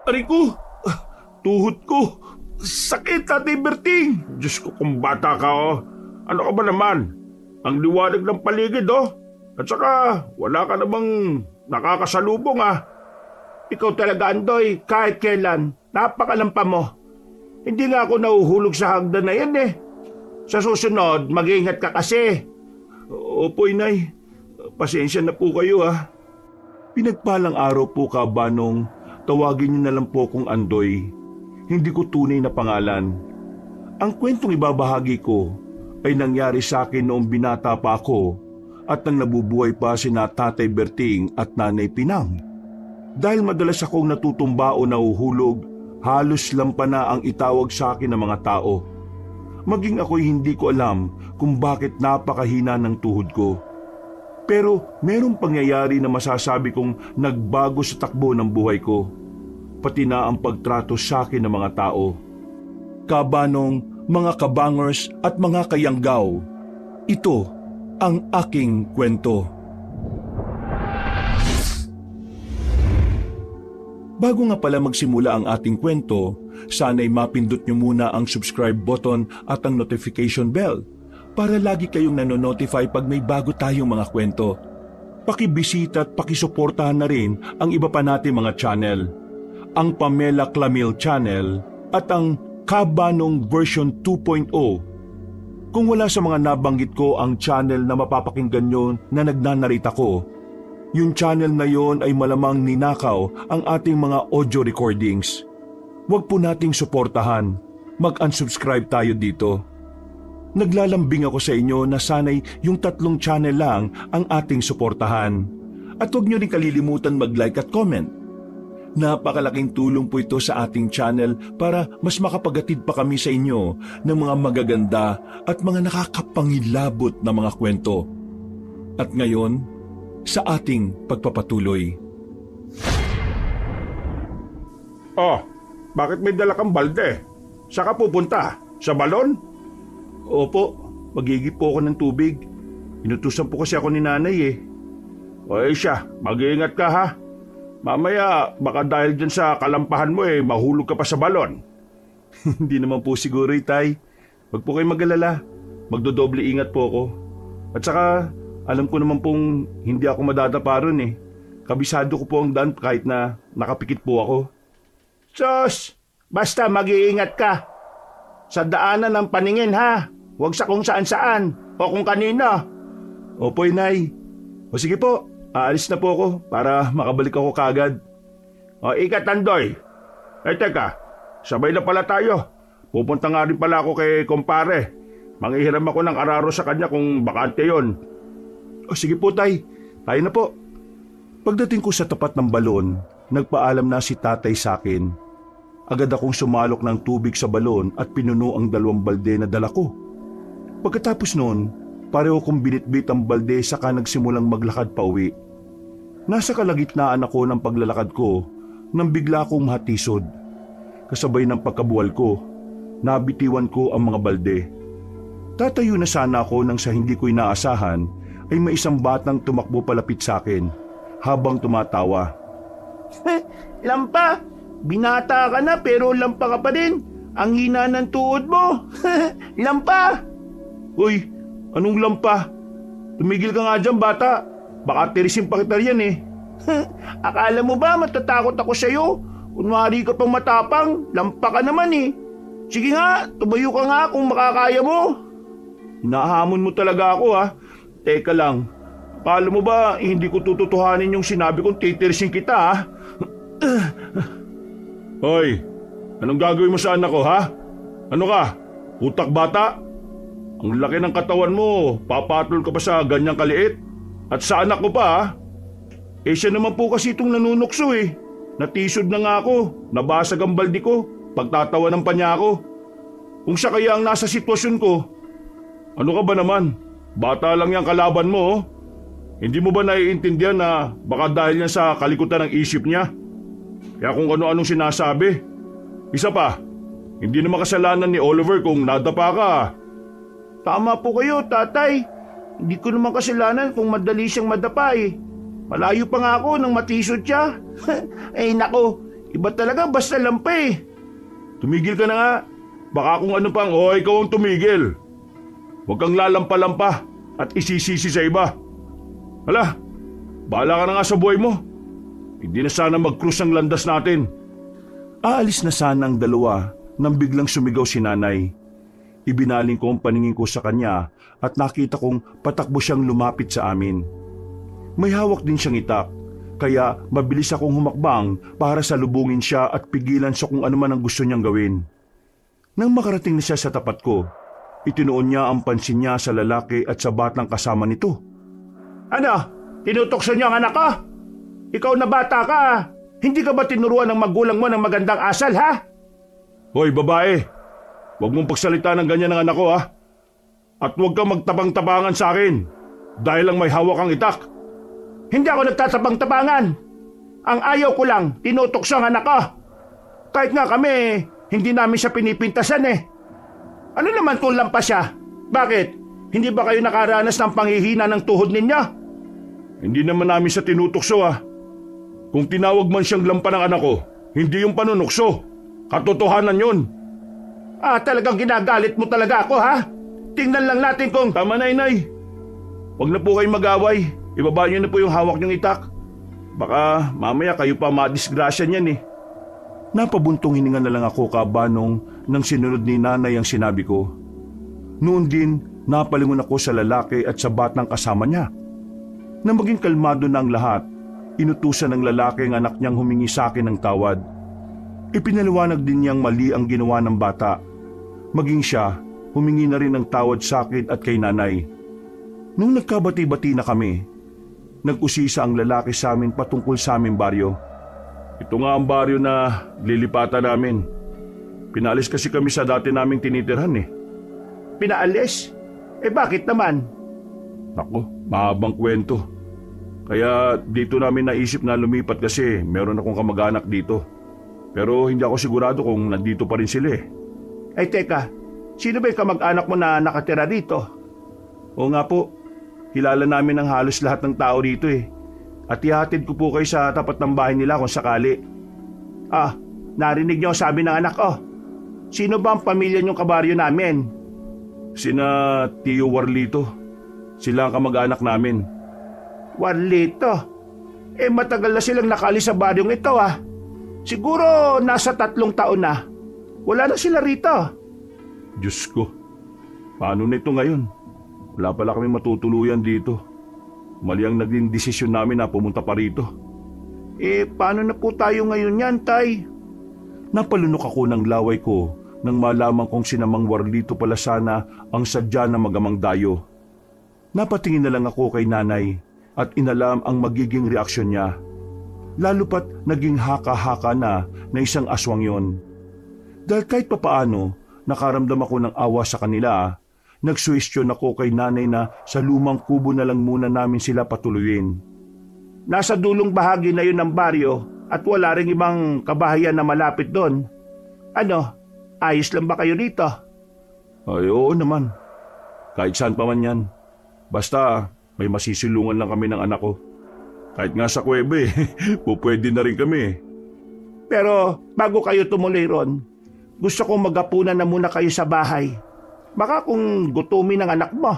Aray ko! Tuhod ko! Sakit, Tatay Berting! Diyos ko, kung bata ka, oh. Ano ka ba naman? Ang liwanag ng paligid, oh. At saka, wala ka namang nakakasalubong, ah. Ikaw talaga, Andoy, kahit kailan, napakalampa mo. Hindi nga ako nahuhulog sa hagdan na yan, eh. Sa susunod, mag-iingat ka kasi. Opo, Inay. Pasensya na po kayo, ah. Pinagpalang araw po, Kabanong. Tawagin niyo na lang po kong Andoy. Hindi ko tunay na pangalan. Ang kwentong ibabahagi ko ay nangyari sa akin noong binata pa ako at nang nabubuhay pa sina Tatay Berting at Nanay Pinang. Dahil madalas akong natutumba o nahuhulog, halos lampa na ang itawag sa akin ng mga tao. Maging ako'y hindi ko alam kung bakit napakahina ng tuhod ko. Pero merong pangyayari na masasabi kong nagbago sa takbo ng buhay ko. Pati na ang pagtrato sa akin ng mga tao. Kabanong, mga kabangers at mga kayanggaw, ito ang aking kwento. Bago nga pala magsimula ang ating kwento, sana'y mapindot nyo muna ang subscribe button at ang notification bell para lagi kayong nanonotify pag may bago tayong mga kwento. Pakibisita at pakisuportahan na rin ang iba pa nating mga channel. Ang Pamela Clamil Channel at ang Kabanong version 2.0. Kung wala sa mga nabanggit ko ang channel na mapapakinggan nyo na nagnanarita ko, yung channel na yon ay malamang ninakaw ang ating mga audio recordings. Huwag po nating suportahan. Mag-unsubscribe tayo dito. Naglalambing ako sa inyo na sanay yung 3 channel lang ang ating suportahan. At huwag nyo rin kalilimutan mag-like at comment. Napakalaking tulong po ito sa ating channel para mas makapagatid pa kami sa inyo ng mga magaganda at mga nakakapangilabot na mga kwento. At ngayon, sa ating pagpapatuloy. Oh, bakit may dala kang balde? Saan ka pupunta? Sa balon? Opo, magigip po ako ng tubig. Inutusan po kasi ako ni Nanay eh. O siya, mag-iingat ka ha. Mamaya, baka dahil dyan sa kalampahan mo eh, mahulog ka pa sa balon. Hindi naman po siguro, Itay. Huwag po kayo mag-alala. Magdodoble ingat po ako. At saka, alam ko naman pong hindi ako madadapa ron eh. Kabisado ko po ang daan kahit na nakapikit po ako. Sos, basta mag-iingat ka. Sa daanan ng paningin ha. Huwag sa kung saan-saan o kung kanino. Opo, Inay. O sige po, aalis na po ako para makabalik ako kaagad. O ikat, Andoy. Teka, sabay na pala tayo. Pupunta nga rin pala ako kay kumpare. Manghihiram ako ng araro sa kanya kung bakante yon. O sige po, Tay. Tayo na po. Pagdating ko sa tapat ng balon, nagpaalam na si Tatay sa akin. Agad akong sumalok ng tubig sa balon at pinuno ang 2 balde na dala ko. Pagkatapos noon, pareho kong binitbit ang balde saka nagsimulang maglakad pa uwi. Nasa kalagitnaan ako ng paglalakad ko nang bigla akong mahatisod. Kasabay ng pagkabuwal ko, nabitiwan ko ang mga balde. Tatayo na sana ako nang sa hindi ko inaasahan ay may isang batang tumakbo palapit sa akin habang tumatawa. Lampa! Binata ka na pero lampa ka pa din. Ang hina ng tuhod mo. Lampa! Uy, anong lampa? Tumigil ka nga dyan, bata. Baka tirisin pa kita yan eh. Akala mo ba matatakot ako sa'yo? Kunwari ka pang matapang, lampa ka naman eh. Sige nga, tumayo ka nga kung makakaya mo. Hinahamon mo talaga ako ha. Teka lang, akala mo ba hindi ko tututuhanin yung sinabi kong titirisin kita ha? Hoy, anong gagawin mo sa anak ko ha? Ano ka? Utak bata? Ang laki ng katawan mo, papatol ka pa sa ganyang kaliit? At sa anak ko pa ha? Eh siya naman po kasi itong nanunukso eh. Natisod na nga ako, nabasag ang baldi ko, pagtatawanan pa niya ako. Kung siya kaya ang nasa sitwasyon ko, ano ka ba naman? Bata lang yung kalaban mo oh. Hindi mo ba naiintindihan na baka dahil yan sa kalikutan ng isip niya? Kaya kung ano-anong sinasabi. Isa pa, hindi naman kasalanan ni Oliver kung nadapa ka. Tama po kayo, tatay. Hindi ko naman kasalanan kung madali siyang madapa eh. Malayo pa nga ako nang matisod siya. Eh nako, Iba talaga basta lampa eh. Tumigil ka na nga. Baka kung ano pang, ikaw ang tumigil. Huwag kang lalampa-lampa at isisisi sa iba. Hala, bahala ka na nga sa buhay mo. Hindi na sana mag-cruise ang landas natin. Aalis na sana ang dalawa nang biglang sumigaw si nanay. Ibinaling ko ang paningin ko sa kanya at nakita kong patakbo siyang lumapit sa amin. May hawak din siyang itak, kaya mabilis akong humakbang para salubungin siya at pigilan sa kung ano man ang gusto niyang gawin. Nang makarating na siya sa tapat ko, itinuon niya ang pansin niya sa lalaki at sa batang kasama nito. Ano? Tinutokso niyo ang anak ko? Ikaw na bata ka, hindi ka ba tinuruan ng magulang mo ng magandang asal, ha? Hoy, babae, huwag mong pagsalita ng ganyan ng anak ko, ha? At huwag kang magtabang-tabangan sa akin dahil lang may hawak ang itak. Hindi ako nagtatabang-tabangan. Ang ayaw ko lang, tinutokso ang anak ko. Kahit nga kami, hindi namin siya pinipintasan eh. Ano naman kung lampas siya? Bakit? Hindi ba kayo nakaranas ng panghihina ng tuhod ninyo? Hindi naman namin siya tinutokso ah. Kung tinawag man siyang lampa ng anak ko, hindi yung panunukso. Katotohanan yun. Talagang ginagalit mo talaga ako ha? Tingnan lang natin kung... Tama na inay. Huwag na po kayong mag-away. Ibaba niyo na po yung hawak niyong itak. Baka mamaya kayo pa madisgrasya niyan eh. Napabuntong hininga na lang ako kabanong nang sinunod ni nanay ang sinabi ko. Noon din, napalingon ako sa lalaki at sa batang kasama niya. Nang maging kalmado na ang lahat, inutusan ng lalaki ang anak niyang humingi sa akin ng tawad. Ipinaliwanag din niyang mali ang ginawa ng bata. Maging siya, humingi na rin ng tawad sa akin at kay nanay. Nung nagkabati-bati na kami, nag-usisa ang lalaki sa amin patungkol sa aming baryo. Ito nga ang baryo na lilipatan namin. Pinaalis kasi kami sa dati naming tinitirhan eh. Pinaalis? Bakit naman? Naku, mahabang kwento. Kaya dito namin naisip na lumipat kasi meron akong kamag-anak dito. Pero hindi ako sigurado kung nandito pa rin sila eh. Teka, sino ba yung kamag-anak mo na nakatira dito? Oo nga po, kilala namin ang halos lahat ng tao dito eh. At ihatid ko po kayo sa tapat ng bahay nila kung sakali. Narinig niyo ang sabi ng anak ko. Sino ba ang pamilya niyong kabaryo namin? Sina Tio Warlito. Sila ang kamag-anak namin. Warlito? Matagal na silang nakalis sa baryong ito ah. Siguro nasa 3 taon na. Wala na sila rito. Diyos ko, paano nito ngayon? Wala pala kami matutuluyan dito. Mali ang naging desisyon namin na pumunta pa rito. Paano na po tayo ngayon yan, Tay? Napalunok ako ng laway ko nang malaman kong sinamang Warlito pala sana ang sadya na magamang dayo. Napatingin na lang ako kay nanay at inalam ang magiging reaksyon niya. Lalo pat naging haka-haka na isang aswang yon. Dahil kahit papaano, nakaramdam ako ng awa sa kanila. Nagsuwestyon ako kay nanay na sa lumang kubo na lang muna namin sila patuluyin. Nasa dulong bahagi na yun ng baryo at wala ring ibang kabahayan na malapit doon. Ano, ayos lang ba kayo dito? Ay, oo naman. Kahit saan pa man yan. Basta may masisilungan lang kami ng anak ko. Kahit nga sa kuwebe, pupwede na rin kami. Pero bago kayo tumuloy ron, gusto kong magapunan na muna kayo sa bahay. Baka kung gutumin ang anak mo.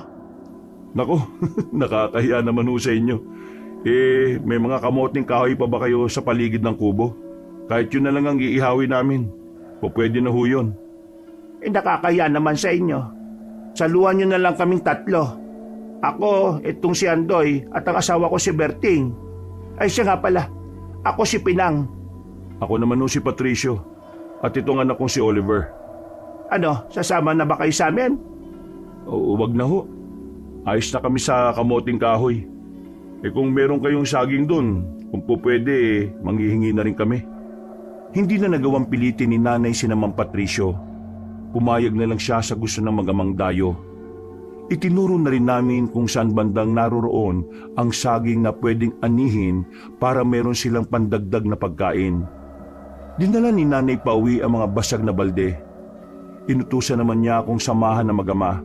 Nako, nakakahiya naman ho sa inyo. May mga kamoting kahoy pa ba kayo sa paligid ng kubo? Kahit yun na lang ang iihawi namin. O pwede na ho yun. Nakakahiya naman sa inyo. Saluhan nyo na lang kaming 3. Ako, itong si Andoy at ang asawa ko si Berting. Ay siya nga pala, ako si Pinang. Ako naman ho si Patricio. At itong anak kong si Oliver. Ano, sasama na ba kayo sa amin? Wag na ho. Ayos na kami sa kamoting kahoy. Kung meron kayong saging dun, kung po pwede, manghihingi na rin kami. Hindi na nagawang pilitin ni nanay si Namang Patricio. Pumayag na lang siya sa gusto ng magamang dayo. Itinuro na rin namin kung saan bandang naroroon ang saging na pwedeng anihin para meron silang pandagdag na pagkain. Dinala ni nanay pauwi ang mga basag na balde. Inutusan naman niya akong samahan na magama.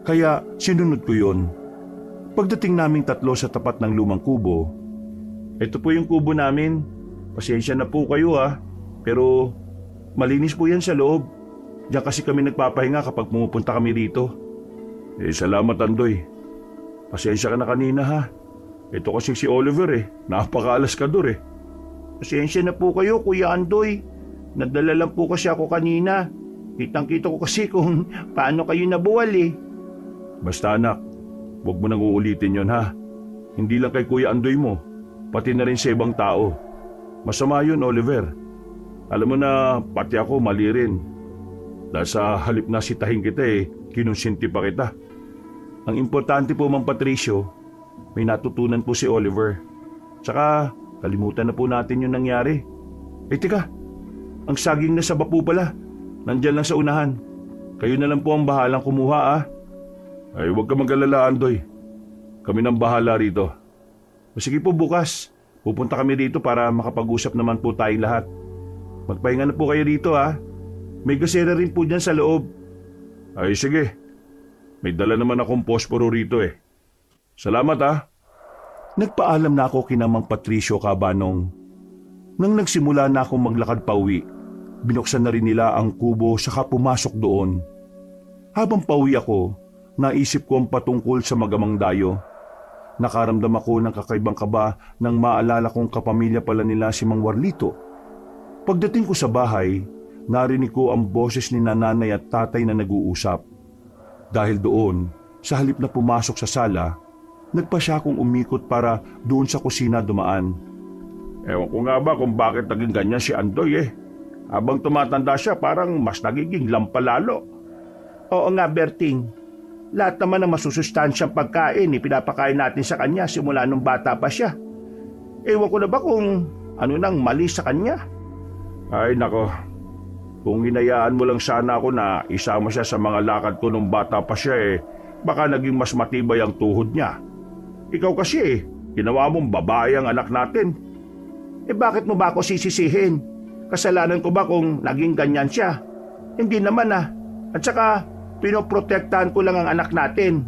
Kaya sinunod ko yun. Pagdating naming 3 sa tapat ng lumang kubo, ito po yung kubo namin. Pasensya na po kayo ha. Pero malinis po yan sa loob. Diyan kasi kami nagpapahinga kapag pumupunta kami rito. Salamat Andoy. Pasensya ka na kanina ha. Ito kasi si Oliver napaka-alaskador Pasensya na po kayo Kuya Andoy. Nadala lang po kasi ako kanina. Kitang-kita ko kasi kung paano kayo nabuwal Basta anak, huwag mo nang uulitin yon ha. Hindi lang kay Kuya Andoy mo, pati na rin sa ibang tao. Masama yun Oliver. Alam mo na pati ako mali rin. Dahil sa halip na sitahin kita kinonsinti pa kita. Ang importante po Mang Patricio, may natutunan po si Oliver. Tsaka kalimutan na po natin yung nangyari. Teka, ang saging na saba po pala. Nandyan lang sa unahan. Kayo na lang po ang bahalang kumuha huwag ka mag-alala Andoy. Kami nang bahala rito. Sige po bukas. Pupunta kami rito para makapag-usap naman po tayong lahat. Magpahinga na po kayo rito May gasera rin po dyan sa loob. Sige. May dala naman akong posporo rito Salamat Nagpaalam na ako kina Mang Patricio Cabanong. Nang nagsimula na akong maglakad pauwi, binuksan na rin nila ang kubo saka pumasok doon. Habang pauwi ako, naisip ko ang patungkol sa Magamang Dayo. Nakaramdam ako ng kakaibang kaba nang maalala kong kapamilya pala nila si Mang Warlito. Pagdating ko sa bahay, narinig ko ang boses ni nanay at tatay na nag-uusap. Dahil doon, sa halip na pumasok sa sala, nagpa siya akong umikot para doon sa kusina dumaan. Ewan ko nga ba kung bakit naging ganyan si Andoy Habang tumatanda siya, parang mas nagiging lampalalo. Oo nga, Berting. Lahat naman ng masusustansyang pagkain pinapakain natin sa kanya simula nung bata pa siya. Ewan ko na ba kung ano nang mali sa kanya? Ay nako, kung hinayaan mo lang sana ako na isama siya sa mga lakad ko nung bata pa siya baka naging mas matibay ang tuhod niya. Ikaw kasi ginawa mong babae ang anak natin. Bakit mo ba ako sisisihin? Kasalanan ko ba kung naging ganyan siya? Hindi naman At saka, pinoprotektahan ko lang ang anak natin.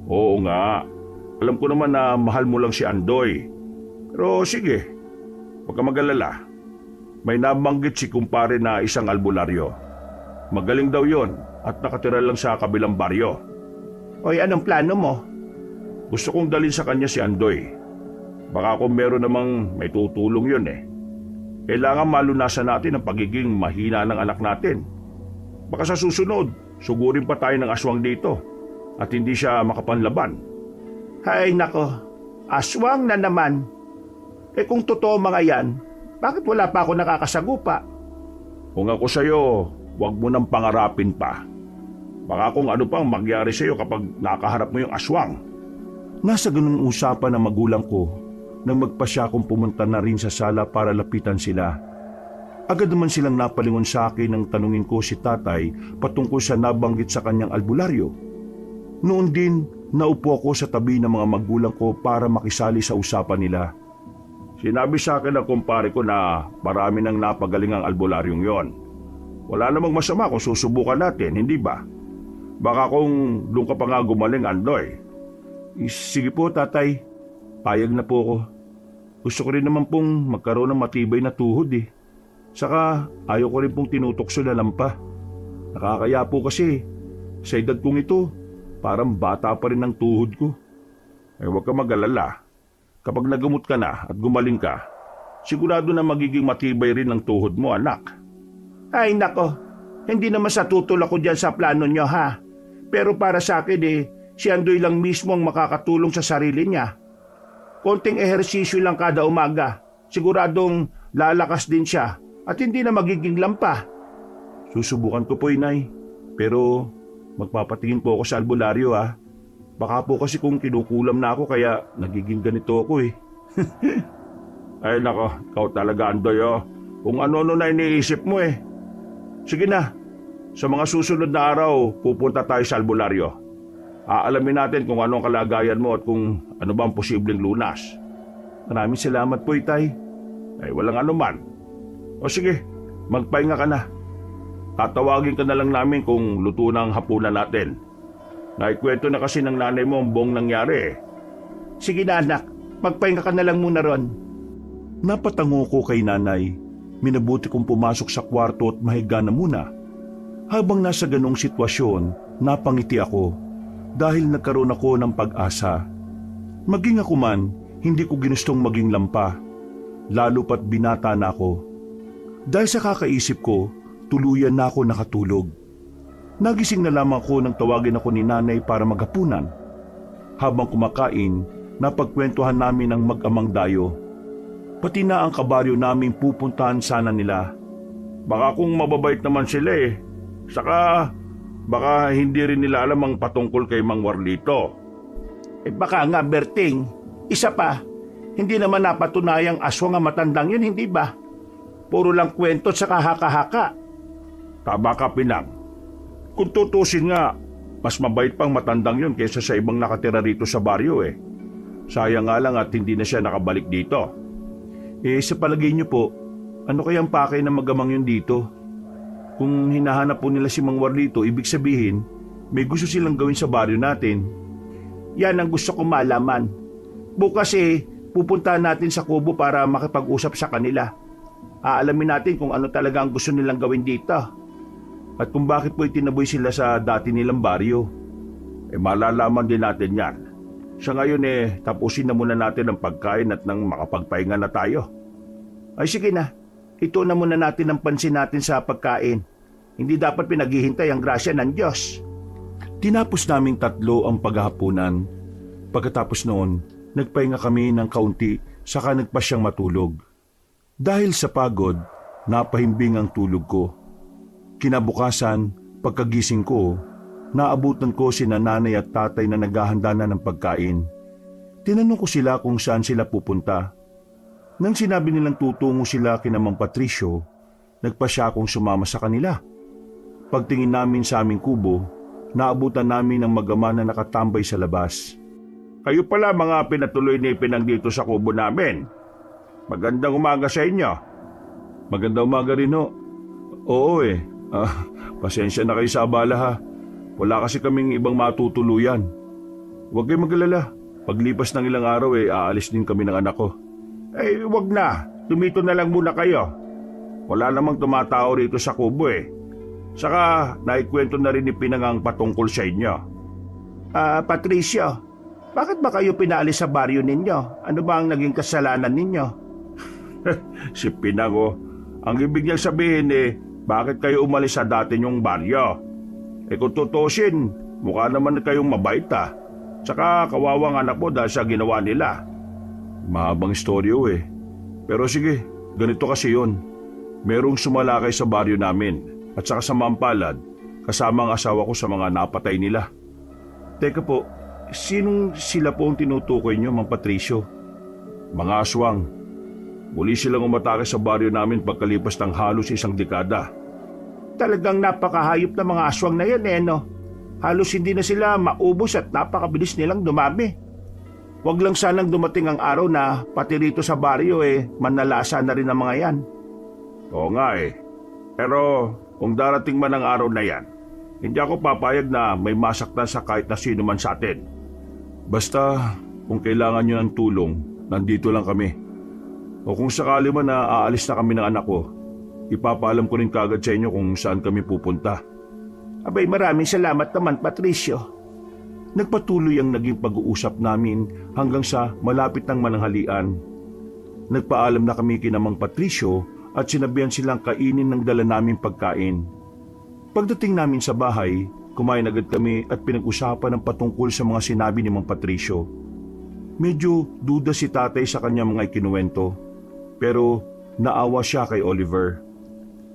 Oo nga. Alam ko naman na mahal mo lang si Andoy. Pero sige, huwag ka mag-alala. May nabanggit si kumpare na isang albularyo. Magaling daw yon at nakatira lang sa kabilang baryo. Oy, anong plano mo? Gusto kong dalhin sa kanya si Andoy. Baka kung meron namang may tutulong yun Kailangan malunasan natin ang pagiging mahina ng anak natin. Baka sa susunod, sugurin pa tayo ng aswang dito at hindi siya makapanlaban. Hay nako, aswang na naman. Kung totoo mga yan, bakit wala pa ako nakakasagupa? Kung ako sa'yo, huwag mo nang pangarapin pa. Baka kung ano pang magyari sa'yo kapag nakaharap mo yung aswang. Nasa ganung usapan ng magulang ko nang magpasya akong pumunta na rin sa sala para lapitan sila. Agad naman silang napalingon sa akin nang tanungin ko si tatay patungkol sa nabanggit sa kanyang albularyo. Noon din, naupo ako sa tabi ng mga magulang ko para makisali sa usapan nila. Sinabi sa akin ng kumpare ko na marami nang napagaling ang albularyong yon. Wala namang masama kung susubukan natin, hindi ba? Baka kung doon ka pa nga gumaling, Andoy. Sige po, tatay. Payag na po ako. Gusto ko rin naman pong magkaroon ng matibay na tuhod Saka ayaw ko rin pong tinutokso na lampa. Nakakaya po kasi sa edad kong ito, parang bata pa rin ang tuhod ko. Huwag ka mag-alala. Kapag nagamot ka na at gumaling ka, sigurado na magiging matibay rin ang tuhod mo, anak. Ay nako, hindi naman sa tutol ako dyan sa plano nyo Pero para sa akin si Andoy lang mismo ang makakatulong sa sarili niya. Konting ehersisyo lang kada umaga, siguradong lalakas din siya. At hindi na magiging lampa. Susubukan ko po, Inay. Pero magpapatingin po ako sa albularyo Baka po kasi kung kinukulam na ako kaya nagiging ganito ako Ay nako, ikaw talaga Andoy Kung ano-ano na iniisip mo Sige na, sa mga susunod na araw pupunta tayo sa albularyo. Aalamin natin kung ano ang kalagayan mo at kung ano ba ang posibleng lunas. Maraming salamat po, Itay. Ay walang anuman. O sige, magpahinga ka na. Tatawagin ka na lang namin kung luto na ang hapunan natin. Naikwento na kasi ng nanay mo ang buong nangyari Sige na anak, magpahinga ka na lang muna ron. Napatango ko kay nanay. minabuti kong pumasok sa kwarto at mahiga na muna. Habang nasa ganong sitwasyon, napangiti ako dahil nagkaroon ako ng pag-asa. Maging ako man, hindi ko ginustong maging lampa, lalo pat binata na ako. Dahil sa kakaisip ko, tuluyan na ako nakatulog. Nagising na lamang ako nang tawagin ako ni nanay para maghapunan. Habang kumakain, napagkwentuhan namin ang mag-amang dayo. Pati na ang kabaryo namin pupuntahan sana nila. Baka kung mababait naman sila Saka baka hindi rin nila alam ang patungkol kay Mang Warlito. Baka nga, Berting. Isa pa, hindi naman napatunayang aswang ang matandang yun, hindi ba? Puro lang kwento at saka haka-haka. Tama ka, Pinang. Kung tutusin nga, mas mabait pang matandang yun kaysa sa ibang nakatira rito sa baryo Sayang nga lang at hindi na siya nakabalik dito. Sa palagay niyo po, ano kayang pakay ng magamang yun dito? Kung hinahanap po nila si Mang Warlito, ibig sabihin, may gusto silang gawin sa baryo natin. Yan ang gusto ko malaman. Bukas pupuntahan natin sa kubo para makipag-usap sa kanila. Aalamin natin kung ano talaga ang gusto nilang gawin dito. At kung bakit po itinaboy sila sa dati nilang baryo. Malalaman din natin yan. Sa ngayon tapusin na muna natin ang pagkain at nang makapagpahinga na tayo. Ay sige na. Ito na muna natin ang pansin natin sa pagkain. Hindi dapat pinaghihintay ang grasya ng Diyos. Tinapos naming tatlo ang paghahapunan. Pagkatapos noon, nagpahinga kami ng kaunti saka nagpa siyang matulog. Dahil sa pagod, napahimbing ang tulog ko. Kinabukasan, pagkagising ko, naabutan ko si nanay at tatay na naghahanda na ng pagkain. Tinanong ko sila kung saan sila pupunta. Nang sinabi nilang tutungo sila kina Mang Patricio, nagpa siya akong sumama sa kanila. Pagtingin namin sa aming kubo, naabutan namin ang mag-ama na nakatambay sa labas. Kayo pala mga pinatuloy ni Pinang dito sa kubo namin. Magandang umaga sa inyo. Magandang umaga rin ho. Oo pasensya na kayo sa abala ha. Wala kasi kaming ibang matutuluyan. Huwag kayong mag-alala. Paglipas ng ilang araw aalis din kami ng anak ko. Wag na. Tumito na lang muna kayo. Wala namang tumatao rito sa kubo Saka naikwento na rin ni Pinang ang patungkol sa inyo. Patricio, bakit ba kayo pinaalis sa baryo ninyo? Ano ba ang naging kasalanan ninyo? Si Pinang ang ibig niyang sabihin bakit kayo umalis sa dati niyong baryo? Kung tutusin, mukha naman na kayong mabait Saka kawawang anak mo dahil sa ginawa nila. Mahabang istoryo Pero sige, ganito kasi yun. Merong sumalakay sa baryo namin at saka sa Mampalad, kasama ang asawa ko sa mga napatay nila. Teka po, sinong sila po ang tinutukoy niyo, Mang Patricio? Mga aswang. Muli silang umatake sa baryo namin pagkalipas ng halos isang dekada. Talagang napakahayop na mga aswang na yan Halos hindi na sila maubos at napakabilis nilang dumami. Huwag lang sanang dumating ang araw na pati rito sa baryo manlalasa na rin ang mga yan. Oo nga Pero kung darating man ang araw na yan, hindi ako papayag na may masaktan sa kahit na sino man sa atin. Basta kung kailangan nyo ng tulong, nandito lang kami. O kung sakali man na aalis na kami ng anak ko, ipapaalam ko rin kagad sa inyo kung saan kami pupunta. Abay, maraming salamat naman, Patricio. Nagpatuloy ang naging pag-uusap namin hanggang sa malapit ng mananghalian. Nagpaalam na kami kina Mang Patricio at sinabihan silang kainin ng dala naming pagkain. Pagdating namin sa bahay, kumain agad kami at pinag-usapan ang patungkol sa mga sinabi ni Mang Patricio. Medyo duda si tatay sa kanyang mga ikinuwento, pero naawa siya kay Oliver.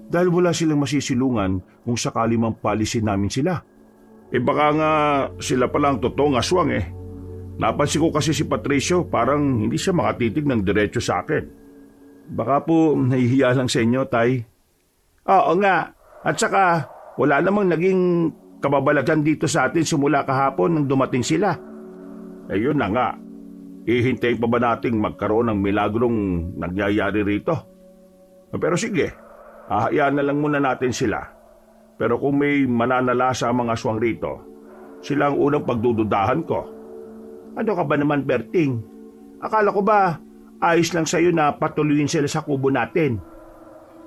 Dahil wala silang masisilungan kung sakali mang palisin namin sila. Baka nga sila pala ang totoong aswang Napansin ko kasi si Patricio parang hindi siya makatitig ng diretso sa akin. Baka po nahihiya lang sa inyo, Tay. Oo nga. At saka wala namang naging kababalagan dito sa atin simula kahapon nang dumating sila. Yun na nga. Ihintayin pa ba nating magkaroon ng milagrong nangyayari rito? Pero sige, hahayaan na lang muna natin sila. Pero kung may mananalasa ang mga aswang rito, sila ang unang pagdududahan ko. Ano ka ba naman, Berting? Akala ko ba ayos lang sa'yo na patuloyin sila sa kubo natin?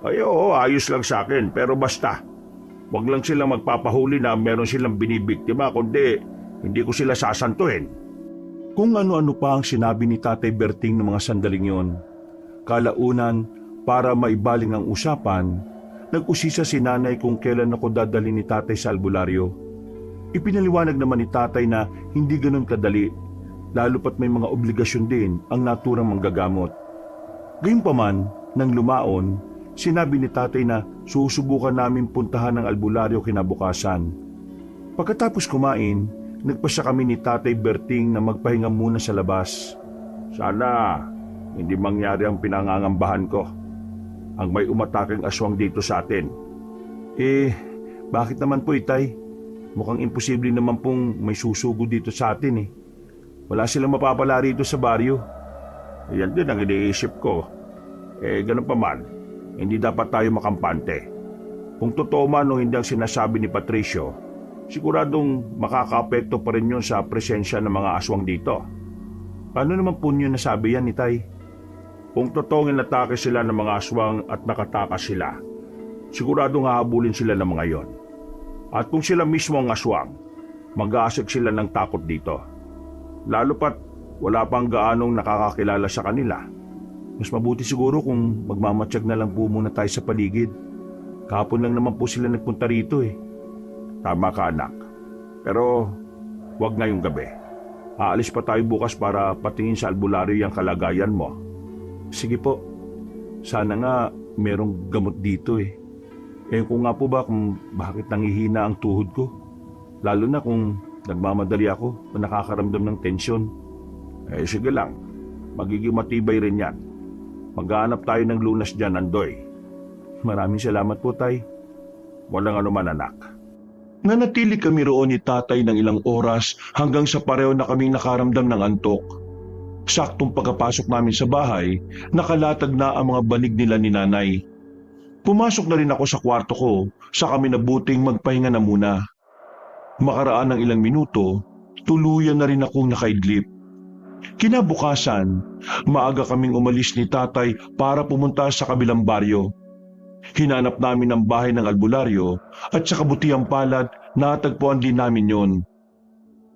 Ay oo, ayos lang sa akin, pero basta. Huwag lang silang magpapahuli na meron silang binibiktima, kundi hindi ko sila sasantuhin. Kung ano-ano pa ang sinabi ni Tatay Berting ng mga sandaling yon. Kalaunan, para maibaling ang usapan, nag-usisa si Nanay kung kailan ako dadali ni Tatay sa albularyo. Ipinaliwanag naman ni Tatay na hindi ganun kadali, lalo pat may mga obligasyon din ang naturang manggagamot. Gayunpaman, nang lumaon, sinabi ni Tatay na susubukan namin puntahan ang albularyo kinabukasan. Pagkatapos kumain, nagpasya kami ni Tatay Berting na magpahinga muna sa labas. Sana hindi mangyari ang pinangangambahan ko. Ang may umataking aswang dito sa atin. Bakit naman po, Itay? Mukhang imposible naman pong may susugo dito sa atin eh. Wala silang mapapala rito sa baryo. Yan din ang iniisip ko. Ganun pa man, hindi dapat tayo makampante. Kung totoo man o hindi ang sinasabi ni Patricio, siguradong makakaapekto pa rin yun sa presensya ng mga aswang dito. Paano naman po niyo nasabi yan, Itay? Kung totoong inatake sila ng mga aswang at nakatakas sila, siguradong hahabulin sila ng mga yon. At kung sila mismo ang aswang, mag-aasik sila ng takot dito. Lalo pat wala pang gaanong nakakakilala sa kanila. Mas mabuti siguro kung magmamatsyag na lang po muna tayo sa paligid. Kahapon lang naman po sila nagpunta rito eh. Tama ka, anak. Pero wag ngayong gabi. Aalis pa tayo bukas para patingin sa albularyo yung kalagayan mo. Sige po. Sana nga merong gamot dito eh. Kung nga po ba kung bakit nangihina ang tuhod ko? Lalo na kung nagmamadali ako o nakakaramdam ng tensyon. Sige lang. Magiging matibay rin yan. Maghahanap tayo ng lunas dyan, Andoy. Maraming salamat po, Tay. Walang anuman, anak. Nanatili kami roon ni Tatay ng ilang oras hanggang sa pareho na kaming nakaramdam ng antok. Saktong pagkapasok namin sa bahay, nakalatag na ang mga banig nila ni Nanay. Pumasok na rin ako sa kwarto ko sa kami nabuting magpahinga na muna. Makaraan ng ilang minuto, tuluyan na rin akong nakaidlip. Kinabukasan, maaga kaming umalis ni Tatay para pumunta sa kabilang baryo. Hinanap namin ang bahay ng albularyo at sa kabutiang palad natagpuan din namin yon.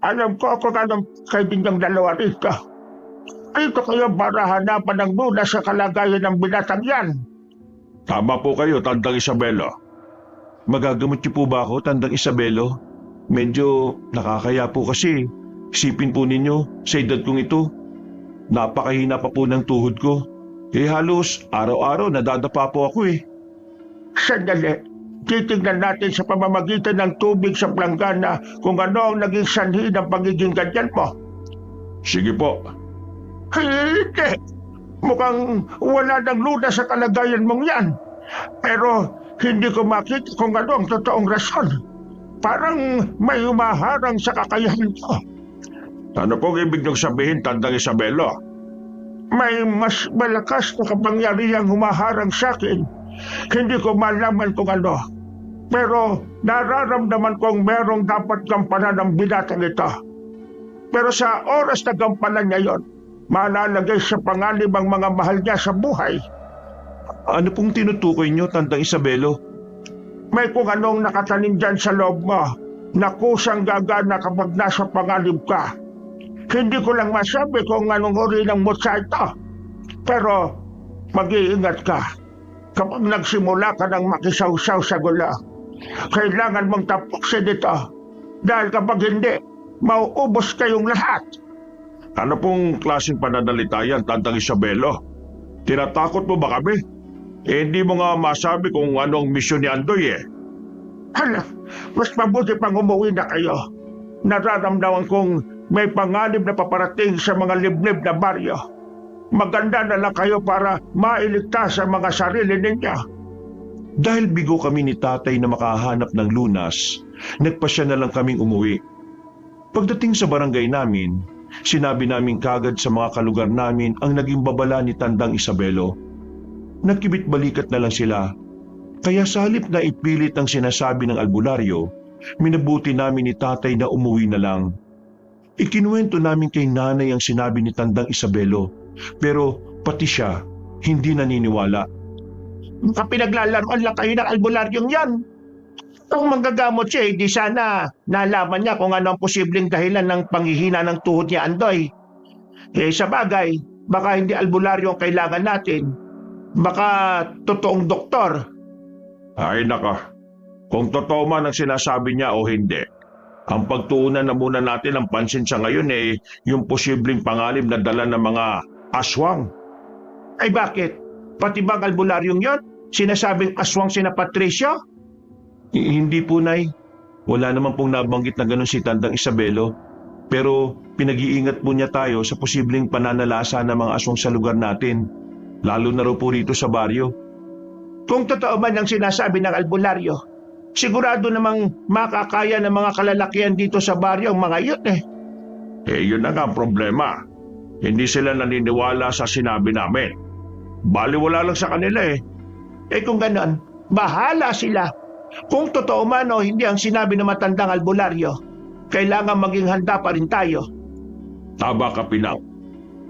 Alam ko kung anong kaibigang dalawa rito. Ito kayo para hanapan ng lunas sa kalagayan ng binatang yan. Tama po kayo, Tandang Isabelo. Magagamot niyo po ba ako, Tandang Isabelo? Medyo nakakaya po kasi. Isipin po ninyo, sa edad kong ito, napakahina pa po ng tuhod ko. Halos araw-araw nadadapa po ako eh. Sandali, titignan natin sa pamamagitan ng tubig sa planggana kung ano ang naging sanhi ng pagiging ganyan mo. Sige po. Hindi. Mukhang wala ng lunas sa kalagayan mong yan. Pero hindi ko makita kung ano ang totoong rason. Parang may umaharang sa kakayahan ko. Ano pong ibig niyong sabihin, Tandang Isabelo? May mas malakas na kapangyarihang humaharang sa akin. Hindi ko malaman kung ano. Pero nararamdaman kong merong dapat gampanan ng binatang ito. Pero sa oras na gampanan niya yon, malalagay sa panganib ang mga mahal niya sa buhay. Ano pong tinutukoy niyo, Tandang Isabelo? May kung anong nakatanim dyan sa loob mo na kusang gagana kapag nasa panganib ka. Hindi ko lang masabi kung anong uri ng mutya ito. Pero mag-iingat ka. Kapag nagsimula ka ng makisawsaw sa gulo, kailangan mong tapusin ito. Dahil kapag hindi, mauubos kayong lahat. Ano pong klaseng pananalita yan, Tandang Isabelo? Tinatakot mo ba kami? Hindi mo nga masabi kung anong misyon ni Andoy eh. Hala, mas mabuti pang umuwi na kayo. Nararamdaman kong may panganib na paparating sa mga liblib na baryo. Maganda na lang kayo para mailigtas ang mga sarili ninyo. Dahil bigo kami ni Tatay na makahanap ng lunas, nagpasya na lang kaming umuwi. Pagdating sa barangay namin, sinabi namin kagad sa mga kalugar namin ang naging babala ni Tandang Isabelo. Nagkibit balikat na lang sila. Kaya sa halip na ipilit ang sinasabi ng albularyo, minabuti namin ni Tatay na umuwi na lang. Ikinuwento namin kay Nanay ang sinabi ni Tandang Isabelo, pero pati siya hindi naniniwala. Kapinaglalaroan lang kayo ng albularyong yan. Kung manggagamot siya, di sana nalaman niya kung ano ang posibleng dahilan ng panghihina ng tuhod niya, Andoy. Sa bagay, baka hindi albularyo ang kailangan natin. Baka totoong doktor. Ay naka, kung totoo man ang sinasabi niya o hindi, ang pagtuunan na muna natin ang pansin sa ngayon yung posibleng panganib na dala ng mga aswang. Ay bakit? Pati bang albularyong yon? Sinasabing aswang sina Patricio? Hindi po, Nay. Wala naman pong nabanggit na ganun si Tandang Isabelo. Pero pinag-iingat po niya tayo sa posibleng pananalasa ng mga aswang sa lugar natin. Lalo na raw po rito sa baryo. Kung totoo man ang sinasabi ng albularyo, sigurado namang makakaya ng mga kalalakihan dito sa baryo ang mga yun Yun na nga ang problema. Hindi sila naniniwala sa sinabi namin. Baliwala lang sa kanila Kung ganon, bahala sila. Kung totoo man o hindi ang sinabi ng matandang albularyo, kailangan maging handa pa rin tayo. Tama ka, Pinaw.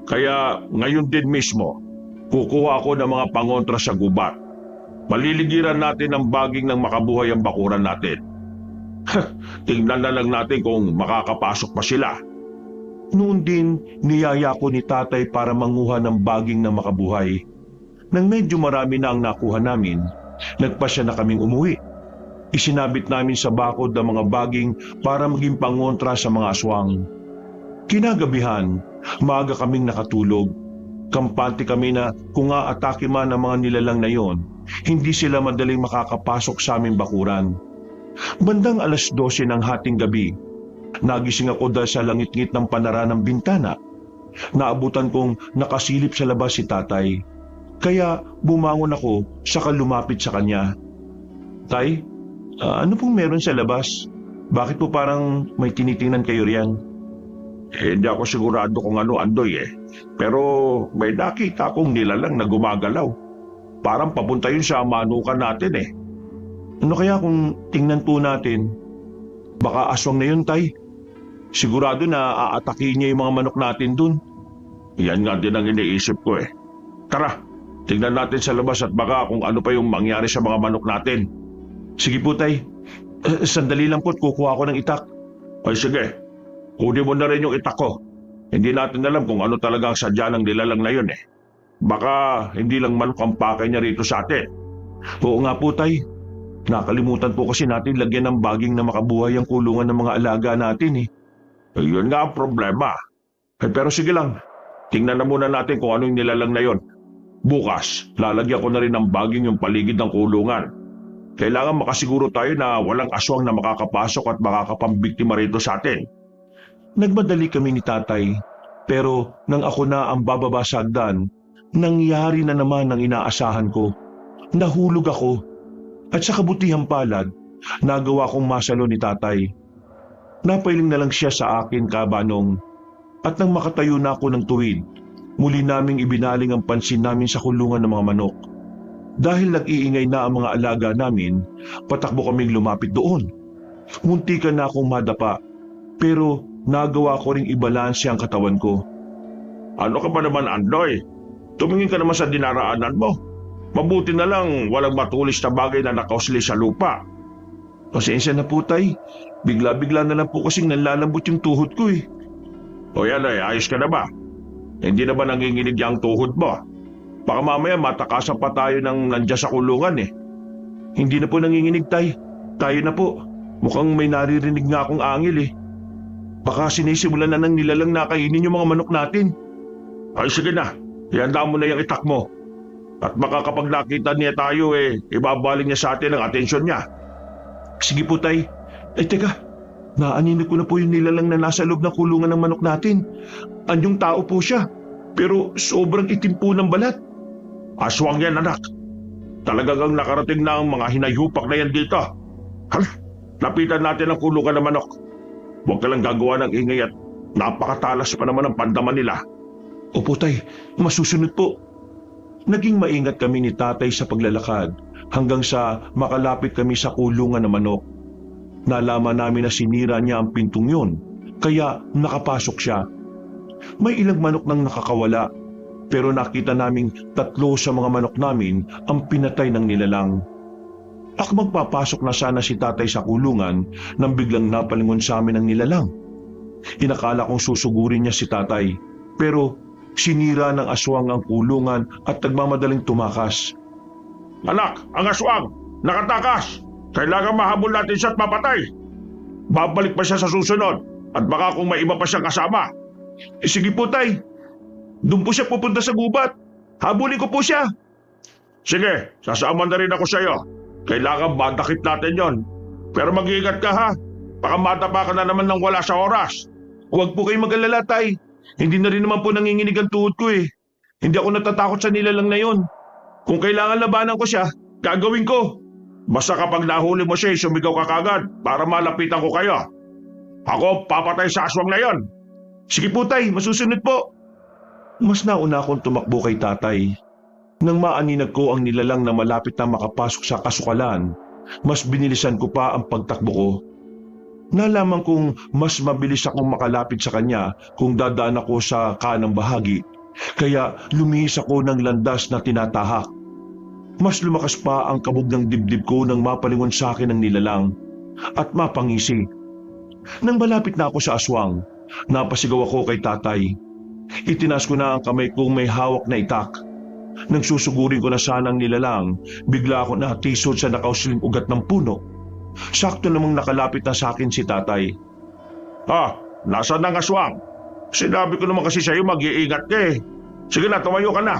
Kaya ngayon din mismo, kukuha ako ng mga pangontra sa gubat. Paliligiran natin ang baging ng makabuhay ang bakuran natin. Tingnan na lang natin kung makakapasok pa sila. Noon din, niyaya ko ni tatay para manguha ng baging ng makabuhay. Nang medyo marami na ang nakuha namin, nagpasya na kaming umuwi. Isinabit namin sa bakod ang mga baging para maging pangontra sa mga aswang. Kinagabihan, maaga kaming nakatulog. Kampante kami na kung aatake man ang mga nilalang na yon, hindi sila madaling makakapasok sa aming bakuran. Bandang 12:00 ng hating gabi, nagising ako dahil sa langit-ngit ng panara ng bintana. Naabutan kong nakasilip sa labas si tatay. Kaya bumangon ako saka lumapit sa kanya. Tay, ano pong meron sa labas? Bakit po parang may tinitingnan kayo riyan? Hindi ako sigurado kung ano, Andoy Pero may nakita akong nilalang na gumagalaw. Parang papunta yun sa manukan natin Ano kaya kung tingnan po natin? Baka aswang na yun, Tay. Sigurado na aatakihin niya yung mga manok natin dun. Yan nga din ang iniisip ko Tara, tingnan natin sa labas at baka kung ano pa yung mangyari sa mga manok natin. Sige po, Tay. Sandali lang po't kukuha ko ng itak. Ay sige, kunin mo na rin yung itak ko. Hindi natin alam kung ano talaga ang sadya ng nilalang na yun Baka hindi lang manok ang pakay niya rito sa atin. Oo nga po, Tay. Nakalimutan po kasi natin lagyan ng baging na makabuhay ang kulungan ng mga alaga natin Yun nga ang problema. Pero sige lang, tingnan na muna natin kung ano yung nilalang na yun. Bukas, lalagyan ko na rin ng baging yung paligid ng kulungan. Kailangan makasiguro tayo na walang aswang na makakapasok at makakapambiktima rito sa atin. Nagmadali kami ni tatay, pero nang ako na ang bababa sa hagdan, nangyari na naman ang inaasahan ko. Nahulog ako, at sa kabutihang palad, nagawa kong masalo ni tatay. Napailing na lang siya sa akin, kabanong, at nang makatayo na ako ng tuwid, muli naming ibinaling ang pansin namin sa kulungan ng mga manok. Dahil nag-iingay na ang mga alaga namin, patakbo kaming lumapit doon. Muntikan na akong madapa, pero nagawa ko ring ibalanse ang katawan ko. Ano ka ba naman, Andoy? Tumingin ka naman sa dinaraanan mo. Mabuti na lang walang matulis na bagay na nakausli sa lupa. Pasensya na po, Tay. Bigla-bigla na lang po kasing nalalambot yung tuhod ko O yan ayos ka na ba? Hindi na ba nanginginig yung tuhod mo? Baka mamaya matakasan pa tayo ng nandiyan sa kulungan Hindi na po nanginginig, Tay. Tayo na po. Mukhang may naririnig nga akong angil Baka sinisimulan na ng nilalang nakainin yung mga manok natin. Ay sige na, ihanda mo na yung itak mo. At baka kapag nakita niya tayo ibabaling niya sa atin ang atensyon niya. Sige po, Tay. Teka, naaninig ko na po yung nilalang na nasa loob ng kulungan ng manok natin. Anyong tao po siya, pero sobrang itim po ng balat. Aswang yan, anak. Talagang nakarating na ang mga hinayupak na yan dito. Lapitan natin ang kulungan ng manok. Huwag ka lang gagawa ng ingay at napakatalas pa naman ang pandaman nila. Opo, Tay. Masusunod po. Naging maingat kami ni tatay sa paglalakad hanggang sa makalapit kami sa kulungan ng manok. Nalaman namin na sinira niya ang pintong yun, kaya nakapasok siya. May ilang manok nang nakakawala. pero nakita naming 3 sa mga manok namin ang pinatay ng nilalang. Magpapasok na sana si tatay sa kulungan nang biglang napalingon sa amin ang nilalang. Inakala kong susugurin niya si tatay, pero sinira ng aswang ang kulungan at nagmamadaling tumakas. Anak, ang aswang! Nakatakas! Kailangan mahabol natin siya at mapatay! Babalik pa siya sa susunod at baka kung may iba pa siyang kasama. Sige po, tay. Doon po siya pupunta sa gubat. Habulin ko po siya. Sige, sasama na rin ako sa iyo. Kailangan madakip natin yon. Pero mag-iingat ka ha. Baka matapa ka na naman ng wala sa oras. Huwag po kayong mag-alala, tay. Hindi na rin naman po nanginginig ang tuhod ko eh. Hindi ako natatakot sa nilalang na yon. Kung kailangan labanan ko siya, gagawin ko. Basta kapag nahuli mo siya, sumigaw ka kagad para malapitan ko kayo. Ako papatay sa aswang na yon. Sige po, tay. Masusunod po. Mas nauna akong tumakbo kay tatay. Nang maaninag ko ang nilalang na malapit na makapasok sa kasukalan, mas binilisan ko pa ang pagtakbo ko. Nalaman kong mas mabilis akong makalapit sa kanya kung dadaan ako sa kanang bahagi, kaya lumihis ako ng landas na tinatahak. Mas lumakas pa ang kabog ng dibdib ko nang mapalingon sa akin ang nilalang at mapangisi. Nang malapit na ako sa aswang, napasigaw ako kay tatay. Itinaas ko na ang kamay kong may hawak na itak. Nang susugurin ko na sana ang nilalang, bigla ako natisod sa nakausling ugat ng puno. Sakto namang nakalapit na sa akin si tatay. Nasaan ang aswang? Sinabi ko naman kasi sa iyo mag-iingat ka eh. Sige na, tumayo ka na.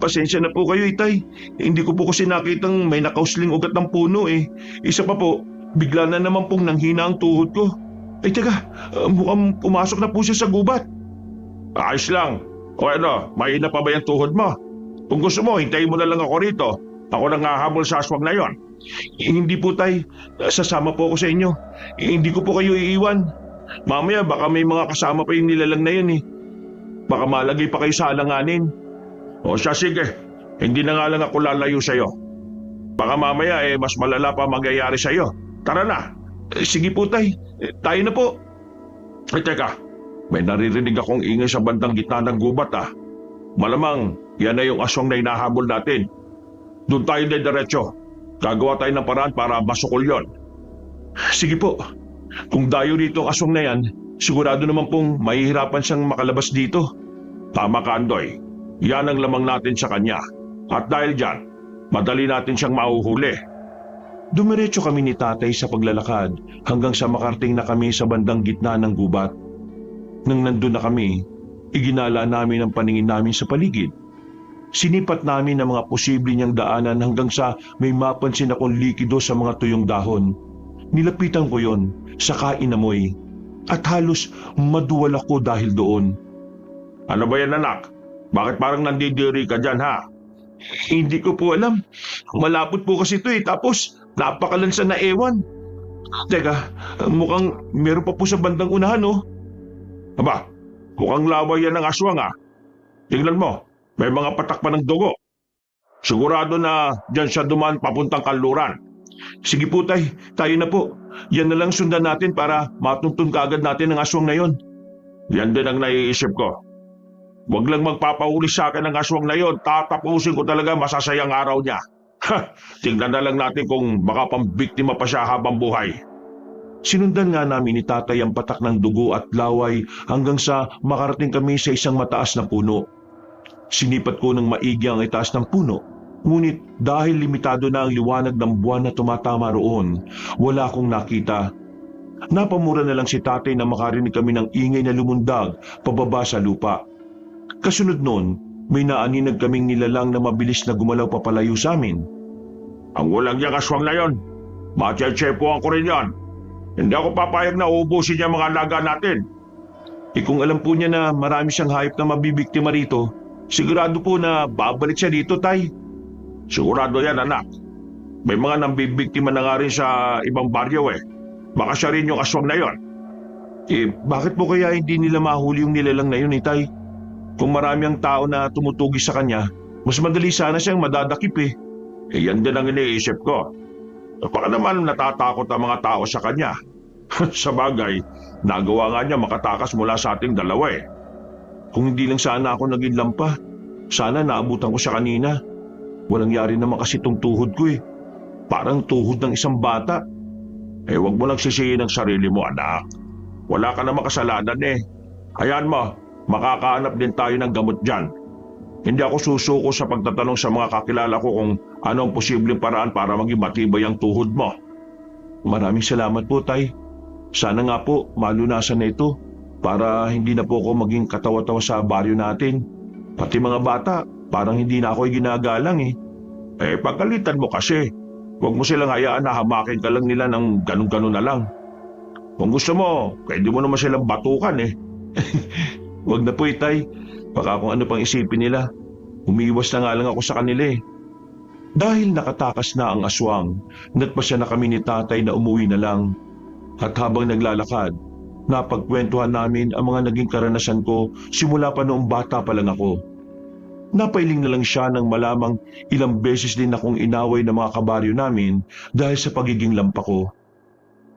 Pasensya na po kayo, itay. Hindi ko po kasi nakitang may nakausling ugat ng puno eh. Isa pa po, bigla na naman pong nanghina ang tuhod ko. Ay teka, mukhang pumasok na po siya sa gubat. Ayos lang. O mahina pa ba yung tuhod mo? Kung gusto mo, hintayin mo na lang ako rito. Ako nang hahabol sa aswang na yon. Hindi po, tay. Sasama po ako sa inyo. Hindi ko po kayo iiwan. Mamaya baka may mga kasama pa yung nilalang na yun eh. Baka malagay pa kayo sa alanganin. O siya, sige. Hindi na nga lang ako lalayo sa iyo. Baka mamaya mas malala pa mangyayari sa iyo. Tara na. Sige po, tay. Tayo na po. Teka. May naririnig akong ingay sa bandang gitna ng gubat Malamang yan na yung aswang na hinahabol natin. Doon tayo na diretso. Gagawa tayo ng paraan para masukol yon. Sige po. Kung dayo rito ang aswang na yan, sigurado naman pong mahihirapan siyang makalabas dito. Tama ka, Andoy. Yan ang lamang natin sa kanya. At dahil dyan, madali natin siyang mahuhuli. Dumiretso kami ni tatay sa paglalakad hanggang sa makarating na kami sa bandang gitna ng gubat. Nang nandun na kami, iginala namin ang paningin namin sa paligid. Sinipat namin ang mga posible niyang daanan hanggang sa may mapansin akong likido sa mga tuyong dahon. Nilapitan ko yon, saka inamoy. At halos maduwal ako dahil doon. Ano ba yan, anak? Bakit parang nandidiri ka dyan, ha? Hindi ko po alam. Malapot po kasi ito tapos napakalansa na ewan. Teka, mukhang meron pa po sa bandang unahan, Aba, mukhang laway yan ng aswang Tingnan mo, may mga patak pa ng dugo. Sigurado na dyan siya dumaan papuntang kanluran. Sige po, tay, tayo na po. Yan na lang sundan natin para matuntun kaagad natin ang aswang na yon. Yan din ang naiisip ko. Huwag lang magpapahuli sa akin ng aswang na yon. Tatapusin ko talaga masasayang araw niya. Tingnan na lang natin kung baka pambiktima pa siya habang buhay. Sinundan nga namin ni tatay ang patak ng dugo at laway hanggang sa makarating kami sa isang mataas na puno. Sinipat ko ng maigi ang itaas ng puno, ngunit dahil limitado na ang liwanag ng buwan na tumatama roon, wala akong nakita. Napamura na lang si tatay na makarinig kami ng ingay na lumundag pababa sa lupa. Kasunod noon, may naaninag kaming nilalang na mabilis na gumalaw papalayo sa amin. Ang walang niyang aswang na yon, matiyatsepoan ko rin yan. Hindi ako papayag na uubusin niya mga alaga natin. Kung alam po niya na marami siyang hayop na mabibiktima rito, sigurado po na babalik siya dito, tay. Sigurado yan, anak. May mga nambibiktima na nga rin sa ibang baryo Baka siya rin yung aswang na yon. Bakit po kaya hindi nila mahuli yung nilalang na yun, tay? Kung marami ang tao na tumutugi sa kanya, mas madali sana siyang madadakip Yan din ang iniisip ko. Baka naman natatakot ang mga tao sa kanya. Sa bagay, nagawa nga niya makatakas mula sa ating dalawa Kung hindi lang sana ako naging lampa, sana naabutan ko siya kanina. Walang yari naman kasi itong tuhod ko eh. Parang tuhod ng isang bata. Huwag mo lang sisihin ang sarili mo, anak. Wala ka namang kasalanan eh. Hayaan mo, makakahanap din tayo ng gamot dyan. Hindi ako susuko sa pagtatanong sa mga kakilala ko kung ano ang posibleng paraan para maging matibay ang tuhod mo. Maraming salamat po, Tay. Sana nga po malunasan na ito para hindi na po ako maging katawa-tawa sa baryo natin. Pati mga bata, parang hindi na ako ginagalang eh. Pagkalitan mo kasi. Huwag mo silang hayaan na hamakin ka lang nila ng ganun-ganun na lang. Kung gusto mo, pwede mo naman silang batukan eh. Huwag na po, Itay. Baka kung ano pang isipin nila. Umiiwas na nga lang ako sa kanila eh. Dahil nakatakas na ang aswang, nagpasya na kami ni Tatay na umuwi na lang. At habang naglalakad, napagkwentuhan namin ang mga naging karanasan ko simula pa noong bata pa lang ako. Napailing na lang siya nang malamang ilang beses din akong inaway ng mga kabaryo namin dahil sa pagiging lampa ko.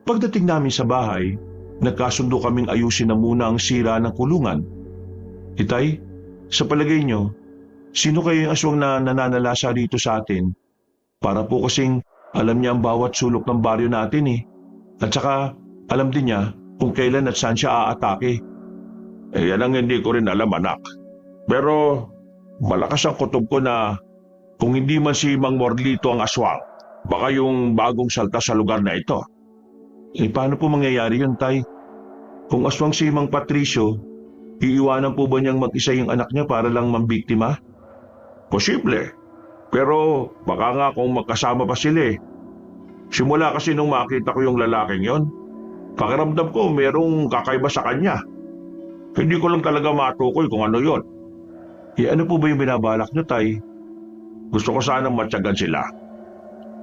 Pagdating namin sa bahay, nagkasundo kaming ayusin na muna ang sira ng kulungan. Itay, sa palagay nyo, sino kayo yung aswang na nananalasa rito sa atin? Para po kasing alam niya ang bawat sulok ng baryo natin eh. At saka alam din niya kung kailan at saan siya aatake. Yan ang hindi ko rin alam, anak. Pero malakas ang kutob ko na kung hindi man si Mang Morlito ang aswang, baka yung bagong salta sa lugar na ito. Paano po mangyayari yun, Tay? Kung aswang si Mang Patricio, iiwanan po ba niyang mag-isa yung anak niya para lang mambiktima? Posible. Pero baka nga kung magkasama pa sila eh. Simula kasi nung makita ko yung lalaking yon, pakiramdam ko merong kakaiba sa kanya. Hindi ko lang talaga matukoy kung ano yon. Ano po ba yung binabalak niyo, Tay? Gusto ko sanang matyagan sila.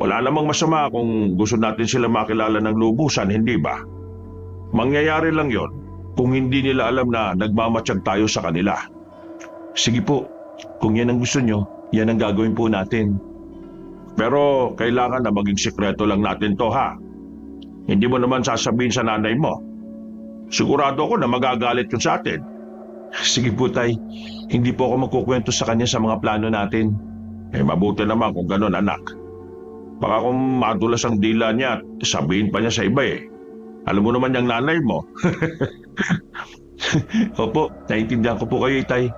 Wala namang masama kung gusto natin sila makilala ng lubusan, hindi ba? Mangyayari lang yon kung hindi nila alam na nagmamatsyag tayo sa kanila. Sige po, kung yan ang gusto nyo, yan ang gagawin po natin. Pero kailangan na maging sikreto lang natin to, ha? Hindi mo naman sasabihin sa nanay mo. Sigurado ako na magagalit yun sa atin. Sige po, Tay. Hindi po ako magkukwento sa kanya sa mga plano natin. Mabuti naman kung ganun, anak. Baka kung madulas ang dila niya, sabihin pa niya sa iba eh. Alam mo naman yung nanay mo. Opo, naiintindihan ko po kayo, Tay.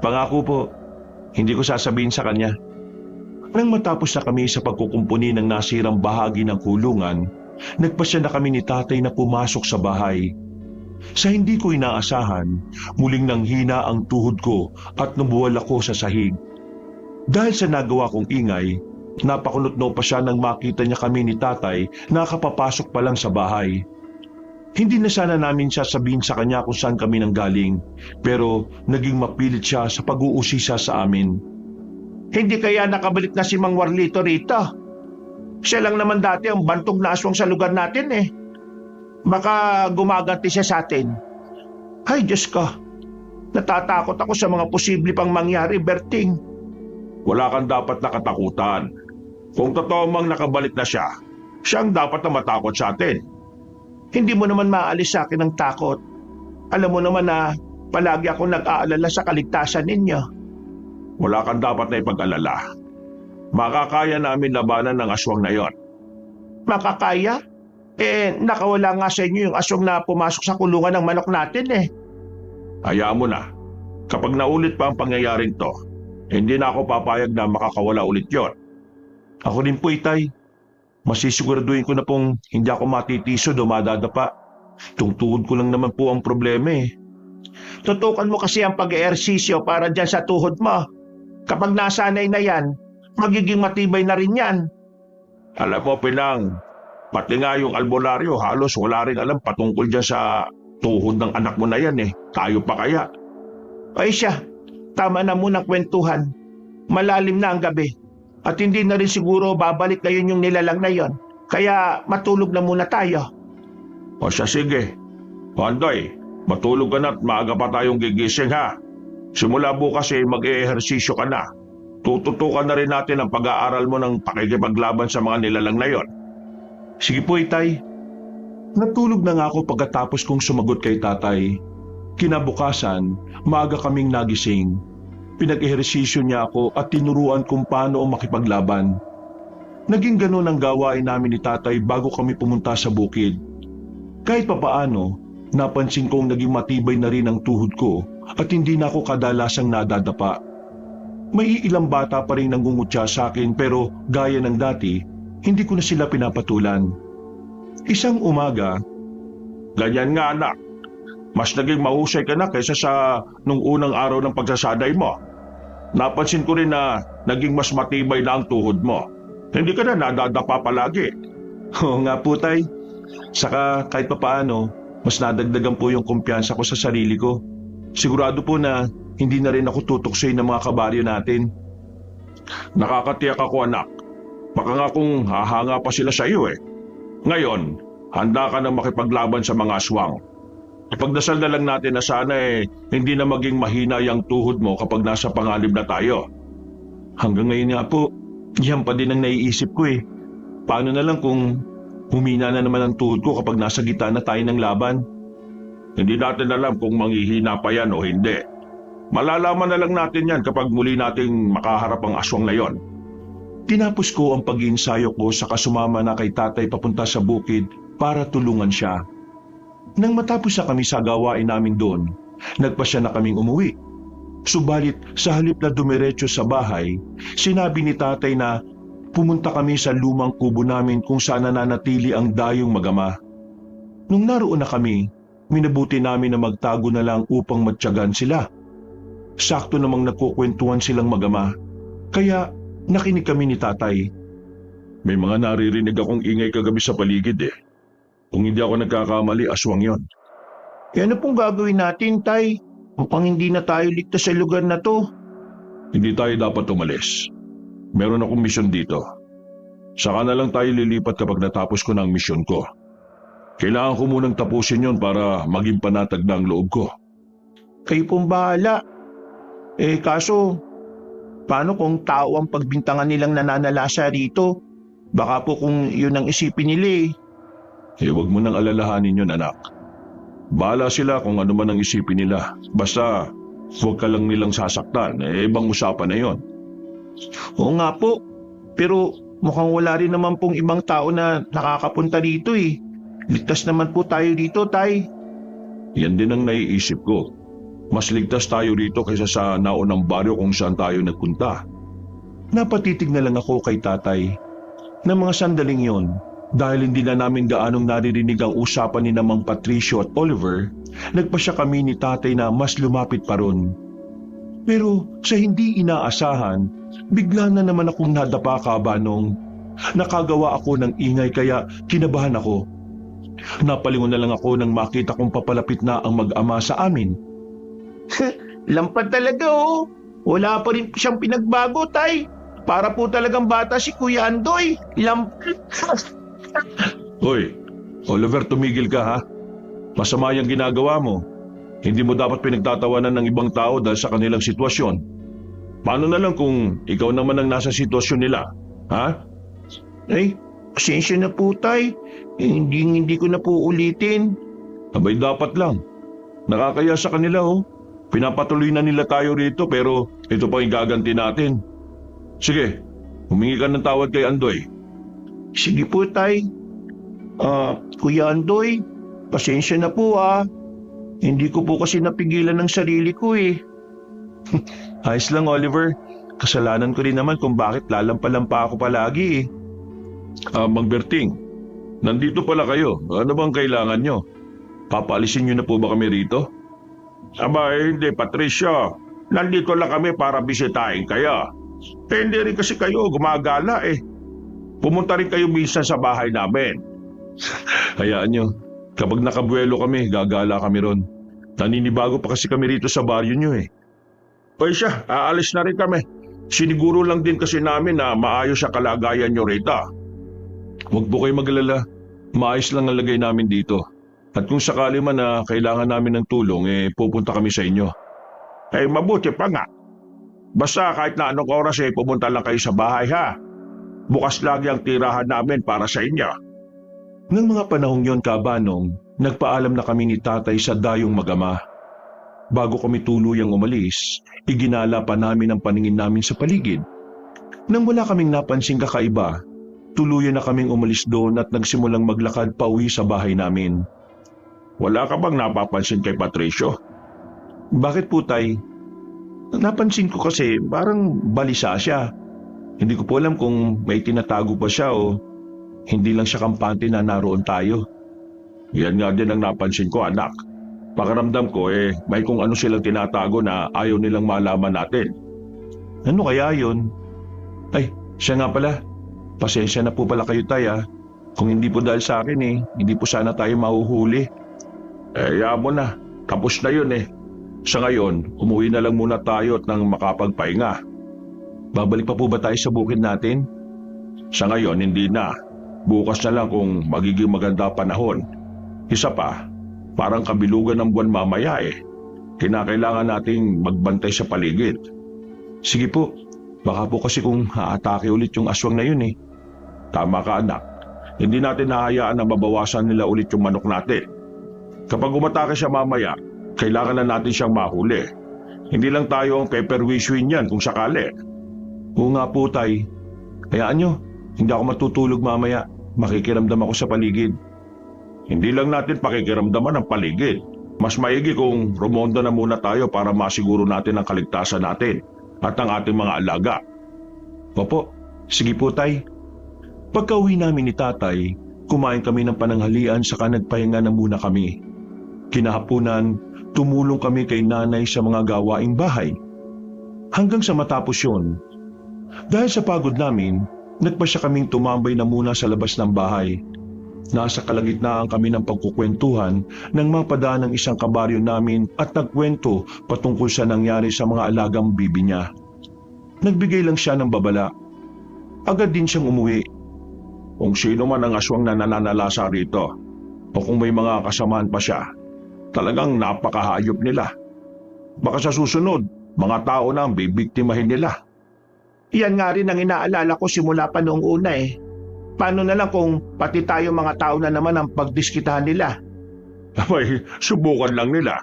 Pangako po, hindi ko sasabihin sa kanya. Nang matapos na kami sa pagkukumpuni ng nasirang bahagi ng kulungan, nagpasya na kami ni Tatay na pumasok sa bahay. Sa hindi ko inaasahan, muling nanghina ang tuhod ko at nabuwal ako sa sahig. Dahil sa nagawa kong ingay, napakunot-no pa siya nang makita niya kami ni Tatay na kapapasok pa lang sa bahay. Hindi na sana namin sasabihin sa kanya kung saan kami nanggaling, pero naging mapilit siya sa pag-uusisa sa amin. Hindi kaya nakabalik na si Mang Warlito rito? Siya lang naman dati ang bantog na aswang sa lugar natin eh. Baka gumaganti siya sa atin. Ay, Diyos ko. Natatakot ako sa mga posible pang mangyari, Berting. Wala kang dapat nakatakutan. Kung totoo mang nakabalik na siya, siyang dapat na matakot sa atin. Hindi mo naman maalis sa akin ang takot. Alam mo naman na palagi akong nag-aalala sa kaligtasan ninyo. Wala kang dapat na ipag-alala. Makakaya namin labanan ng aswang na yon. Makakaya? Nakawala nga sa inyo yung aswang na pumasok sa kulungan ng manok natin eh. Hayaan mo na. Kapag naulit pa ang pangyayaring to, hindi na ako papayag na makakawala ulit yon. Ako din po, Itay. Masisiguraduhin ko na pong hindi ako matitiso o madadapa. Tungtuhod ko lang naman po ang problema eh. Tutukan mo kasi ang pag-eehersisyo para dyan sa tuhod mo. Kapag nasanay na yan, magiging matibay na rin yan. Alam mo, Pinang, pati nga yung albularyo halos wala rin alam patungkol dyan sa tuhod ng anak mo na yan eh. Tayo pa kaya? Ay siya, tama na munang kwentuhan. Malalim na ang gabi. At hindi na rin siguro babalik ngayon yung nilalang na yon. Kaya matulog na muna tayo. O siya, sige. Andoy, matulog ka na at maaga pa tayong gigising, ha? Simula bukas mag-eehersisyo ka na. Tututukan na rin natin ang pag-aaral mo ng pakikipaglaban sa mga nilalang na yon. Sige po, Itay. Natulog na nga ako pagkatapos kong sumagot kay Tatay. Kinabukasan, maaga kaming nagising. Pinag-ehersisyo niya ako at tinuruan kung paano makipaglaban. Naging ganun ang gawain namin ni tatay bago kami pumunta sa bukid. Kahit papaano, napansin kong naging matibay na rin ang tuhod ko at hindi na ako kadalasang nadadapa. May ilang bata pa rin nangungutya sa akin pero gaya ng dati, hindi ko na sila pinapatulan. Isang umaga, Ganyan nga anak. Mas naging mahusay ka na kaysa sa nung unang araw ng pagsasanay mo. Napansin ko rin na naging mas matibay na ang tuhod mo. Hindi ka na nadadapa palagi. oo nga po tay. Saka kahit papaano, mas nadagdagan po yung kumpiyansa ko sa sarili ko. Sigurado po na hindi na rin ako tutuksoy ng mga kabaryo natin. Nakakatiyak ako anak. Baka nga kung hahanga pa sila sa iyo eh. Ngayon, handa ka na makipaglaban sa mga aswang. Ipagdasal na lang natin na sana hindi na maging mahina yung tuhod mo kapag nasa panganib na tayo. Hanggang ngayon nga po, yan pa din ang naiisip ko eh. Paano na lang kung humina na naman ang tuhod ko kapag nasa gitna na tayo ng laban? Hindi natin alam kung manghihina pa yan o hindi. Malalaman na lang natin yan kapag muli nating makaharap ang aswang na yon. Tinapos ko ang pag-iinsayo ko saka sumama na kay tatay papunta sa bukid para tulungan siya. Nang matapos na kami sa gawain namin doon, nagpasya na kaming umuwi. Subalit sa halip na dumiretso sa bahay, sinabi ni tatay na pumunta kami sa lumang kubo namin kung saan nananatili ang dayong magama. Nung naroon na kami, minabuti namin na magtago na lang upang matyagan sila. Sakto namang nagkukwentuhan silang magama, kaya nakinig kami ni tatay. May mga naririnig akong ingay kagabi sa paligid eh. Kung hindi ako nagkakamali, aswang yon. Ano pong gagawin natin, tay? Mukhang hindi na tayo ligtas sa lugar na to. Hindi tayo dapat umalis. Meron akong misyon dito. Saka na lang tayo lilipat kapag natapos ko na ang misyon ko. Kailangan ko munang tapusin yon para maging panatag na ang loob ko. Kayo pong bahala. Kaso, paano kung tao ang pagbintangan nilang nananalasa rito? Baka po kung yun ang isipin nila eh. Huwag mo nang alalahanin yun, anak. Bahala sila kung ano man ang isipin nila. Basta, huwag ka lang nilang sasaktan. Ibang usapan na yon. Oo nga po. Pero mukhang wala rin naman pong ibang tao na nakakapunta dito eh. Ligtas naman po tayo dito, tay. Yan din ang naiisip ko. Mas ligtas tayo rito kaysa sa naunang baryo kung saan tayo nagpunta. Napatitig na lang ako kay tatay. Na mga sandaling yon, dahil hindi na namin gaanong naririnig ang usapan ni Mang Patricio at Oliver, nagpasya kami ni tatay na mas lumapit pa ron. Pero sa hindi inaasahan, bigla na naman akong nadapa kabanong. Nakagawa ako ng ingay kaya kinabahan ako. Napalingon na lang ako nang makita kong papalapit na ang mag-ama sa amin. Lampad talaga oh. Wala pa rin siyang pinagbago, tay. Para po talagang bata si Kuya Andoy. Hoy, Oliver, tumigil ka ha. Masama yung ginagawa mo. Hindi mo dapat pinagtatawanan ng ibang tao dahil sa kanilang sitwasyon. Paano na lang kung ikaw naman ang nasa sitwasyon nila? Ha? Pasensya na po, tay. Hindi ko na po ulitin. Abay dapat lang. Nakakaya sa kanila oh. Pinapatuloy na nila tayo rito pero ito pa yung gaganti natin. Sige, humingi ka ng tawad kay Andoy. Sige po, tay. Kuya Andoy, pasensya na po ah. Hindi ko po kasi napigilan ng sarili ko eh. Ayos lang, Oliver. Kasalanan ko rin naman kung bakit lalampalampa ako palagi eh. Mang Berting, nandito pala kayo. Ano bang kailangan nyo? Papaalisin nyo na po ba kami rito? Hindi, Patricio. Nandito lang kami para bisitahin kayo. Hindi rin kasi kayo gumagala eh. Pumunta rin kayo minsan sa bahay namin. Hayaan nyo. Kapag nakabuelo kami, gagala kami ron. Naninibago pa kasi kami rito sa baryo nyo eh. O siya, aalis na rin kami. Siniguro lang din kasi namin na maayos sa kalagayan nyo rito. Huwag po kayo magalala. Maayos lang ang lagay namin dito. At kung sakali man na kailangan namin ng tulong, pupunta kami sa inyo. Mabuti pa nga. Basta kahit na anong oras pumunta lang kayo sa bahay ha. Bukas lagi ang tirahan namin para sa inyo. Nang mga panahong yon, kabanong, nagpaalam na kami ni tatay sa dayong magama. Bago kami tuluyang umalis, iginala pa namin ang paningin namin sa paligid. Nang wala kaming napansing kakaiba, tuluyan na kaming umalis doon at nagsimulang maglakad pauwi sa bahay namin. Wala ka bang napapansin kay Patricio? Bakit po, Tay? Napansin ko kasi parang balisa siya. Hindi ko po alam kung may tinatago pa siya o hindi lang siya kampante na naroon tayo. Yan nga din ang napansin ko, anak. Pakiramdam ko may kung ano silang tinatago na ayaw nilang malaman natin. Ano kaya yun? Ay, siya nga pala. Pasensya na po pala kayo, Tay, ah. Kung hindi po dahil sa akin hindi po sana tayo mahuhuli. Ya mo na. Tapos na yun Sa ngayon, umuwi na lang muna tayo at nang makapagpahinga. Babalik pa po ba tayo sa bukid natin? Sa ngayon, hindi na. Bukas na lang kung magiging maganda panahon. Isa pa, parang kabilugan ng buwan mamaya Kinakailangan nating magbantay sa paligid. Sige po. Baka po kasi kung haatake ulit yung aswang na yun Tama ka, anak. Hindi natin nahayaan na mabawasan nila ulit yung manok natin. Kapag umatake siya mamaya, kailangan na natin siyang mahuli. Hindi lang tayo ang peperwiswin yan kung sakali. Oo nga po, Tay. Hayaan nyo, hindi ako matutulog mamaya. Makikiramdam ako sa paligid. Hindi lang natin pakikiramdaman ang paligid. Mas maigi kung rumonda na muna tayo para masiguro natin ang kaligtasan natin at ang ating mga alaga. Opo, sige po, Tay. Pagka-uwi namin ni Tatay, kumain kami ng pananghalian saka nagpahinga na muna kami. Kinahaponan, tumulong kami kay Nanay sa mga gawaing bahay. Hanggang sa matapos yun. Dahil sa pagod namin, nagpasya kaming tumambay na muna sa labas ng bahay. Nasa kalagitnaan kami ng pagkukwentuhan nang mapadaan ng isang kabaryo namin at nagkwento patungkol sa nangyari sa mga alagang bibi niya. Nagbigay lang siya ng babala. Agad din siyang umuwi. Kung sino man ang aswang na nananalasa rito o kung may mga kasamaan pa siya, talagang napakahayop nila. Baka sa susunod, mga tao na ang bibiktimahin nila. Yan nga rin ang inaalala ko simula pa noong una Paano na lang kung pati tayo mga tao na naman ang pagdiskitahan nila? Abay, subukan lang nila.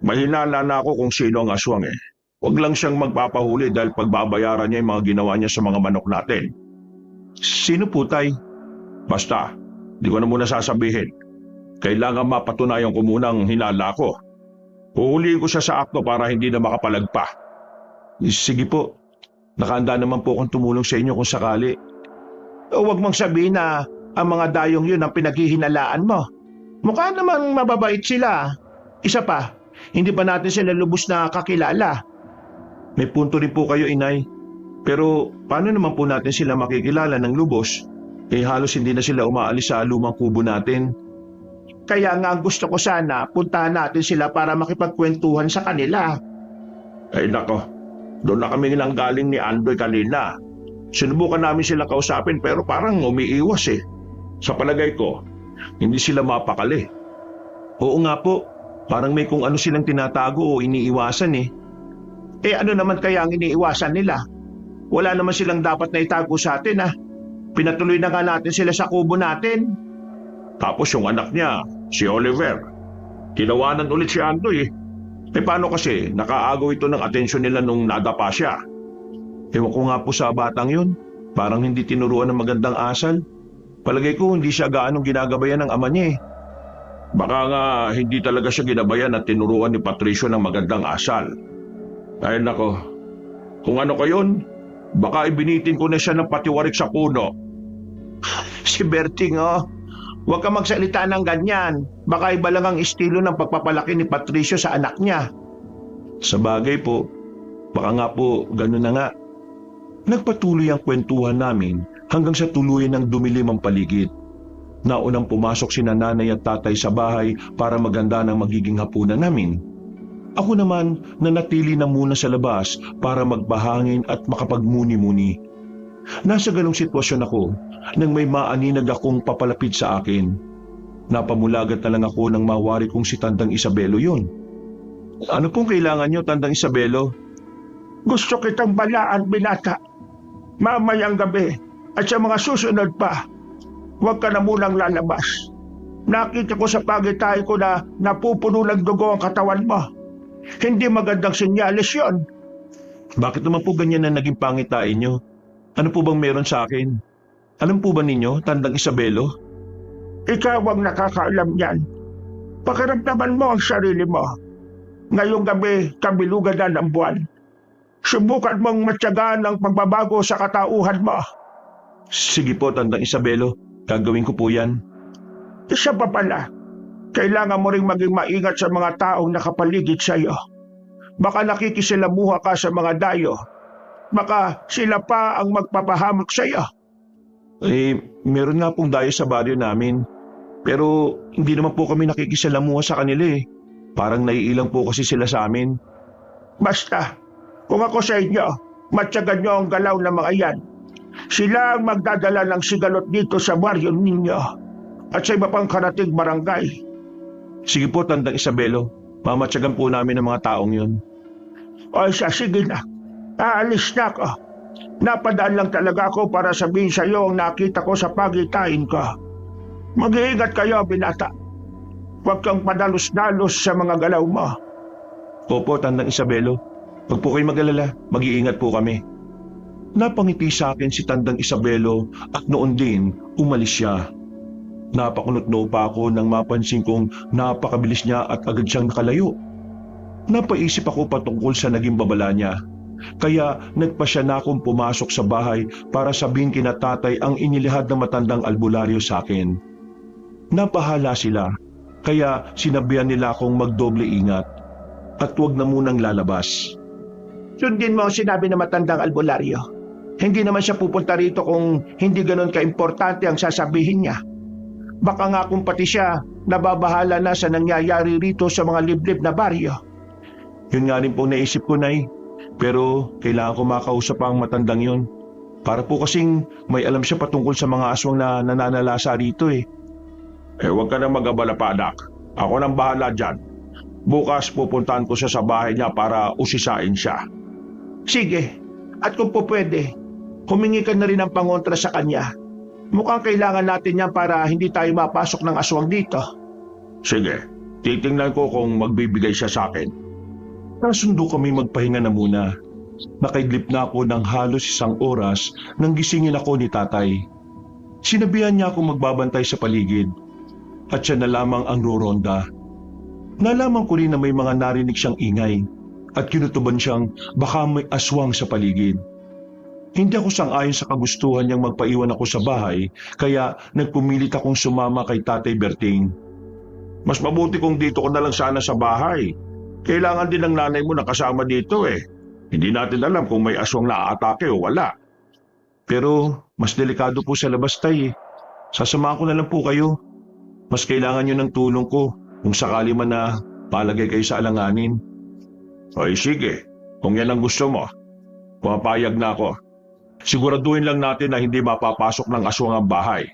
Mahinala na ako kung sino ang aswang Huwag lang siyang magpapahuli dahil pagbabayaran niya yung mga ginawa niya sa mga manok natin. Sino po, Tay? Basta, di ko na muna sasabihin. Kailangan mapatunayan ko muna ang hinala ko. Huhulihin ko siya sa akto para hindi na makapalagpa. Sige po. Nakahanda naman po akong tumulong sa inyo kung sakali. Huwag mong sabihin na ang mga dayong yun ang pinaghihinalaan mo. Mukha namang mababait sila. Isa pa, hindi pa natin sila lubos na kakilala. May punto rin po kayo, Inay. Pero paano naman po natin sila makikilala ng lubos? Halos hindi na sila umaalis sa lumang kubo natin. Kaya nga gusto ko sana puntahan natin sila para makipagkwentuhan sa kanila. Ay nako, doon na kami nanggaling ni Andoy kanina. Sinubukan namin sila kausapin pero parang umiiwas Sa palagay ko, hindi sila mapakali. Oo nga po, parang may kung ano silang tinatago o iniiwasan Ano naman kaya ang iniiwasan nila? Wala naman silang dapat na itago sa atin Pinatuloy na nga natin sila sa kubo natin. Tapos yung anak niya, si Oliver, tinawanan ulit si Andoy paano kasi nakaagaw ito ng atensyon nila nung nadapa siya? Ewan ko nga po sa batang yun. Parang hindi tinuruan ng magandang asal. Palagay ko hindi siya gaanong ginagabayan ng ama niya Baka nga hindi talaga siya ginabayan at tinuruan ni Patricio ng magandang asal. Ay nako, kung ano ko yun, baka ibinitin ko na siya ng patiwarik sa puno. Si Berting huwag ka magsalita ng ganyan. Baka iba lang ang estilo ng pagpapalaki ni Patricio sa anak niya. Sa bagay po, baka nga po ganun na nga. Nagpatuloy ang kwentuhan namin hanggang sa tuluyan ng dumilim ang paligid. Naunang pumasok sina Nanay at Tatay sa bahay para maganda ng magiging hapunan namin. Ako naman nanatili na muna sa labas para magbahangin at makapagmuni-muni. Nasa ganong sitwasyon ako nang may maaninag akong papalapit sa akin. Napamulagat na lang ako nang mawari kong si Tandang Isabelo yun. Ano pong kailangan nyo, Tandang Isabelo? Gusto kitang balaan, binata. Mamayang gabi at sa mga susunod pa, huwag ka na munang lalabas. Nakita ko sa pagitay ko na napupuno ng dugo ang katawan mo. Hindi magandang senyales yon. Bakit naman po ganyan na naging pangitain nyo? Ano po bang meron sa akin? Alam po ba ninyo, Tandang Isabelo? Ikaw ang nakakaalam yan. Pakiramdaman mo ang sarili mo. Ngayong gabi, kabilugan na ng buwan. Subukan mong matyagaan ang pagbabago sa katauhan mo. Sige po, Tandang Isabelo. Gagawin ko po yan. Isa pa pala, kailangan mo ring maging maingat sa mga taong nakapaligid sa iyo. Baka nakikisilamuha ka sa mga dayo. Baka sila pa ang magpapahamak sa iyo. Meron nga pong dayo sa baryo namin. Pero hindi naman po kami nakikisalamuha sa kanila eh. Parang naiilang po kasi sila sa amin. Basta, kung ako sa inyo, matyagan nyo ang galaw ng mga yan. Sila ang magdadala ng sigalot dito sa baryo ninyo at sa iba pang karating barangay. Sige po, Tandang Isabelo. Mamatyagan po namin ang mga taong yun. O sige na, aalis na ako. Napadaan lang talaga ako para sabihin sa iyo ang nakita ko sa pagitain ko. Mag-iingat kayo, binata. Huwag kang padalos-dalos sa mga galaw mo. Opo, Tandang Isabelo. Huwag po kayo mag-alala. Mag-iingat po kami. Napangiti sa akin si Tandang Isabelo at noon din umalis siya. Napakunot-no pa ako nang mapansin kong napakabilis niya at agad siyang nakalayo. Napaisip ako patungkol sa naging babala niya. Kaya nagpasya na akong pumasok sa bahay para sabihin kina tatay ang inilihad ng matandang albularyo sa akin. Napahala sila, kaya sinabihan nila akong magdoble ingat at huwag na munang lalabas. Sundin mo ang sinabi ng matandang albularyo. Hindi naman siya pupunta rito kung hindi ganon kaimportante ang sasabihin niya. Baka nga kung pati siya nababahala na sa nangyayari rito sa mga liblib na baryo. Yun nga rin po naisip ko, Nay. Pero kailangan ko makausap ang matandang yun. Para po kasing may alam siya patungkol sa mga aswang na nananalasa rito eh. Huwag ka nang mag-abala pa, anak. Ako nang bahala dyan. Bukas pupuntahan ko siya sa bahay niya para usisain siya. Sige, at kung po pwede, humingi ka na rin ng pangontra sa kanya. Mukhang kailangan natin yan para hindi tayo mapasok ng aswang dito. Sige, titingnan ko kung magbibigay siya sa akin. Nasundo kami magpahinga na muna. Nakaidlip na ako ng halos 1 oras nang gisingin ako ni tatay. Sinabihan niya akong magbabantay sa paligid at siya na lamang ang roronda. Nalaman ko rin na may mga narinig siyang ingay at kinutuban siyang baka may aswang sa paligid. Hindi ako sang-ayon sa kagustuhan niyang magpaiwan ako sa bahay kaya nagpumilit akong sumama kay Tatay Berting. Mas mabuti kung dito ko na lang sana sa bahay. Kailangan din ng nanay mo na kasama dito eh. Hindi natin alam kung may aswang na aatake o wala. Pero mas delikado po sa labas, Tay. Sasamahan ko na lang po kayo. Mas kailangan niyo ng tulong ko kung sakali man na palagay kayo sa alanganin. Ay sige, kung yan ang gusto mo, pumapayag na ako. Siguraduhin lang natin na hindi mapapasok ng aswang ang bahay.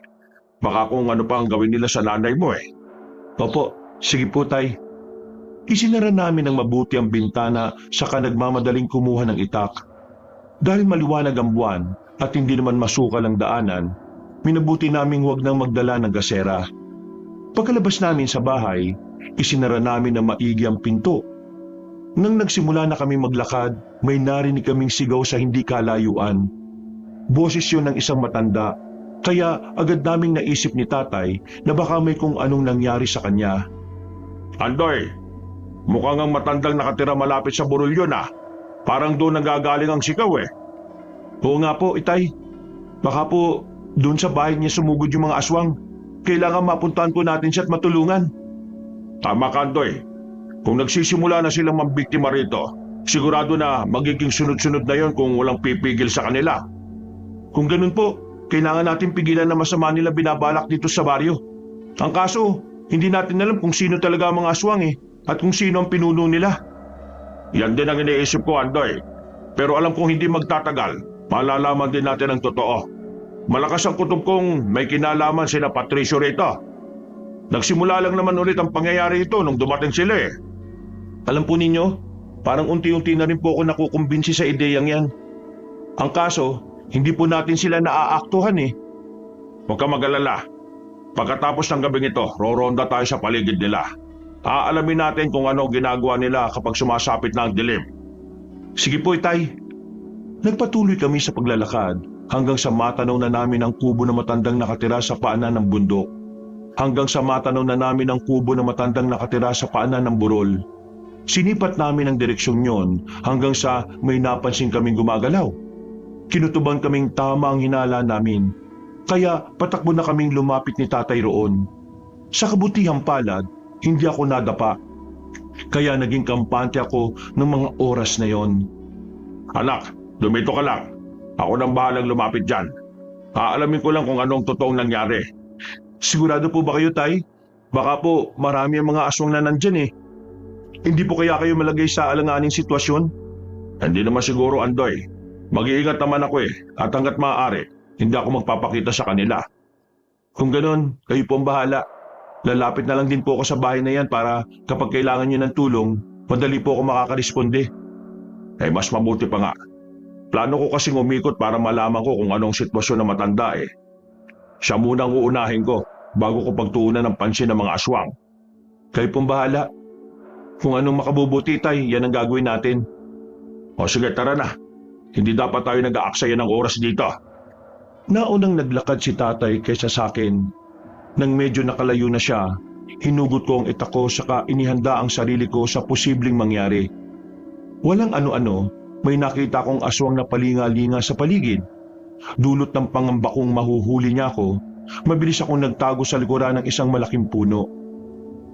Baka kung ano pa ang gawin nila sa nanay mo eh. Opo, sige po, Tay. Isinara namin ng mabuti ang bintana saka nagmamadaling kumuha ng itak. Dahil maliwanag ang buwan at hindi naman masukal ang daanan, minabuti naming huwag nang magdala ng gasera. Pagkalabas namin sa bahay, isinara namin ng maigi ang pinto. Nang nagsimula na kami maglakad, may narinig kaming sigaw sa hindi kalayuan. Boses yun ng isang matanda, kaya agad naming naisip ni tatay na baka may kung anong nangyari sa kanya. Andoy, mukhang ang matandang nakatira malapit sa burol yun ah. Parang doon nanggagaling ang sigaw eh. Oo nga po, itay. Baka po doon sa bahay niya sumugod yung mga aswang. Kailangan mapuntahan po natin siya at matulungan. Tama ka, Andoy. Kung nagsisimula na silang mambiktima rito, sigurado na magiging sunod-sunod na yon kung walang pipigil sa kanila. Kung ganun po, kailangan natin pigilan na masama nila binabalak dito sa baryo. Ang kaso, hindi natin alam kung sino talaga ang mga aswang eh, at kung sino ang pinuno nila. Yan din ang iniisip ko, Andoy. Pero alam kong hindi magtatagal, malalaman din natin ang totoo. Malakas ang kutob kong may kinalaman sila Patricio rito. Nagsimula lang naman ulit ang pangyayari ito nung dumating sila eh. Alam po ninyo, parang unti-unti na rin po ako nakukumbinsi sa ideyang yan. Ang kaso, hindi po natin sila naaaktuhan eh. Huwag ka mag-alala. Pagkatapos ng gabing ito, roronda tayo sa paligid nila. Aalamin natin kung ano ginagawa nila kapag sumasapit na ang dilim. Sige po, Itay. Nagpatuloy kami sa paglalakad hanggang sa matanaw na namin ang kubo na matandang nakatira sa paanan ng bundok. Hanggang sa matanaw na namin ang kubo na matandang nakatira sa paanan ng burol. Sinipat namin ang direksyon yon hanggang sa may napansin kaming gumagalaw. Kinutuban kaming tama ang hinala namin. Kaya patakbo na kaming lumapit ni tatay roon. Sa kabutihang palad, hindi ako nadapa. Kaya naging kampante ako ng mga oras na yon. Anak, dumito ka lang. Ako nang bahalang lumapit dyan. Aalamin ko lang kung anong totoong nangyari. Sigurado po ba kayo, Tay? Baka po marami ang mga aswang na nandyan eh. Hindi po kaya kayo malagay sa alanganing sitwasyon? Hindi naman siguro, Andoy. Mag-iingat naman ako at hanggat maaari, hindi ako magpapakita sa kanila. Kung ganun, kayo po ang bahala. Lalapit na lang din po ako sa bahay na yan para kapag kailangan nyo ng tulong, madali po ako makakaresponde. Mas mabuti pa nga. Plano ko kasing umikot para malaman ko kung anong sitwasyon na matanda Siya muna ang uunahin ko bago ko pagtuunan ng pansin ng mga aswang. Kayo pong bahala. Kung anong makabubuti, Tay, yan ang gagawin natin. O sige, tara na. Hindi dapat tayo nag-aaksaya ng oras dito. Naunang naglakad si tatay kaysa sa akin. Nang medyo nakalayo na siya, hinugot ko ang itak ko saka inihanda ang sarili ko sa posibleng mangyari. Walang ano-ano, may nakita kong aswang na palinga-linga sa paligid. Dulot ng pangamba kong mahuhuli niya ako, mabilis akong nagtago sa likuran ng isang malaking puno.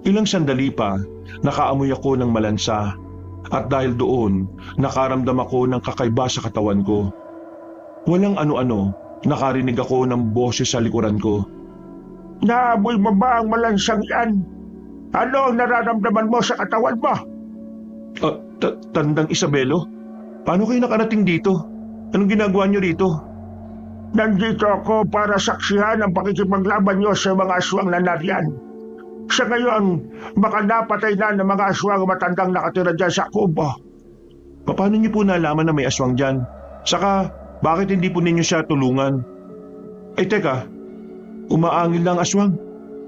Ilang sandali pa, nakaamoy ako ng malansa. At dahil doon, nakaramdam ako ng kakaiba sa katawan ko. Walang ano-ano, nakarinig ako ng boses sa likuran ko. Naamoy mo ba ang malansang yan? Ano ang nararamdaman mo sa katawan mo? Tandang Isabelo? Paano kayo nakarating dito? Anong ginagawa niyo rito? Nandito ako para saksihan ang pakikipaglaban niyo sa mga aswang na nariyan. Sa ngayon, baka napatay na ng mga aswang matandang nakatira dyan sa kubo. Paano niyo po nalaman na may aswang dyan? Saka, bakit hindi po ninyo siya tulungan? Ay teka, umaangil lang aswang.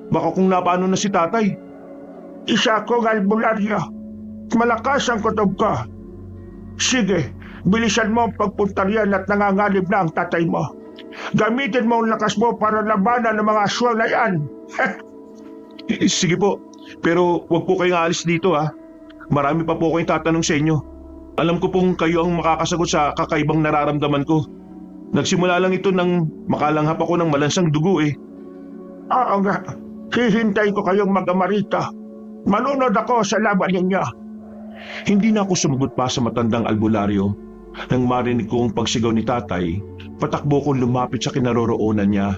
Baka kung napano na si tatay. Isa akong albularyo. Malakas ang kutob ko. Sige, bilisan mo ang pagpunta riyan at nangangalib na ang tatay mo. Gamitin mo ang lakas mo para labanan ng mga aswang na yan. Sige po, pero wag po kayong aalis dito ha. Marami pa po kayong tatanong sa inyo. Alam ko pong kayo ang makakasagot sa kakaibang nararamdaman ko. Nagsimula lang ito nang makalanghap ako ng malansang dugo Oo nga, hihintayin ko kayong mag-amarita. Manunod ako sa laban ninyo. Hindi na ako sumagot pa sa matandang albularyo. Nang marinig ko ang pagsigaw ni tatay, patakbo kong lumapit sa kinaroroonan niya.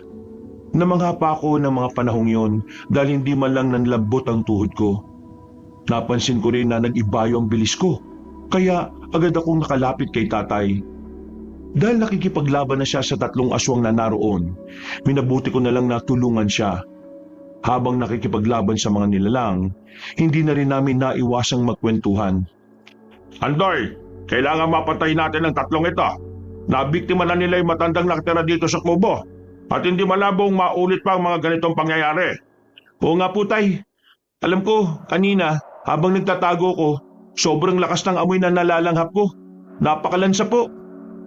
Namangha pa ako ng mga panahong yon dahil hindi man lang nanlambot ang tuhod ko. Napansin ko rin na nag-ibayo ang bilis ko, kaya agad akong nakalapit kay tatay. Dahil nakikipaglaban na siya sa tatlong aswang na naroon, minabuti ko na lang na tulungan siya. Habang nakikipaglaban sa mga nilalang, hindi na rin namin naiwasang magkwentuhan. Andoy, kailangan mapatay natin ang tatlong ito. Nabiktima na nila yung matandang nakatira dito sa kubo. At hindi malabong maulit pa ang mga ganitong pangyayari. Oo nga po, Tay. Alam ko, kanina, habang nagtatago ko, sobrang lakas ng amoy na nalalanghap ko. Napakalansa po.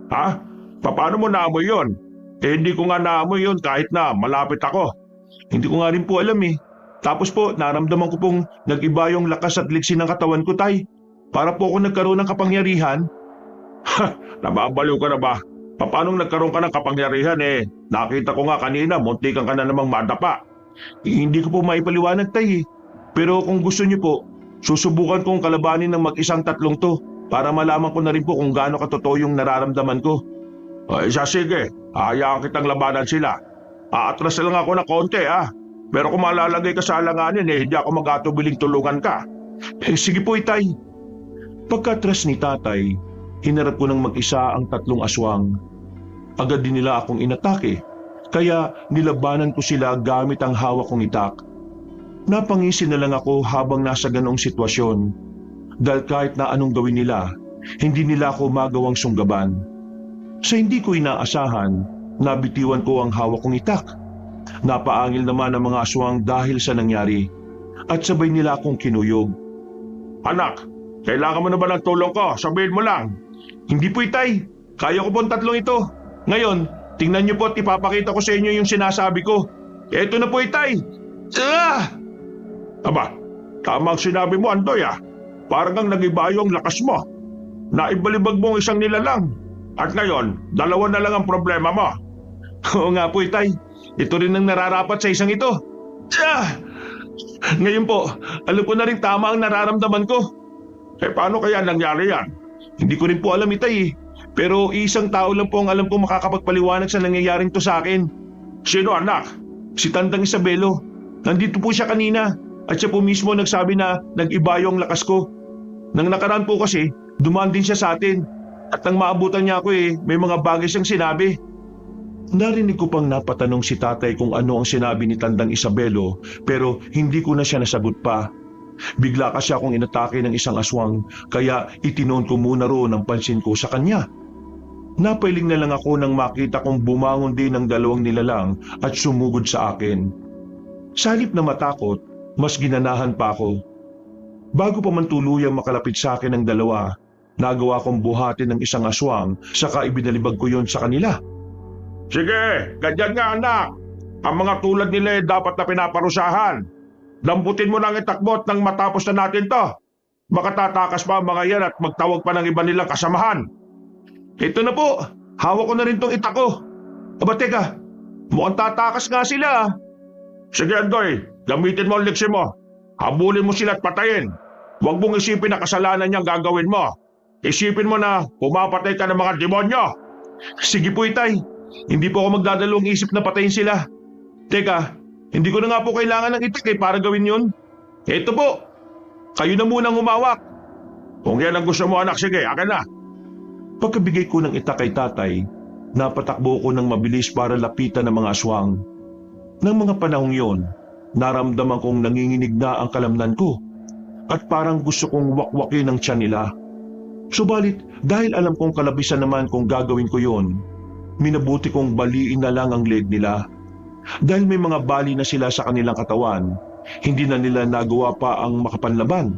Ha? Paano mo naamoy yon? Hindi ko nga naamoy yon kahit na malapit ako. Hindi ko nga rin po alam Tapos po, naramdaman ko pong nag-iba yung lakas at liksi ng katawan ko, Tay. Para po ako nagkaroon ng kapangyarihan. Nababaliw ka na ba? Paano nagkaroon ka ng kapangyarihan Nakita ko nga kanina, muntikan ka na namang madapa. Hindi ko po maipaliwanag, Tay. Pero kung gusto niyo po, susubukan kong kalabanin ng mag-isang tatlong to para malaman ko na rin po kung gaano katotoo yung nararamdaman ko. Sige, hayaan kitang labanan sila. Aatras lang ako ng konti Pero kung malalagay ka sa alanganin hindi ako mag-atubiling tulungan ka. Sige po, Tay. Pagkatras ni tatay, hinarap ko ng mag-isa ang tatlong aswang. Agad din nila akong inatake, kaya nilabanan ko sila gamit ang hawak kong itak. Napangisi na lang ako habang nasa ganong sitwasyon, dahil kahit na anong gawin nila, hindi nila ako magawang sunggaban. Sa hindi ko inaasahan, nabitiwan ko ang hawak kong itak. Napaangil naman ang mga aswang dahil sa nangyari. at sabay nila akong kinuyog. Anak, kailangan mo na ba ng tulong ko? Sabihin mo lang. Hindi po, Itay. Kaya ko po ang tatlong ito. Ngayon, tingnan niyo po at ipapakita ko sa inyo yung sinasabi ko. Eto na po, Itay. Ah! Aba, tama ang sinabi mo, Andoy ah. Parang kang nagibayo ang lakas mo. Naibalibag mo ang isang nilalang. At ngayon, dalawa na lang ang problema mo. Oo nga po, Itay. Ito rin ang nararapat sa isang ito. Ah! Ngayon po, alam ko na rin tama ang nararamdaman ko. Paano kaya nangyari yan? Hindi ko rin po alam, Itay eh. Pero isang tao lang po ang alam kong makakapagpaliwanag sa nangyayaring to sa akin. Sino anak? Si Tandang Isabelo. Nandito po siya kanina at siya po mismo nagsabi na nag-iba yung lakas ko. Nang nakaraan po kasi, dumaan din siya sa atin. At nang maabutan niya ako may mga bagay siyang sinabi. Narinig ko pang napatanong si tatay kung ano ang sinabi ni Tandang Isabelo pero hindi ko na siya nasagot pa. Bigla kasi akong inatake ng isang aswang kaya itinoon ko muna roon ang pansin ko sa kanya. Napailing na lang ako nang makita kong bumangon din ang dalawang nilalang at sumugod sa akin. Sa halip na matakot, mas ginanahan pa ako. Bago pa man tuluyang makalapit sa akin ang dalawa, nagawa kong buhatin ng isang aswang saka ibinalibag ko yon sa kanila. Sige, ganyan nga anak. Ang mga tulad nila dapat na pinaparusahan. Lambutin mo ng itakbot nang matapos na natin to. Makatatakas pa ang mga yan at magtawag pa ng iba nilang kasamahan. Ito na po, hawak ko na rin tong itak ko. Aba teka, mukhang tatakas nga sila. Sige Andoy, gamitin mo ang liksi mo. Habulin mo sila at patayin. Huwag mong isipin na kasalanan niyang gagawin mo. Isipin mo na pumapatay ka ng mga demonyo. Sige po, Itay. Hindi po ako magdadalawang isip na patayin sila. Teka, hindi ko na nga po kailangan ng itak para gawin yun. Eto po, kayo na munang humawak. Kung yan ang gusto mo anak, sige, akin na. Pagkabigay ko ng itak kay tatay, napatakbo ko ng mabilis para lapitan ng mga aswang. Nang mga panahong yon, naramdaman kong nanginginig na ang kalamnan ko at parang gusto kong wakwakin ang tiyan nila. Subalit dahil alam kong kalabisan naman kung gagawin ko yon, minabuti kong baliin na lang ang leg nila. Dahil may mga bali na sila sa kanilang katawan, hindi na nila nagawa pa ang makapanlaban.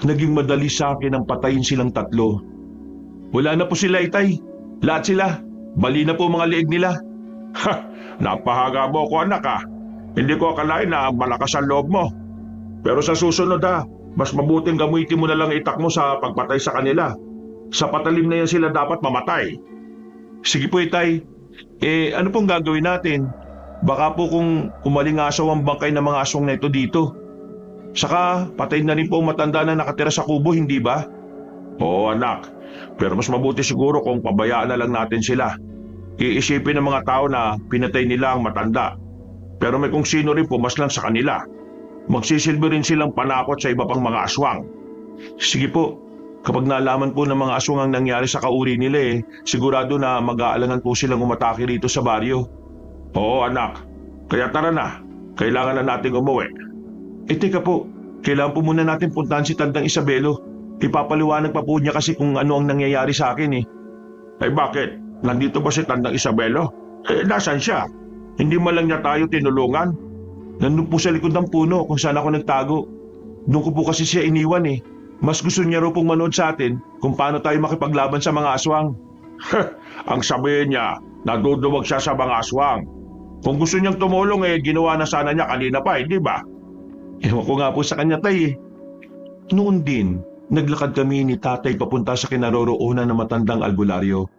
Naging madali sa akin ang patayin silang tatlo. Wala na po sila, Itay. Lahat sila. Bali na po mga leeg nila. Ha! Napahaga mo ko anak ah. Hindi ko akalain na malakas ang loob mo. Pero sa susunod mas mabuting gamitin mo na lang itak mo sa pagpatay sa kanila. Sa patalim na yan sila dapat mamatay. Sige po, Itay. Ano pong gagawin natin? Baka po kung umalingasaw ang bangkay ng mga aswang na ito dito. Saka patay na rin po ang matanda na nakatira sa kubo, hindi ba? Oo anak, pero mas mabuti siguro kung pabayaan na lang natin sila. Iisipin ng mga tao na pinatay nila ang matanda. Pero may kung sino rin pumaslang sa kanila. Magsisilbi rin silang panakot sa iba pang mga aswang. Sige po, kapag nalaman po ng mga aswang ang nangyari sa kauri nila sigurado na mag-aalangan po silang umatake rito sa baryo. Oo anak, kaya tara na, kailangan na nating umuwi. Teka po, kailangan po muna natin puntahan si Tandang Isabelo. Ipapaliwanag pa po niya kasi kung ano ang nangyayari sa akin Bakit? Nandito ba si Tandang Isabelo? Nasaan siya? Hindi man lang niya tayo tinulungan? Nandun po sa likod ng puno kung saan ako nagtago. Doon ko po kasi siya iniwan Mas gusto niya raw pong manood sa atin kung paano tayo makipaglaban sa mga aswang. Ang sabihin niya, naduduwag siya sa mga aswang. Kung gusto niyang tumulong ginawa na sana niya kanina pa, hindi ba? Ewan ko nga po sa kanya, Tay. Noon din, naglakad kami ni tatay papunta sa kinaroroonan ng matandang albularyo.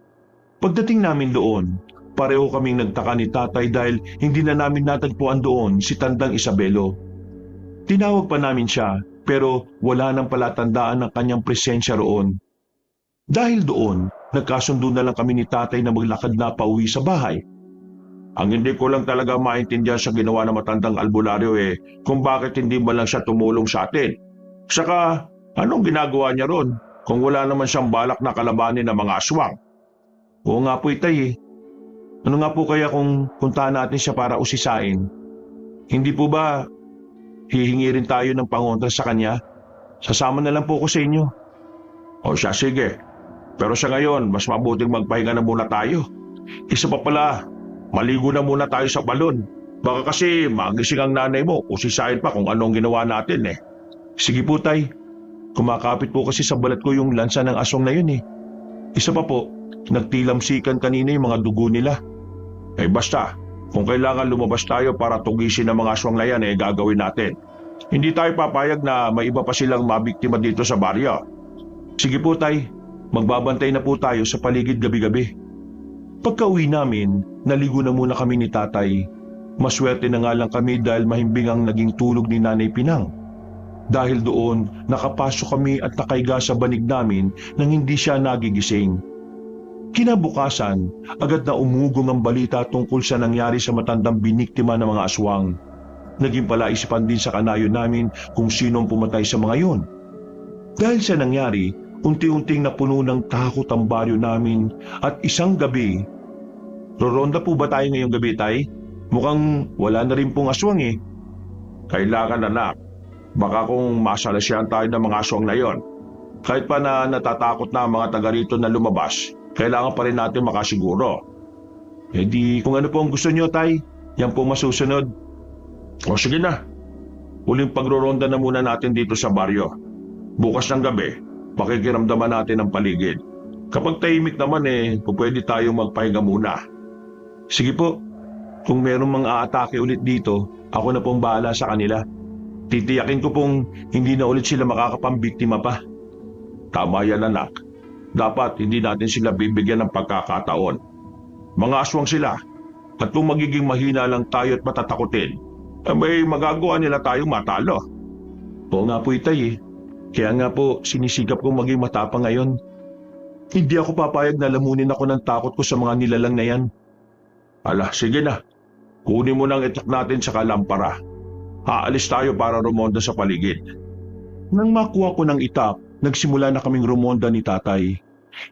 Pagdating namin doon, pareho kaming nagtaka ni tatay dahil hindi na namin natagpuan doon si Tandang Isabelo. Tinawag pa namin siya pero wala nang palatandaan ng kanyang presensya roon. Dahil doon, nagkasundo na lang kami ni tatay na maglakad na pauwi sa bahay. Ang hindi ko lang talaga maintindihan sa ginawa ng matandang albularyo kung bakit hindi ba lang siya tumulong sa atin. Saka, anong ginagawa niya ron kung wala naman siyang balak na kalabanin ng mga aswang? Oo nga po, Itay. Ano nga po kaya kung puntahan natin siya para usisain? Hindi po ba hihingi rin tayo ng pangontra sa kanya? Sasama na lang po ako sa inyo. O siya, sige. Pero sa ngayon, mas mabuting magpahinga na muna tayo. Isa pa pala, maligo na muna tayo sa balon. Baka kasi magising ang nanay mo o sisahin pa kung anong ginawa natin eh. Sige po, Tay. Kumakapit po kasi sa balat ko yung lansa ng aswang na yun eh. Isa pa po, nagtilamsikan kanina yung mga dugo nila. Eh basta, kung kailangan lumabas tayo para tugisin ang mga aswang na yan eh gagawin natin. Hindi tayo papayag na may iba pa silang mabiktima dito sa baryo. Sige po, Tay. Magbabantay na po tayo sa paligid gabi-gabi. Pagka-uwi namin, naligo na muna kami ni Tatay. Maswerte na nga lang kami dahil mahimbing ang naging tulog ni Nanay Pinang. Dahil doon, nakapasok kami at nakaiga sa banig namin nang hindi siya nagigising. Kinabukasan, agad na umugong ang balita tungkol sa nangyari sa matandang biniktima ng mga aswang. Naging palaisipan din sa kanayo namin kung sino ang pumatay sa mga yun. Dahil sa nangyari, unti-unting napuno ng takot ang baryo namin at isang gabi. Roronda po ba tayo ngayong gabi, Tay? Mukhang wala na rin pong aswang eh. Kailangan anak. Baka kung masalasyan tayo ng mga aswang na yon. Kahit pa na natatakot na ang mga taga rito na lumabas, kailangan pa rin natin makasiguro. Eh di kung ano po ang gusto nyo, Tay, yan po masusunod. O sige na. Huling pagroronda na muna natin dito sa baryo. Bukas ng gabi, pakikiramdaman natin ang paligid. Kapag tahimik naman pwede tayong magpahinga muna. Sige po. Kung merong mga aatake ulit dito, ako na pong bahala sa kanila. Titiyakin ko pong hindi na ulit sila makakapambiktima pa. Tama yan anak. Dapat hindi natin sila bibigyan ng pagkakataon. Mga aswang sila. At kung magiging mahina lang tayo at matatakutin, may magagawa nila tayong matalo. Oo nga po, Itay eh. Kaya nga po sinisikap kong maging matapang ngayon. Hindi ako papayag na lamunin ako ng takot ko sa mga nilalang na yan. Ala, sige na. Kunin mo nang itak natin sa kalampara. Aalis tayo para rumonda sa paligid. Nang makuha ko ng itak, nagsimula na kaming rumonda ni Tatay.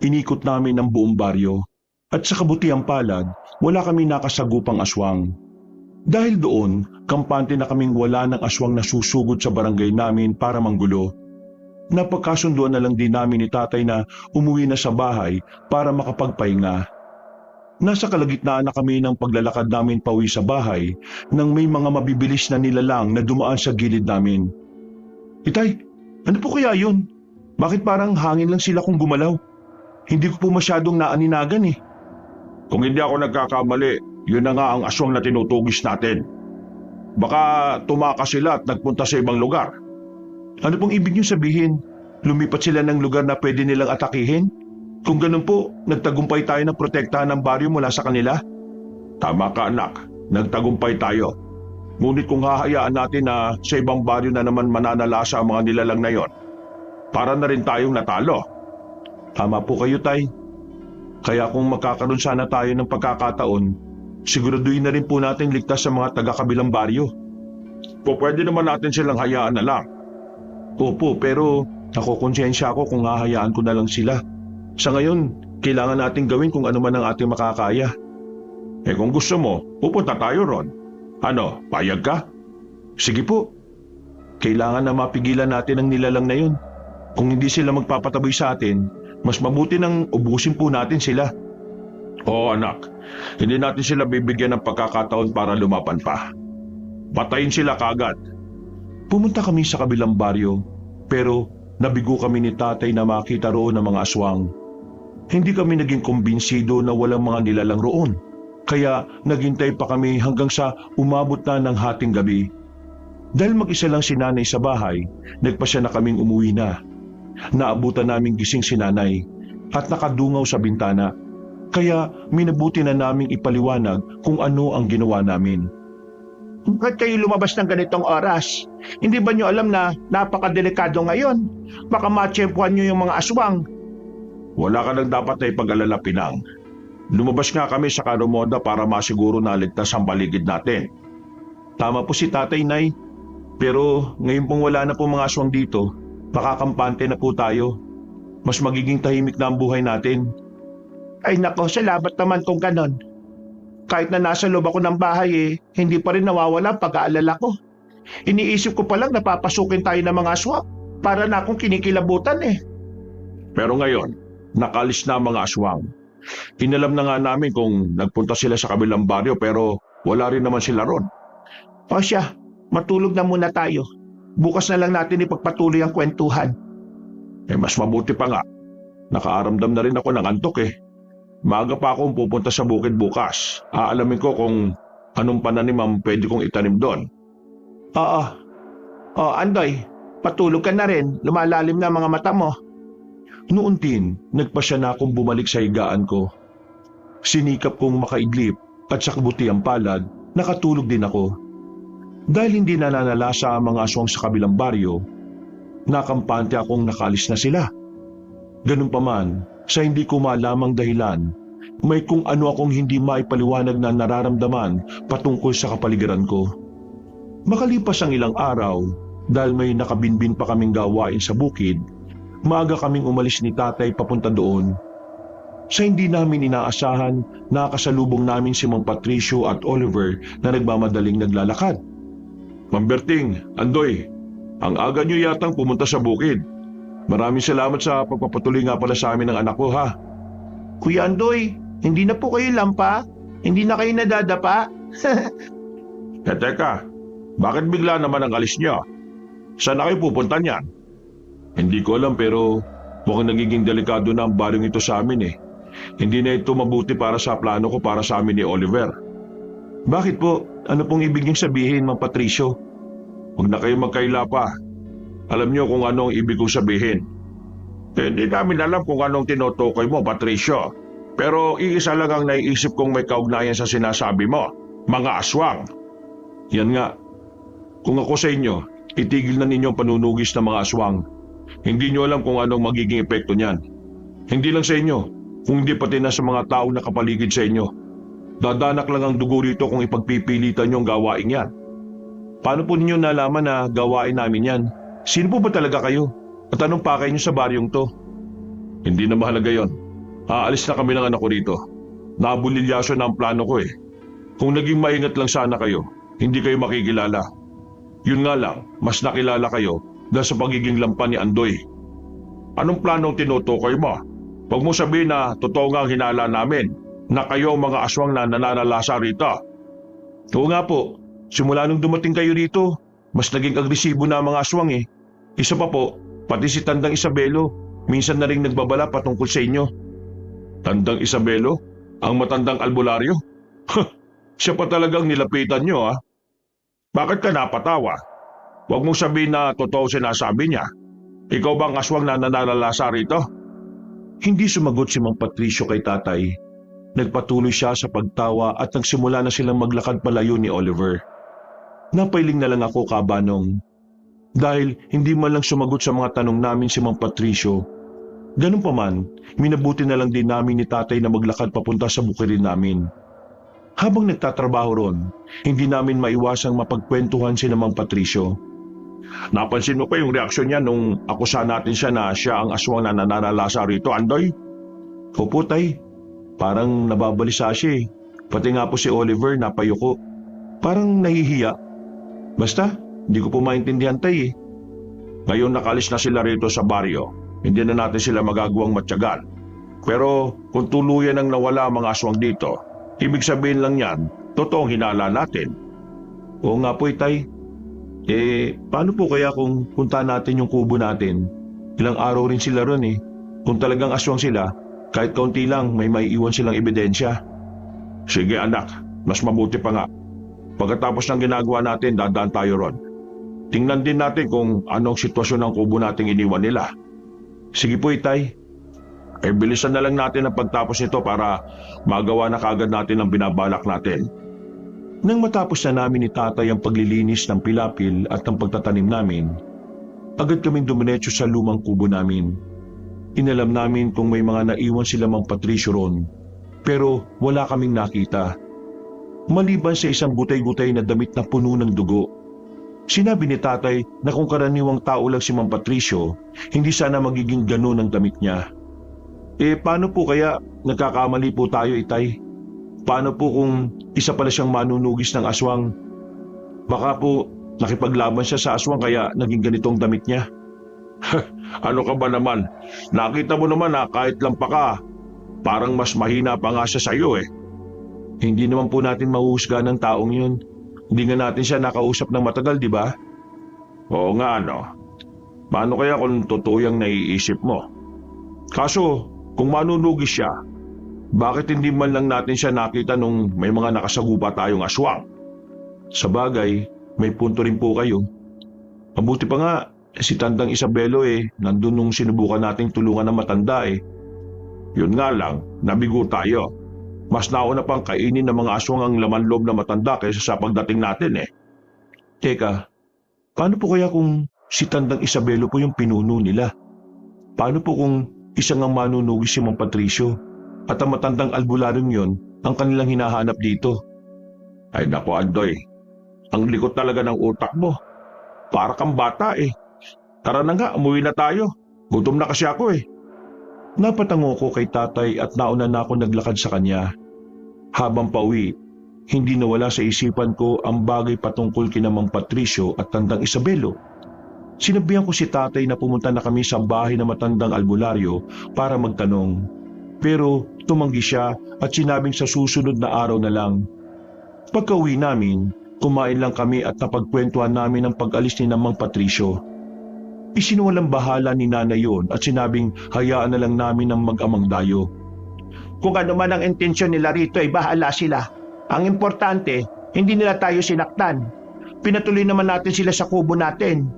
Inikot namin ang buong baryo. At sa kabutiang palad, wala kami nakasagupang aswang. Dahil doon, kampante na kaming wala ng aswang na susugod sa barangay namin para manggulo. Napagkasunduan na lang din namin ni Tatay na umuwi na sa bahay para makapagpahinga. Nasa kalagitnaan na kami ng paglalakad namin pauwi sa bahay nang may mga mabibilis na nilalang na dumaan sa gilid namin. Itay, ano po kaya yun? Bakit parang hangin lang sila kung gumalaw? Hindi ko po masyadong naaninagan eh. Kung hindi ako nagkakamali, yun na nga ang aswang na tinutugis natin. Baka tumakas sila at nagpunta sa ibang lugar. Ano pong ibig niyo sabihin? Lumipat sila ng lugar na pwede nilang atakihin? Kung ganun po, nagtagumpay tayo na protektahan ng baryo mula sa kanila? Tama ka anak, nagtagumpay tayo. Ngunit kung hahayaan natin na sa ibang baryo na naman mananalasa ang mga nilalang na yon, para na rin tayong natalo. Tama po kayo, Tay. Kaya kung magkakaroon sana tayo ng pagkakataon, siguraduhin na rin po natin ligtas sa mga taga-kabilang baryo. Pwede naman natin silang hayaan na lang. Opo, pero nakokonsensya ako kung hahayaan ko na lang sila. Sa ngayon, kailangan nating gawin kung ano man ang ating makakaya. Kung gusto mo, pupunta tayo ron. Ano, payag ka? Sige po. Kailangan na mapigilan natin ang nilalang na yun. Kung hindi sila magpapataboy sa atin, mas mabuti nang ubusin po natin sila. Oo anak, hindi natin sila bibigyan ng pagkakataon para lumaban pa. Patayin sila kaagad. Pumunta kami sa kabilang baryo, pero nabigo kami ni Tatay na makita roon ang mga aswang. Hindi kami naging kumbinsido na walang mga nilalang roon. Kaya naghintay pa kami hanggang sa umabot na ng hating gabi. Dahil mag-isa lang si Nanay sa bahay, nagpasya na kaming umuwi na. Naabutan naming gising si Nanay at nakadungaw sa bintana. Kaya minabuti na naming ipaliwanag kung ano ang ginawa namin. Bakit kayo lumabas ng ganitong oras? Hindi ba nyo alam na napakadelikado ngayon? Baka matsyempuhan nyo yung mga aswang. Wala ka nang dapat na ipag-alala, Pinang. Lumabas nga kami sa karumoda para masiguro na ligtas ang paligid natin. Tama po si Tatay, Nay. Pero ngayon pong wala na po mga aswang dito, makakampante na po tayo. Mas magiging tahimik na ang buhay natin. Ay nako, salamat naman kung ganon. Kahit na nasa loob ako ng bahay hindi pa rin nawawala ang pag-aalala ko. Iniisip ko palang napapasukin tayo ng mga aswang para na akong kinikilabutan Pero ngayon, nakalis na ang mga aswang. Inalam na nga namin kung nagpunta sila sa kabilang baryo pero wala rin naman sila ron. O siya, matulog na muna tayo. Bukas na lang natin ipagpatuloy ang kwentuhan. Mas mabuti pa nga. Nakaaramdam na rin ako ng antok eh. Maaga pa akong pupunta sa bukid bukas. Aalamin ko kung anong pananim ang pwede kong itanim doon. Oo. O, Andoy, patulog ka na rin. Lumalalim na mga mata mo. Noon din, nagpasya na akong bumalik sa higaan ko. Sinikap kong makaidlip at sa kabutiang palad, nakatulog din ako. Dahil hindi nananalasa ang mga aswang sa kabilang baryo, nakampante akong nakalis na sila. Ganun pa man, sa hindi ko malamang dahilan, may kung ano akong hindi maipaliwanag na nararamdaman patungkol sa kapaligiran ko. Makalipas ang ilang araw, dahil may nakabinbin pa kaming gawain sa bukid, maaga kaming umalis ni tatay papunta doon. Sa hindi namin inaasahan, nakasalubong namin si Mang Patricio at Oliver na nagmamadaling naglalakad. Mang Berting, Andoy, ang aga niyo yatang pumunta sa bukid. Maraming salamat sa pagpapatuloy nga pala sa amin ng anak ko ha. Kuya Andoy, hindi na po kayo lampa? Hindi na kayo nadadapa? Teka, bakit bigla naman ang alis niyo? Saan na kayo pupunta niyan? Hindi ko alam pero mukhang nagiging delikado na ang baryong ito sa amin eh. Hindi na ito mabuti para sa plano ko para sa amin ni Oliver. Bakit po? Ano pong ibig niyong sabihin, Mang Patricio? Huwag na kayo magkaila pa. Alam niyo kung anong ibig kong sabihin. Hindi namin alam kung anong tinutukoy mo, Patricio. Pero iisa lang ang naiisip kong may kaugnayan sa sinasabi mo. Mga aswang. Yan nga. Kung ako sa inyo, itigil na ninyong panunugis ng mga aswang. Hindi niyo alam kung anong magiging epekto niyan. Hindi lang sa inyo, kung hindi pati na sa mga taong nakapaligid sa inyo. Dadanak lang ang dugo rito kung ipagpipilitan niyo ang gawain yan. Paano po ninyo nalaman na gawain namin yan? Sino po ba talaga kayo? At anong pakay niyo sa baryong to? Hindi na mahalaga yon. Aalis na kami ng anak ko rito. Nabulilyaso na ang plano ko eh. Kung naging maingat lang sana kayo, hindi kayo makikilala. Yun nga lang, mas nakilala kayo dahil sa pagiging lampa ni Andoy. Anong planong tinutukoy mo? Huwag mo sabihin na totoo nga ang hinala namin na kayo mga aswang na nananalasa rito. Oo nga po, simula nung dumating kayo rito, mas naging agresibo na ang mga aswang eh. Isa pa po, pati si Tandang Isabelo, minsan na rin nagbabala patungkol sa inyo. Tandang Isabelo? Ang matandang albularyo? Siya pa talagang nilapitan nyo ah. Bakit ka napatawa? Huwag mong sabihin na totoo sinasabi niya. Ikaw bang aswang na nananalasa rito? Hindi sumagot si Mang Patricio kay tatay. Nagpatuloy siya sa pagtawa at nagsimula na silang maglakad palayo ni Oliver. Napailing na lang ako, kabanong. Dahil hindi man lang sumagot sa mga tanong namin si Mang Patricio. Ganun pa man, minabuti na lang din namin ni tatay na maglakad papunta sa bukirin namin. Habang nagtatrabaho ron, hindi namin maiwasang mapagkwentuhan si Mang Patricio. Napansin mo pa yung reaksyon niya nung akusa natin siya na siya ang aswang na nananalasa rito, Andoy? Opo, tay. Parang nababalisa siya eh. Pati nga po si Oliver napayuko. Parang nahihiya. Basta, hindi ko po maintindihan tay eh. Ngayon nakalis na sila rito sa baryo. Hindi na natin sila magagawang matyagan. Pero kung tuluyan ang nawala ang mga aswang dito, ibig sabihin lang yan, totoong hinala natin. Oo nga po tay. Paano po kaya kung punta natin yung kubo natin? Ilang araw rin sila ron eh. Kung talagang aswang sila, kahit kaunti lang may maiiwan silang ebidensya. Sige anak, mas mabuti pa nga. Pagkatapos ng ginagawa natin, dadaan tayo ron. Tingnan din natin kung anong sitwasyon ng kubo nating iniwan nila. Sige po itay. Bilisan na lang natin ang pagtapos nito para magawa na kagad natin ang binabalak natin. Nang matapos na namin ni tatay ang paglilinis ng pilapil at ang pagtatanim namin, agad kaming dumiretso sa lumang kubo namin. Inalam namin kung may mga naiwan sila Mang Patricio ron, pero wala kaming nakita. Maliban sa isang gutay-gutay na damit na puno ng dugo. Sinabi ni tatay na kung karaniwang tao lang si Mang Patricio, hindi sana magiging ganun ang damit niya. Paano po kaya nagkakamali po tayo, itay? Paano po kung isa pala siyang manunugis ng aswang? Baka po nakipaglaban siya sa aswang kaya naging ganitong damit niya. Ano ka ba naman? Nakita mo naman na kahit lampa ka, parang mas mahina pa nga siya sa iyo eh. Hindi naman po natin mahuhusga ng taong yun. Hindi nga natin siya nakausap ng matagal, di ba? Oo nga, ano. Paano kaya kung totoo yung naiisip mo? Kaso, kung manunugi siya, bakit hindi man lang natin siya nakita nung may mga nakasagupa tayong aswang? Sa bagay, may punto rin po kayo. Mabuti pa nga, si Tandang Isabelo nandun nung sinubukan nating tulungan ng matanda Yun nga lang, nabigo tayo. Mas nauna pang kainin ng mga aswang ang laman loob na matanda kaysa sa pagdating natin Teka, paano po kaya kung si Tandang Isabelo po yung pinuno nila? Paano po kung isang ang manunugi si Mang Patricio at ang matandang albularyong yon ang kanilang hinahanap dito? Ay nako, Andoy. Ang likot talaga ng utak mo. Para kang bata Tara na nga, umuwi na tayo. Gutom na kasi ako Napatango ko kay tatay at nauna na ako naglakad sa kanya. Habang pauwi, hindi nawala sa isipan ko ang bagay patungkol kina Mang Patricio at Tandang Isabelo. Sinabihan ko si tatay na pumunta na kami sa bahay ng matandang albularyo para magtanong. Pero tumanggi siya at sinabing sa susunod na araw na lang. Pagka-uwi namin, kumain lang kami at napagkwentuhan namin ang pag-alis ni Mang Patricio. Isinuwalang bahala ni nanay yon at sinabing hayaan na lang namin ang mag-amang dayo. Kung ano man ang intensyon nila rito ay bahala sila. Ang importante, hindi nila tayo sinaktan. Pinatuloy naman natin sila sa kubo natin.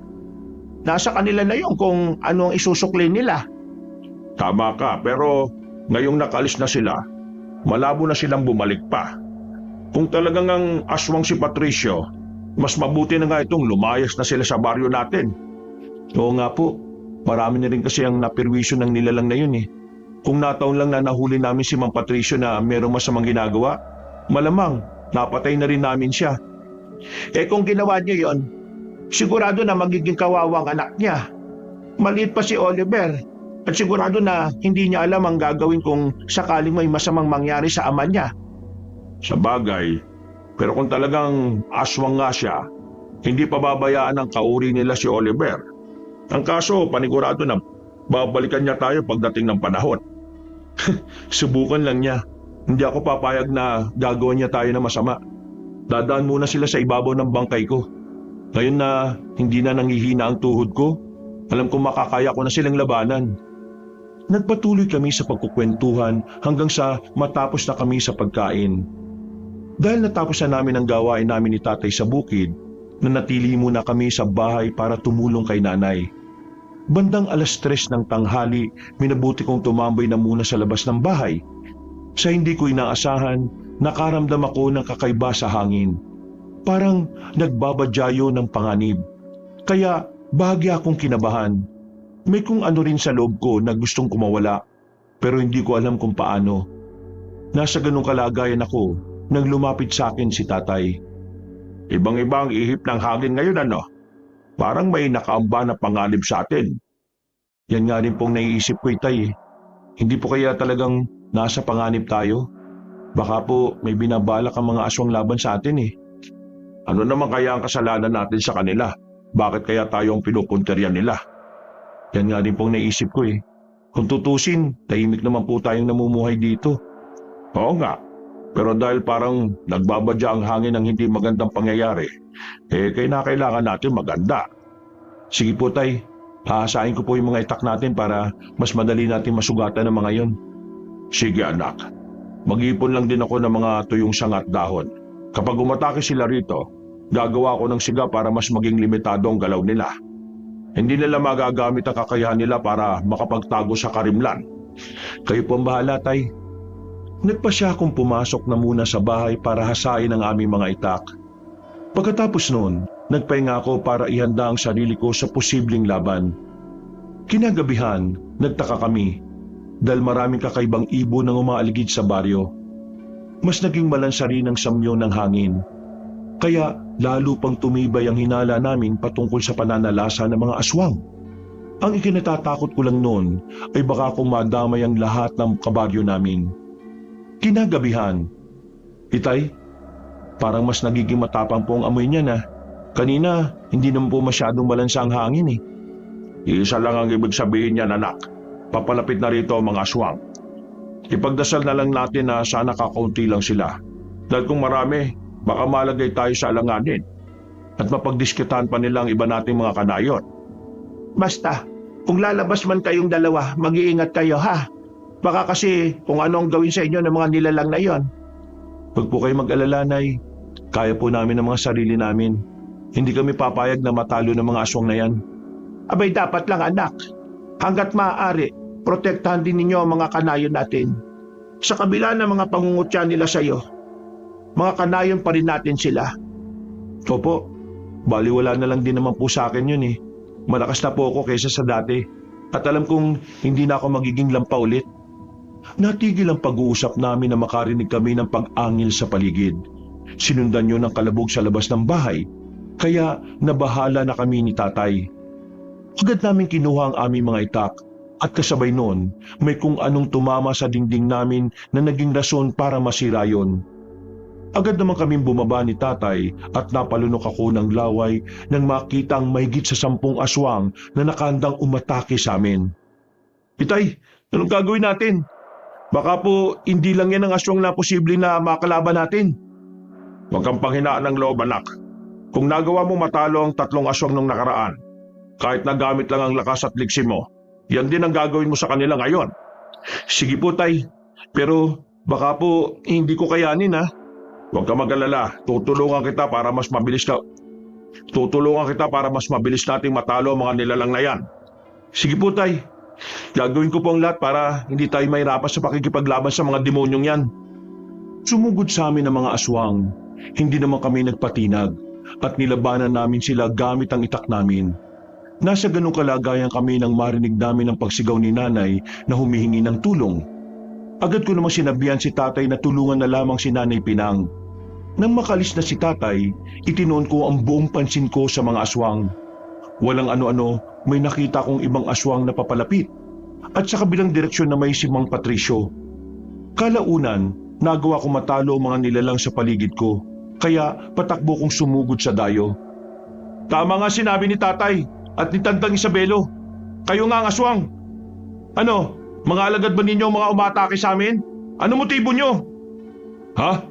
Nasa kanila na yun kung ano ang isusukli nila. Tama ka, pero ngayong nakalis na sila, malabo na silang bumalik pa. Kung talagang ang aswang si Patricio, mas mabuti na nga itong lumayas na sila sa baryo natin. Oo nga po, marami na rin kasi ang napirwisyo ng nilalang na yun Kung nataon lang na nahuli namin si Mang Patricio na merong masamang ginagawa, malamang napatay na rin namin siya. Kung ginawa niyo yon, sigurado na magiging kawawang anak niya. Maliit pa si Oliver at sigurado na hindi niya alam ang gagawin kung sakaling may masamang mangyari sa ama niya. Sa bagay, pero kung talagang aswang nga siya, hindi pa babayaan ang kauri nila si Oliver. Ang kaso, panigurado na babalikan niya tayo pagdating ng panahon. Subukan lang niya. Hindi ako papayag na gagawin niya tayo na masama. Dadaan muna sila sa ibabaw ng bangkay ko. Ngayon na hindi na nanghihina ang tuhod ko, alam kong makakaya ko na silang labanan. Nagpatuloy kami sa pagkukwentuhan hanggang sa matapos na kami sa pagkain. Dahil natapos na namin ang gawain namin ni tatay sa bukid, nanatili muna kami sa bahay para tumulong kay nanay. Bandang 3:00 ng tanghali, minabuti kong tumambay na muna sa labas ng bahay. Sa hindi ko inaasahan, nakaramdam ako ng kakaiba sa hangin. Parang nagbabadyayo ng panganib. Kaya bahagya akong kinabahan. May kung ano rin sa loob ko na gustong kumawala, pero hindi ko alam kung paano. Nasa ganung kalagayan ako nang lumapit sa akin si tatay. Ibang-ibang ihip ng hangin ngayon, ano? Parang may nakaamba na panganib sa atin. Yan nga rin pong naiisip ko, itay. Hindi po kaya talagang nasa panganib tayo? Baka po may binabalak ang mga aswang laban sa atin Ano naman kaya ang kasalanan natin sa kanila? Bakit kaya tayo ang pinupunteryan nila? Yan nga rin pong naisip ko Kung tutusin, tahimik naman po tayong namumuhay dito. Oo nga. Pero dahil parang nagbabadya ang hangin ng hindi magandang pangyayari, kailangan natin maganda. Sige po, tay. Haasahin ko po yung mga itak natin para mas madali natin masugatan ng mga yon. Sige, anak. Mag-ipon lang din ako ng mga tuyong sanga at dahon. Kapag umatake sila rito, gagawa ko ng siga para mas maging limitado ang galaw nila. Hindi nila magagamit ang kakayahan nila para makapagtago sa karimlan. Kayo po ang bahala, tay. Nagpasya akong pumasok na muna sa bahay para hasain ang aming mga itak. Pagkatapos noon, nagpahinga ako para ihanda ang sarili ko sa posibleng laban. Kinagabihan, nagtaka kami dahil maraming kakaibang ibon ang umaaligid sa baryo. Mas naging malansari ng samyo ng hangin. Kaya lalo pang tumibay ang hinala namin patungkol sa pananalasa ng mga aswang. Ang ikinatatakot ko lang noon ay baka kung madamay ang lahat ng kabaryo namin. Kinagabihan, itay, parang mas nagiging matapang po ang amoy niya na. Kanina, hindi naman po masyadong malansa ang hangin Isa lang ang ibig sabihin niyan, anak. Papalapit na rito ang mga aswang. Ipagdasal na lang natin na sana kakaunti lang sila. Dahil kung marami, baka malagay tayo sa alanganin at mapagdiskitahan pa nila ang iba nating mga kanayon. Basta, kung lalabas man kayong dalawa, mag-iingat kayo ha. Baka kasi kung ano ang gawin sa inyo ng mga nilalang na yon. Huwag po kayo mag-alala, Nay. Kaya po namin ang mga sarili namin. Hindi kami papayag na matalo ng mga aswang na yan. Abay dapat lang anak. Hanggat maaari, protektahan din ninyo ang mga kanayon natin. Sa kabila ng mga pangungutya nila sa iyo, mga kanayon pa rin natin sila. Opo, baliwala na lang din naman po sa akin yun eh. Malakas na po ako kaysa sa dati. At alam kong hindi na ako magiging lampa ulit. Natigil ang pag-uusap namin na makarinig kami ng pag-angil sa paligid. Sinundan yun ng kalabog sa labas ng bahay. Kaya nabahala na kami ni tatay. Agad namin kinuha ang aming mga itak. At kasabay noon, may kung anong tumama sa dingding namin na naging rason para masira yun. Agad naman kaming bumaba ni tatay at napalunok ako ng laway nang makita ang mahigit sa 10 aswang na nakandang umatake sa amin. Itay, anong gagawin natin? Baka po hindi lang yan ang aswang na posible na makalaban natin. Huwag kang panghinaan ng loob, anak. Kung nagawa mo matalo ang 3 aswang nung nakaraan, kahit nagamit lang ang lakas at liksi mo, yan din ang gagawin mo sa kanila ngayon. Sige po, tay. Pero baka po hindi ko kayanin, ha? Huwag ka mag-alala. Tutulungan kita para mas mabilis nating matalo ang mga nilalang na yan. Sige po, tay. Gagawin ko po ang lahat para hindi tayo mahirapan sa pakikipaglaban sa mga demonyong yan. Sumugod sa amin ang mga aswang. Hindi naman kami nagpatinag at nilabanan namin sila gamit ang itak namin. Nasa ganung kalagayan kami nang marinig namin ang pagsigaw ni nanay na humihingi ng tulong. Agad ko namang sinabihan si tatay na tulungan na lamang si Nanay Pinang. Nang makalis na si tatay, itinoon ko ang buong pansin ko sa mga aswang. Walang ano-ano, may nakita kong ibang aswang na papalapit at sa kabilang direksyon na may si Mang Patricio. Kalaunan, nagawa ko matalo ang mga nilalang sa paligid ko, kaya patakbo kong sumugod sa dayo. Tama nga sinabi ni tatay at ni Tandang Isabelo. Kayo nga ang aswang. Ano, mga alagad ba ninyo mga umatake sa amin? Ano motibo nyo? Ha?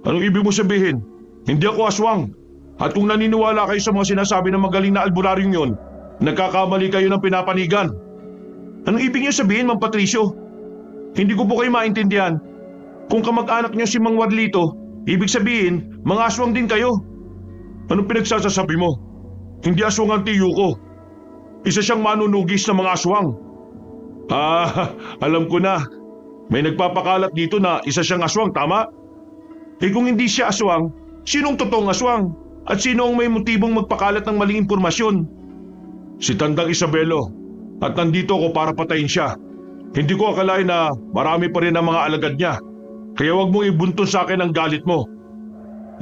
Anong ibig mo sabihin? Hindi ako aswang. At kung naniniwala kayo sa mga sinasabi ng magaling na albularyong yon, nagkakamali kayo ng pinapanigan. Anong ibig niyo sabihin, Mang Patricio? Hindi ko po kayo maintindihan. Kung kamag-anak niyo si Mang Warlito, ibig sabihin, mga aswang din kayo. Anong pinagsasasabi mo? Hindi aswang ang tiyo ko. Isa siyang manunugis ng mga aswang. Alam ko na. May nagpapakalat dito na isa siyang aswang, tama? Kung hindi siya aswang, sinong totoong aswang? At sino ang may motibong magpakalat ng maling impormasyon? Si Tandang Isabelo. At nandito ako para patayin siya. Hindi ko akalain na marami pa rin ang mga alagad niya. Kaya wag mong ibuntun sa akin ang galit mo.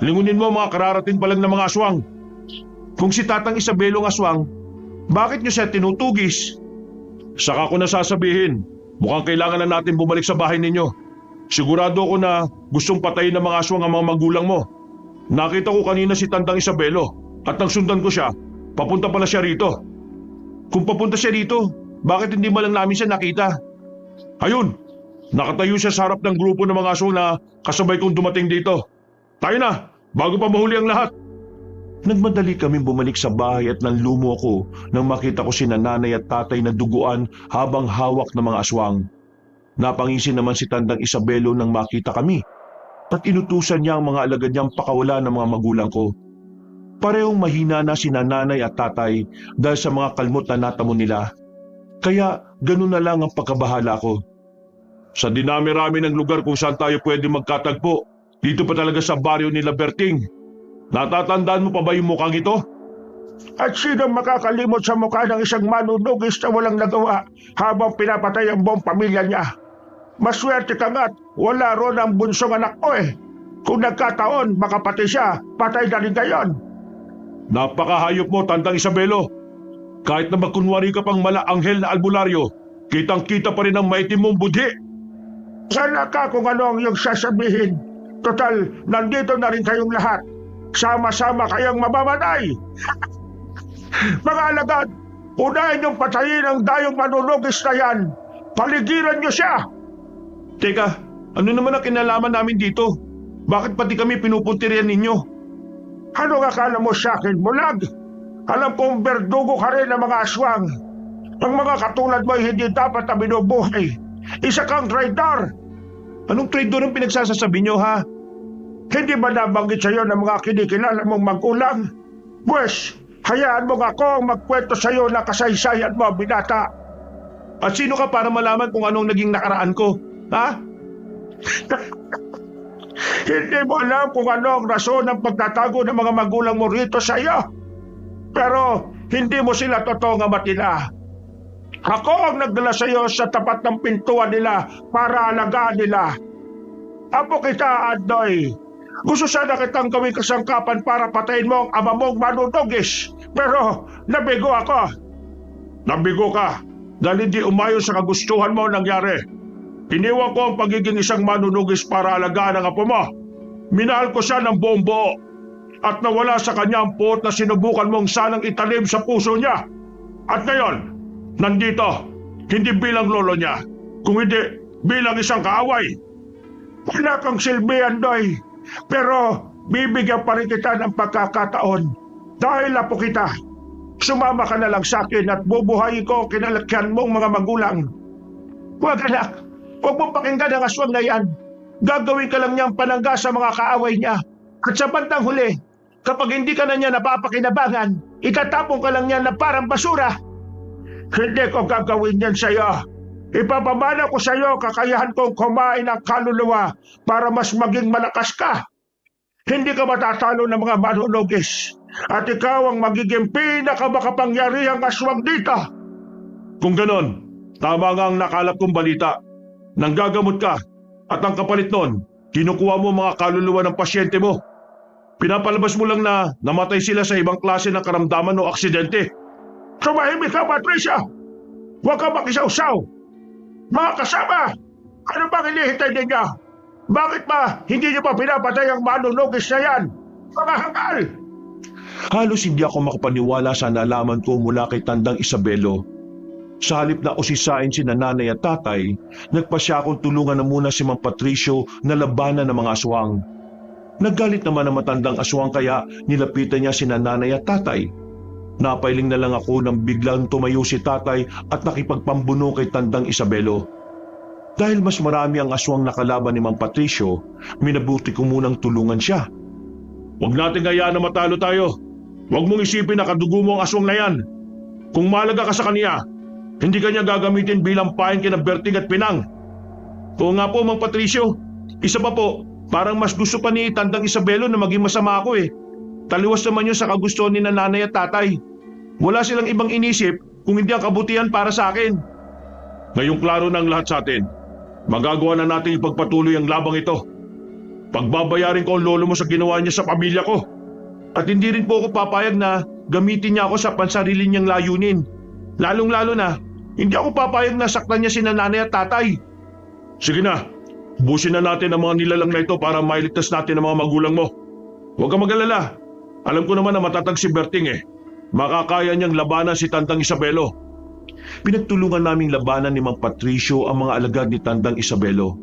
Lingunin mo ang mga kararating pa lang ng mga aswang. Kung si Tatang Isabelo ang aswang, bakit niyo siya tinutugis? Saka ko na sasabihin, mukhang kailangan na natin bumalik sa bahay ninyo. Sigurado ako na gustong patayin ng mga aswang ang mga magulang mo. Nakita ko kanina si Tandang Isabelo at nang sundan ko siya, papunta pala siya rito. Kung papunta siya rito, bakit hindi man lang namin siya nakita? Ayun, nakatayo siya sa harap ng grupo ng mga aswang na kasabay kong dumating dito. Tayo na, bago pa mahuli ang lahat. Nagmadali kaming bumalik sa bahay at nanlumo ako nang makita ko si nanay at tatay na duguan habang hawak ng mga aswang. Napangisin naman si Tandang Isabelo nang makita kami at inutusan niya ang mga alagad niyang pakawala ng mga magulang ko. Parehong mahina na si nanay at tatay dahil sa mga kalmot na natamo nila. Kaya ganun na lang ang pagkabahala ko. Sa dinami-rami ng lugar kung saan tayo pwede magkatagpo, dito pa talaga sa baryo nila Berting. Natatandaan mo pa ba yung mukhang ito? At sino makakalimot sa mukha ng isang manunugis na walang nagawa habang pinapatay ang buong pamilya niya? Maswerte ka nga't wala ron ang bunsong anak ko eh. Kung nagkataon, baka pati siya, patay na rin gayon. Napakahayop mo, Tandang Isabelo. Kahit na magkunwari ka pang mala-anghel na albularyo, kitang-kita pa rin ang maitim mong budhi. Sana ka kung ano ang iyong sasabihin. Total, nandito na rin kayong lahat. Sama-sama kayong mamamatay. Mga alagad, unahin niyong patayin ang dayong manunugis na yan. Paligiran niyo siya. Teka, ano naman ang kinalaman namin dito? Bakit pati kami pinupuntiryan ninyo? Ano akala mo sa akin, bulag? Alam kong berdugo ka rin ng mga aswang. Ang mga katulad mo ay hindi dapat na binubuhay. Isa kang traitor. Anong traitor ang pinagsasasabi nyo, ha? Hindi ba nabanggit sa'yo ng mga kinikilala mong magulang? Pwes, hayaan mo nga ako ang magkwento sa'yo na kasaysayan mo, binata. At sino ka para malaman kung anong naging nakaraan ko, ha? Hindi mo alam kung ano ang rason ng pagtatago ng mga magulang mo rito sa iyo. Pero hindi mo sila totoo nga matila. Ako ang nagdala sa iyo sa tapat ng pintuan nila para alagaan nila. Apo kita, Andoy. Gusto sana kitang gawing kasangkapan para patayin mo ang ama mong manunugis. Pero nabigo ako. Nabigo ka dahil hindi umayon sa kagustuhan mo nangyari. Iniwan ko ang pagiging isang manunugis para alagaan ang apo mo. Minahal ko siya ng buong buo. At nawala sa kanya ang puot na sinubukan mong sanang italim sa puso niya. At ngayon, nandito, hindi bilang lolo niya, kung hindi bilang isang kaaway. Wala kang silbi, Andoy. Pero bibigyan pa rin kita ng pagkakataon. Dahil apo kita, sumama ka na lang sa akin at bubuhayin ko kinalakyan mong mga magulang. Huwag anak. Huwag mong pakinggan ang aswang na yan. Gagawin ka lang niyang panangga sa mga kaaway niya. At sa bandang huli, kapag hindi ka na niya napapakinabangan, itatapon ka lang niya na parang basura. Hindi ko gagawin yan sa iyo. Ipapamana ko sa iyo kakayahan kong kumain ng kaluluwa para mas maging malakas ka. Hindi ka matatalo ng mga manunugis. At ikaw ang magiging pinakamakapangyarihang aswang dito. Kung ganon, tama nga ang nakalap kong balita. Nanggagamot ka at ang kapalit nun, kinukuha mo mga kaluluwa ng pasyente mo. Pinapalabas mo lang na namatay sila sa ibang klase ng karamdaman o aksidente. Tumahimik ka, Patricia! Huwag ka makisawsaw! Mga kasama! Ano bang hinihintay ninyo? Bakit ba hindi niyo pa pinapatay ang manunugis na yan? Mga hangal! Halos hindi ako makapaniwala sa nalaman ko mula kay Tandang Isabelo. Sa halip na usisain si nanay at tatay, nagpasya akong tulungan na muna si Mang Patricio na labanan ng mga aswang. Naggalit naman ang matandang aswang kaya nilapitan niya si nanay at tatay. Napailing na lang ako nang biglang tumayo si tatay at nakipagpambuno kay Tandang Isabelo. Dahil mas marami ang aswang nakalaban ni Mang Patricio, minabuti ko munang tulungan siya. Huwag natin hayaan na matalo tayo. Huwag mong isipin na kadugo mo ang aswang na yan. Kung malaga ka sa kanya, hindi kanya gagamitin bilang pain kina Berting at Pinang. Oo nga po, Mang Patricio. Isa pa po, parang mas gusto pa ni Tandang Isabelo na maging masama ako eh. Taliwas naman yun sa kagustuhan ni nanay at tatay. Wala silang ibang inisip kung hindi ang kabutihan para sa akin. Ngayong klaro na ang lahat sa atin. Magagawa na natin ipagpatuloy ang labang ito. Pagbabayarin ko ang lolo mo sa ginawa niya sa pamilya ko. At hindi rin po ako papayag na gamitin niya ako sa pansarili niyang layunin. Lalong-lalo na, hindi ako papayag na saktan niya si nanay at tatay. Sige na, busin na natin ang mga nilalang na ito para mailigtas natin ang mga magulang mo. Huwag kang mag-alala. Alam ko naman na matatag si Berting eh. Makakaya niyang labanan si Tandang Isabelo. Pinagtulungan naming labanan ni Mang Patricio ang mga alagad ni Tandang Isabelo.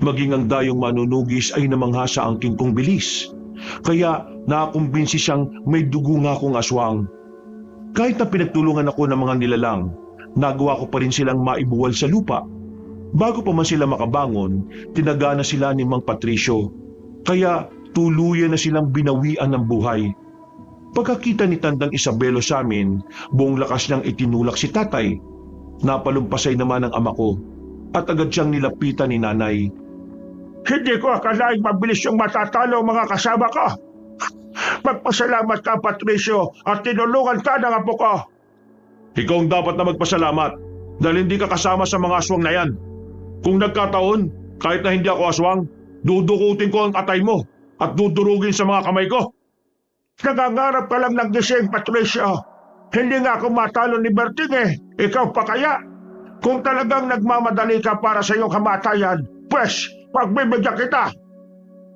Maging ang dayong manunugis ay namangha sa angking kong bilis. Kaya nakakumbinsi siyang may dugo nga akong aswang. Kahit na pinagtulungan ako ng mga nilalang, nagawa ko pa rin silang maibuwal sa lupa. Bago pa man sila makabangon, tinaga na sila ni Mang Patricio. Kaya tuluyan na silang binawian ng buhay. Pagkakita ni Tandang Isabelo sa amin, buong lakas niyang itinulak si tatay. Napalumpasay naman ang ama ko at agad siyang nilapitan ni nanay. Hindi ko akalaing mabilis yung matatalo mga kasama ko. Magpasalamat ka, Patricio, at tinulungan ka ng apo ko. Ikaw ang dapat na magpasalamat dahil hindi ka kasama sa mga aswang na yan. Kung nagkataon, kahit na hindi ako aswang, dudukutin ko ang atay mo at dudurugin sa mga kamay ko. Nangangarap ka lang ng gising, Patricio. Hindi nga ako matalo ni Berting eh. Ikaw pa kaya? Kung talagang nagmamadali ka para sa iyong kamatayan, pues, pagbibigyan kita.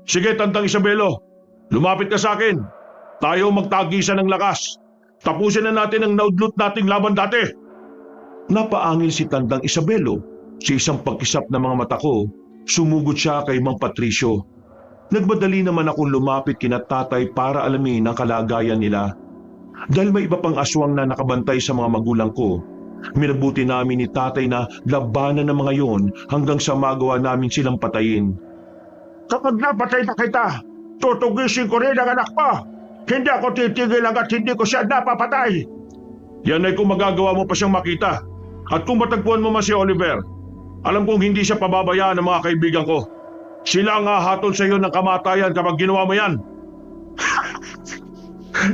Sige, Tandang Isabelo. Lumapit ka sa akin. Tayo magtagisan ng lakas. Tapusin na natin ang naudlot nating laban dati. Napaangil si Tandang Isabelo. Sa isang pagkisap ng mga mata ko, sumugod siya kay Mang Patricio. Nagmadali naman akong lumapit kina tatay para alamin ang kalagayan nila. Dahil may iba pang aswang na nakabantay sa mga magulang ko, minabuti namin ni tatay na labanan ng mga yon hanggang sa magawa namin silang patayin. Kapag napatay na kita, tutugisin ko rin ang anak mo. Hindi ako titigil hanggat hindi ko siya napapatay. Yan ay kung magagawa mo pa siyang makita. At kung matagpuan mo man si Oliver, alam kong hindi siya pababayaan ng mga kaibigan ko. Sila ang hahatol sa iyo ng kamatayan kapag ginawa mo yan.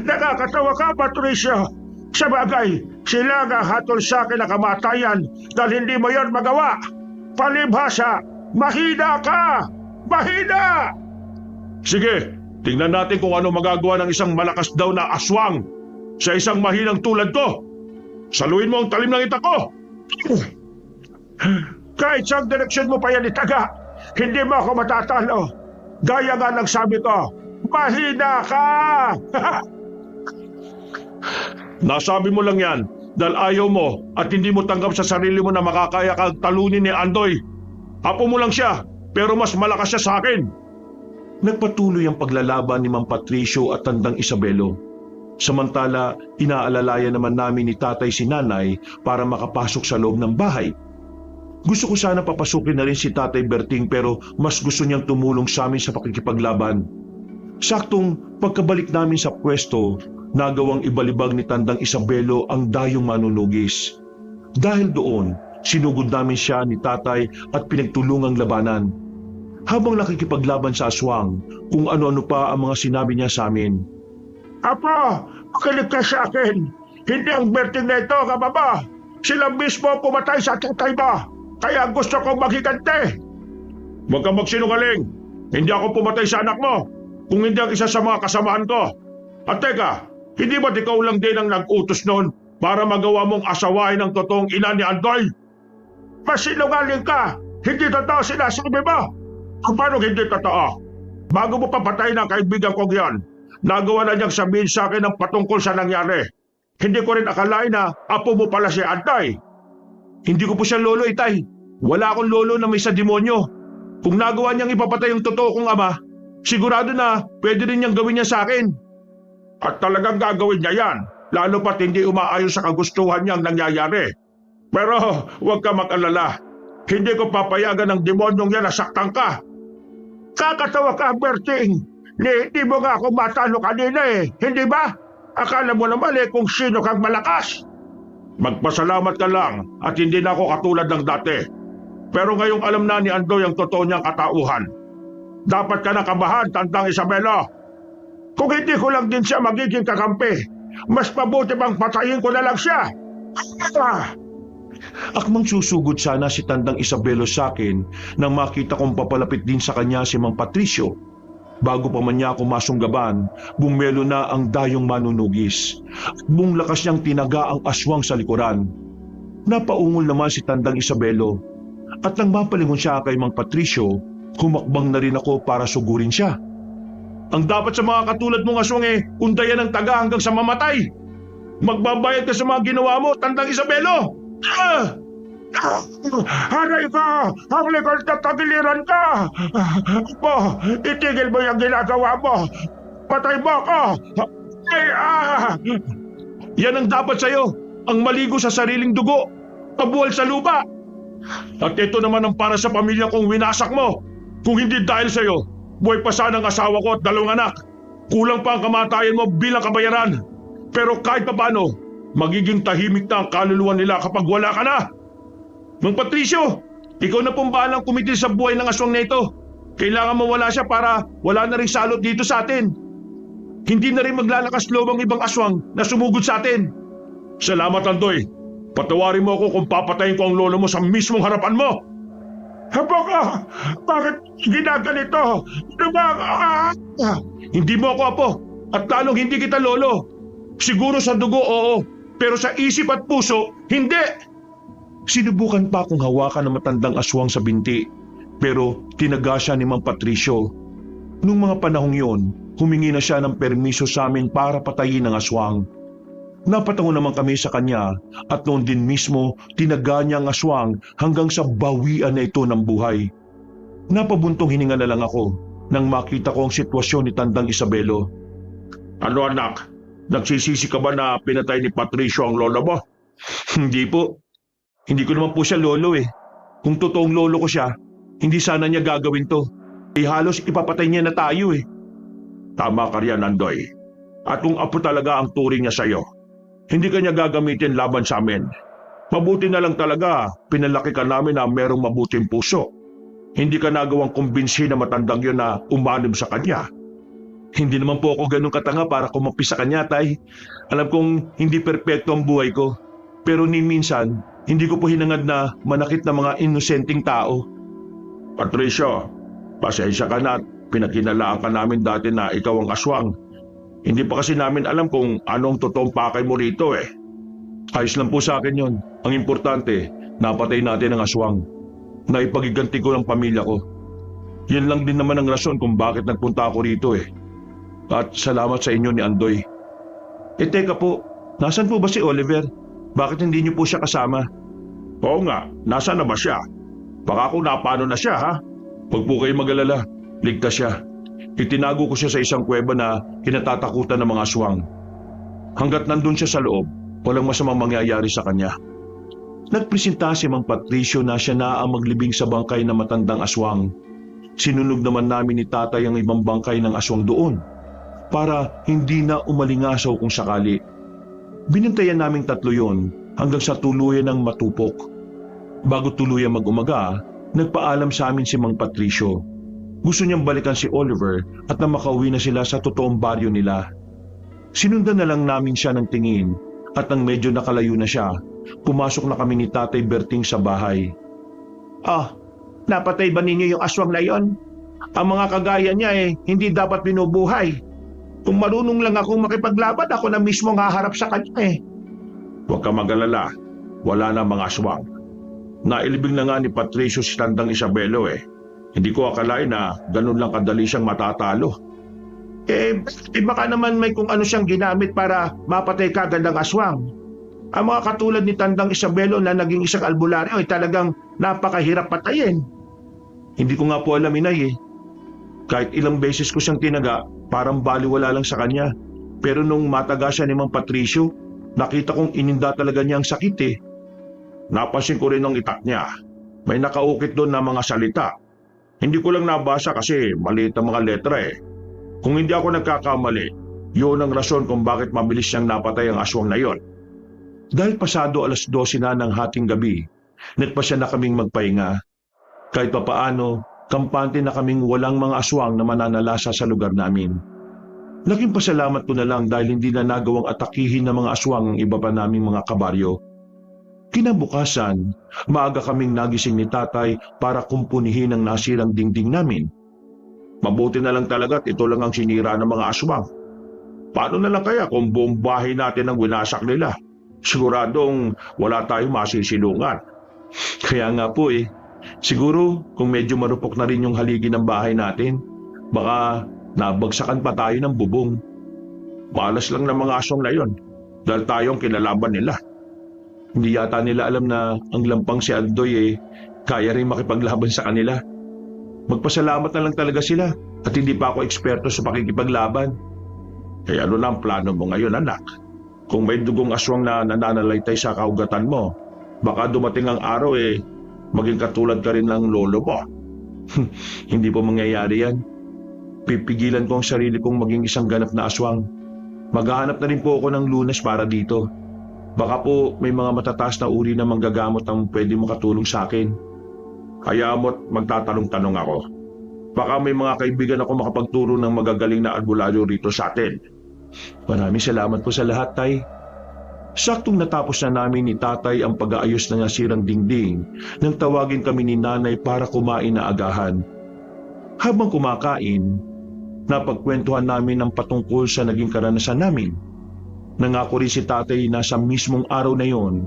Nakakatawa ka, Patricio. Sa bagay, sila ang hatol sa akin ng kamatayan dahil hindi mo yon magawa. Palibhasa, mahina ka! Mahina! Sige, tingnan natin kung ano magagawa ng isang malakas daw na aswang sa isang mahinang tulad ko. Saluin mo ang talim ng itak ko. Kahit saan direksyon mo pa yan itaga, hindi mo ako matatalo. Gaya nga ng sabi ko, mahina ka! Nasabi mo lang yan dahil ayaw mo at hindi mo tanggap sa sarili mo na makakaya kang talunin ni Andoy. Apo mo lang siya, pero mas malakas siya sa akin. Nagpatuloy ang paglalaban ni Mang Patricio at Tandang Isabelo. Samantala, inaalalayan naman namin ni tatay si nanay para makapasok sa loob ng bahay. Gusto ko sana papasukin na rin si tatay Berting pero mas gusto niyang tumulong sa amin sa pakikipaglaban. Saktong pagkabalik namin sa pwesto, nagawang ibalibag ni Tandang Isabelo ang dayong manunugis. Dahil doon, sinugod namin siya ni tatay at pinagtulungang labanan. Habang nakikipaglaban sa aswang, kung ano-ano pa ang mga sinabi niya sa amin. Apo, makinig ka sa akin. Hindi ang Berting na ito, kababa. Sila mismo pumatay sa tatay mo. Kaya gusto kong maghigante. Huwag kang magsinungaling. Hindi ako pumatay sa anak mo, kung hindi ang isa sa mga kasamahan ko. At teka, hindi ba't ikaw lang din ang nag-utos noon para magawa mong asawahin ang totoong ina ni Andoy? Masinungaling ka. Hindi totoo sinasabi mo. Paano hindi totoo? Bago mo papatayin ang kaibigan kong yan, nagawa na niyang sabihin sa akin ang patungkol sa nangyari. Hindi ko rin akalain na apo mo pala si Andoy. Hindi ko po siya lolo, itay. Wala akong lolo na may sa demonyo. Kung nagawa niyang ipapatay ang totoo kong ama, sigurado na pwede rin niyang gawin niya sa akin. At talagang gagawin niya yan, lalo pat hindi umaayon sa kagustuhan niyang nangyayari. Pero huwag ka mag-alala. Hindi ko papayagan ng demonyong yan na saktan ka. Kakatawa ka, Berting. Hindi mo nga ako matalo kanina eh. Hindi ba? Akala mo naman kung sino kang malakas. Magpasalamat ka lang at hindi na ako katulad ng dati. Pero ngayong alam na ni Andoy ang totoo niyang katauhan. Dapat ka nakabahan, Tandang Isabelo. Kung hindi ko lang din siya magiging kakampi, mas mabuti bang patayin ko na lang siya. Akmang susugod sana si Tandang Isabelo sa akin nang makita kong papalapit din sa kanya si Mang Patricio. Bago pa man niya ako masunggaban, bumelo na ang dayong manunugis. Buong lakas niyang tinaga ang aswang sa likuran. Napaungol naman si Tandang Isabelo. At nang mapalingon siya kay Mang Patricio, humakbang na rin ako para sugurin siya. Ang dapat sa mga katulad mong aswang undayan ng taga hanggang sa mamatay. Magbabayad ka sa mga ginawa mo, Tandang Isabelo! Haray ka! Ang legal na tagiliran ka! Po, itigil mo yung ginagawa mo! Patay mo ako! Yan ang dapat sa'yo, ang maligo sa sariling dugo, pabuwal sa lupa. At ito naman ang para sa pamilya kong winasak mo. Kung hindi dahil sa'yo, buhay pa sana ang asawa ko at 2 anak. Kulang pa ang kamatayan mo bilang kabayaran. Pero kahit paano, magiging tahimik na ang kaluluwa nila kapag wala ka na. Mang Patricio, ikaw na pong bahalang kumitil sa buhay ng aswang na ito. Kailangan mawala siya para wala na rin salot dito sa atin. Hindi na rin maglalakas loob ang ibang aswang na sumugod sa atin. Salamat, Andoy. Patawarin mo ako kung papatayin ko ang lolo mo sa mismong harapan mo. Apo ka! Bakit ginaganito? Hindi mo ako apo at lalong hindi kita lolo. Siguro sa dugo, oo. Pero sa isip at puso, hindi. Sinubukan pa akong hawakan ng matandang aswang sa binti, pero tinaga siya ni Mang Patricio. Nung mga panahong yon, humingi na siya ng permiso sa amin para patayin ang aswang. Napatango naman kami sa kanya at noon din mismo tinaga niya ang aswang hanggang sa bawian na ito ng buhay. Napabuntong hininga na lang ako nang makita ko ang sitwasyon ni Tandang Isabelo. Ano anak? Nagsisisi ka ba na pinatay ni Patricio ang lolo mo? Hindi po. Hindi ko naman po siya lolo eh. Kung totoong lolo ko siya, hindi sana niya gagawin to. Halos ipapatay niya na tayo eh. Tama ka riyan, Andoy. At kung apo talaga ang turing niya sa'yo, hindi ka niya gagamitin laban sa amin. Mabuti na lang talaga, pinalaki ka namin na merong mabuting puso. Hindi ka nagawang kumbinsi na matandang yun na umanim sa kanya. Hindi naman po ako ganun katanga para kumapis sa kanya, tay. Alam kong hindi perpekto ang buhay ko. Pero ni minsan, hindi ko po hinangad na manakit ng mga inosenteng tao. Patricio, pasensya ka na at pinakinalaan ka namin dati na ikaw ang aswang. Hindi pa kasi namin alam kung anong totoong pakay mo rito eh. Ayos lang po sa akin yon. Ang importante, napatay natin ang aswang. Naipagiganti ko ng pamilya ko. Yan lang din naman ang rason kung bakit nagpunta ako rito eh. At salamat sa inyo ni Andoy. Teka po, nasan po ba si Oliver? Bakit hindi niyo po siya kasama? Oo nga, nasa na ba siya? Baka kung napano na siya ha? Huwag po kayo mag-alala, ligtas siya. Itinago ko siya sa isang kuweba na kinatatakutan ng mga aswang. Hanggat nandun siya sa loob, walang masamang mangyayari sa kanya. Nagpresenta si Mang Patricio na siya na ang maglibing sa bangkay ng matandang aswang. Sinunog naman namin ni tatay ang ibang bangkay ng aswang doon para hindi na umalingasaw kung sakali. Binantayan naming tatlo yon hanggang sa tuluyan ng matupok. Bago tuluyan mag-umaga, nagpaalam sa amin si Mang Patricio. Gusto niyang balikan si Oliver at na makauwi na sila sa totoong baryo nila. Sinundan na lang namin siya ng tingin at nang medyo nakalayo na siya, pumasok na kami ni Tatay Berting sa bahay. Napatay ba ninyo yung aswang na yon? Ang mga kagaya niya hindi dapat binubuhay. Kung marunong lang akong makipaglaban, ako na mismo ang haharap sa kanya eh. Huwag ka mag-alala, wala na mga aswang. Nailibing na nga ni Patricio si Tandang Isabelo eh. Hindi ko akalain na ganun lang kadali siyang matatalo. Baka naman may kung ano siyang ginamit para mapatay kagad ang aswang. Ang mga katulad ni Tandang Isabelo na naging isang albularyo ay talagang napakahirap patayin. Hindi ko nga po alam, inay eh. Kahit ilang beses ko siyang tinaga, parang baliwala lang sa kanya. Pero nung mataga siya ni Mang Patricio, nakita kong ininda talaga niya ang sakit eh. Napansin ko rin ang itak niya. May nakaukit doon na mga salita. Hindi ko lang nabasa kasi maliit ang mga letra eh. Kung hindi ako nagkakamali, yun ang rason kung bakit mabilis siyang napatay ang aswang na yon. Dahil pasado 12:00 na ng hating gabi, nagpasya na kaming magpahinga. Kahit papaano, kampante na kaming walang mga aswang na mananalasa sa lugar namin. Laking pasalamat ko na lang dahil hindi na nagawang atakihin ng mga aswang ang iba pa naming mga kabaryo. Kinabukasan, maaga kaming nagising ni tatay para kumpunihin ang nasirang dingding namin. Mabuti na lang talaga at ito lang ang sinira ng mga aswang. Paano na lang kaya kung buong bahay natin ang winasak nila? Siguradong wala tayong masisilungan. Kaya nga po eh. Siguro kung medyo marupok na rin yung haligi ng bahay natin, baka nabagsakan pa tayo ng bubong. Malas lang ng mga aswang na yon dahil tayong kinalaban nila. Hindi yata nila alam na ang lampang si Aldoy kaya rin makipaglaban sa kanila. Magpasalamat na lang talaga sila at hindi pa ako eksperto sa pakikipaglaban. Kaya ano na ang plano mo ngayon, anak? Kung may dugong aswang na nananalaytay sa kaugatan mo, baka dumating ang araw maging katulad ka rin ng lolo mo. Hindi po mangyayari yan. Pipigilan ko ang sarili kong maging isang ganap na aswang. Maghahanap na rin po ako ng lunas para dito. Baka po may mga matataas na uri na manggagamot ang pwede makatulong sa akin. Kaya mo't magtatanong-tanong ako. Baka may mga kaibigan ako makapagturo ng magagaling na albularyo rito sa atin. Maraming salamat po sa lahat, Tay. Saktong natapos na namin ni tatay ang pag-aayos ng nasirang dingding nang tawagin kami ni nanay para kumain na agahan. Habang kumakain, napagkwentuhan namin ang patungkol sa naging karanasan namin. Nangako rin si tatay na sa mismong araw na yon,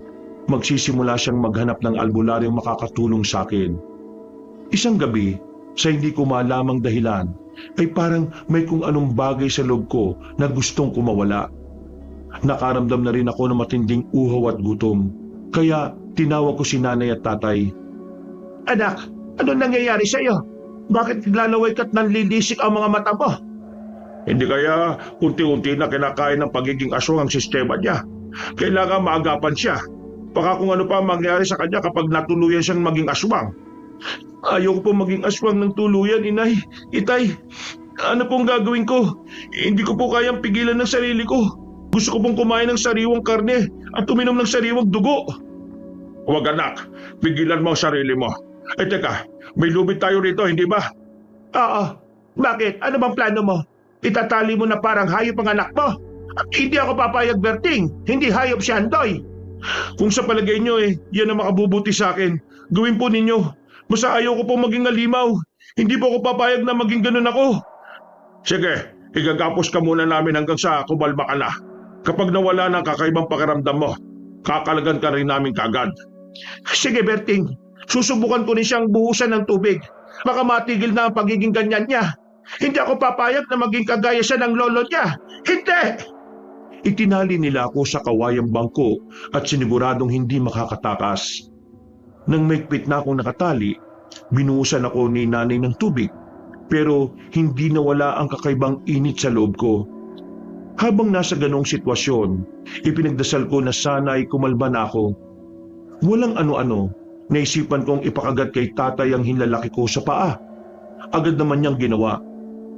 magsisimula siyang maghanap ng albularyong makakatulong sa akin. Isang gabi, sa hindi ko malamang dahilan, ay parang may kung anong bagay sa loob ko na gustong kumawala. Nakaramdam na rin ako ng matinding uhaw at gutom, kaya tinawag ko si nanay at tatay. Anak, ano nangyayari sa iyo? Bakit naglalaway ka't nanlilisik ang mga mata mo? Hindi kaya unti-unti na kinakain ng pagiging aswang ang sistema niya. Kailangan maagapan siya. Baka kung ano pa ang mangyari sa kanya kapag natuluyan siyang maging aswang. Ayaw ko po maging aswang ng tuluyan, inay. Itay, ano pong gagawin ko? Hindi ko po kayang pigilan ng sarili ko. Gusto ko pong kumain ng sariwang karne at uminom ng sariwang dugo. Huwag anak, pigilan mo ang sarili mo. Teka, may lubid tayo rito, hindi ba? Oo. Bakit? Ano bang plano mo? Itatali mo na parang hayop ang anak mo? At hindi ako papayag, Berting. Hindi hayop si Andoy. Kung sa palagay nyo yan ang makabubuti sa akin, gawin po ninyo. Basta ayaw ko po maging alimaw. Hindi po ako papayag na maging ganun ako. Sige, igagapos ka muna namin hanggang sa kumalma ka na. Kapag nawala na ang kakaibang pakiramdam mo, kakalagan ka rin namin kagad. Sige, Berting. Susubukan ko rin siyang buhusan ng tubig. Baka matigil na ang pagiging ganyan niya. Hindi ako papayag na maging kagaya siya ng lolo niya. Hindi! Itinali nila ako sa kawayang bangko at siniguradong hindi makakatakas. Nang maigpit na akong nakatali, binuhusan ako ni nanay ng tubig, pero hindi nawala ang kakaibang init sa loob ko. Habang nasa ganong sitwasyon, ipinagdasal ko na sana'y kumalma na ako. Walang ano-ano, naisipan kong ipakagat kay tatay ang hinlalaki ko sa paa. Agad naman niyang ginawa.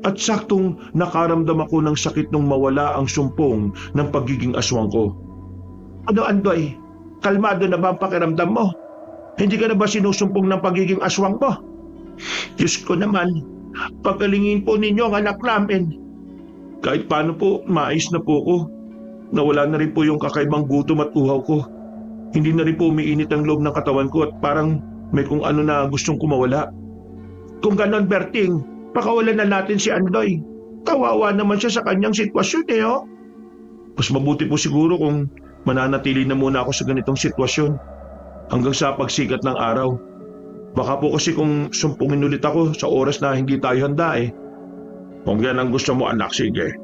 At saktong nakaramdam ako ng sakit nung mawala ang sumpong ng pagiging aswang ko. Ano, Andoy? Kalmado na ba ang pakiramdam mo? Hindi ka na ba sinusumpong ng pagiging aswang mo? Diyos ko naman, pagalingin po ninyo ang anak namin. Kahit paano po, maayos na po ko. Nawala na rin po yung kakaibang gutom at uhaw ko. Hindi na rin po umiinit ang loob ng katawan ko at parang may kung ano na gustong kumawala. Kung ganon, Berting, pakawalan na natin si Andoy. Kawawa naman siya sa kanyang sitwasyon oh. Mas mabuti po siguro kung mananatili na muna ako sa ganitong sitwasyon hanggang sa pagsikat ng araw. Baka po kasi kung sumpungin ulit ako sa oras na hindi tayo handa Kung yan ang gusto mo anak, sige.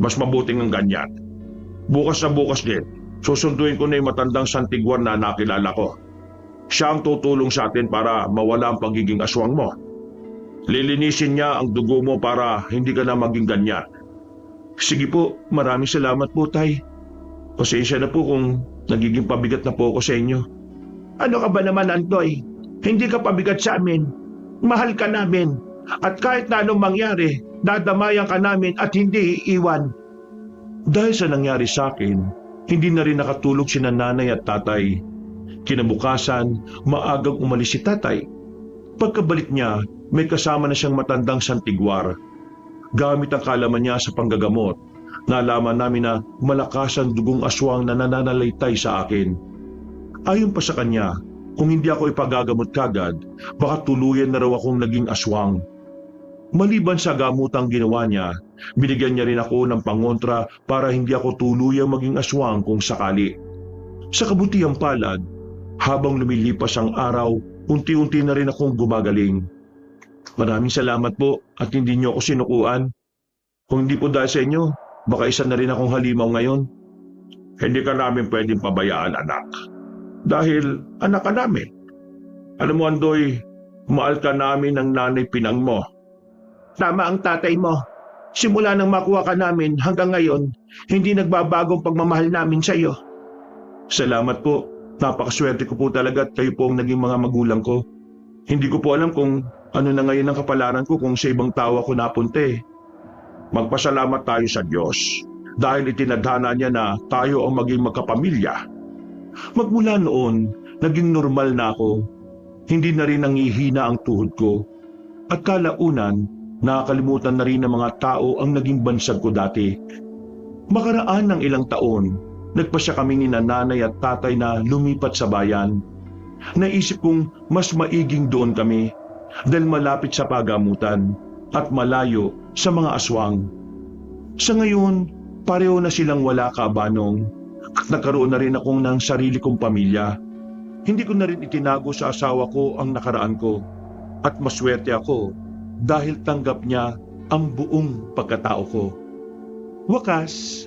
Mas mabuting ang ganyan. Bukas na bukas din, susunduin ko na yung matandang santigwar na nakilala ko. Siya ang tutulong sa atin para mawala ang pagiging aswang mo. Lilinisin niya ang dugo mo para hindi ka na maging ganyan. Sige po, maraming salamat po, tay. Pasensya na po kung nagiging pabigat na po ako sa inyo. Ano ka ba naman, Andoy? Hindi ka pabigat sa amin. Mahal ka namin. At kahit na anong mangyari, dadamayan ka namin at hindi iiwan. Dahil sa nangyari sa akin, hindi na rin nakatulog sina nanay at tatay. Kinabukasan, maagang umalis si tatay. Pagkabalik niya, may kasama na siyang matandang santigwar. Gamit ang kaalaman niya sa panggagamot, nalaman namin na malakas ang dugong aswang na nananalaytay sa akin. Ayon pa sa kanya, kung hindi ako ipagagamot kagad, baka tuluyan na raw akong naging aswang. Maliban sa gamutang ginawa niya, binigyan niya rin ako ng pangontra para hindi ako tuluyang maging aswang kung sakali. Sa kabutihang palad, habang lumilipas ang araw, unti-unti na rin akong gumagaling. Maraming salamat po at hindi niyo ako sinukuan. Kung hindi po dahil sa inyo, baka isa na rin akong halimaw ngayon. Hindi ka namin pwedeng pabayaan, anak. Dahil anak ka namin. Alam mo, Andoy, mahal ka namin ng nanay pinang mo. Tama ang tatay mo. Simula nang makuha ka namin hanggang ngayon, hindi nagbabagong pagmamahal namin sa iyo. Salamat po. Napakaswerte ko po talaga at kayo po ang naging mga magulang ko. Hindi ko po alam kung ano na ngayon ang kapalaran ko kung sa ibang tao ako napunta Magpasalamat tayo sa Diyos dahil itinadhana niya na tayo ang maging magkapamilya. Magmula noon, naging normal na ako. Hindi na rin nangihina ang tuhod ko. At kalaunan, nakakalimutan na rin ng mga tao ang naging bansag ko dati. Makaraan ng ilang taon, nagpasya kami ni nanay at tatay na lumipat sa bayan. Naisip kong mas maiging doon kami dahil malapit sa pagamutan at malayo sa mga aswang. Sa ngayon, pareho na silang wala kaabanong at nagkaroon na rin akong ng sarili kong pamilya. Hindi ko na rin itinago sa asawa ko ang nakaraan ko at maswerte ako dahil tanggap niya ang buong pagkatao ko. Wakas,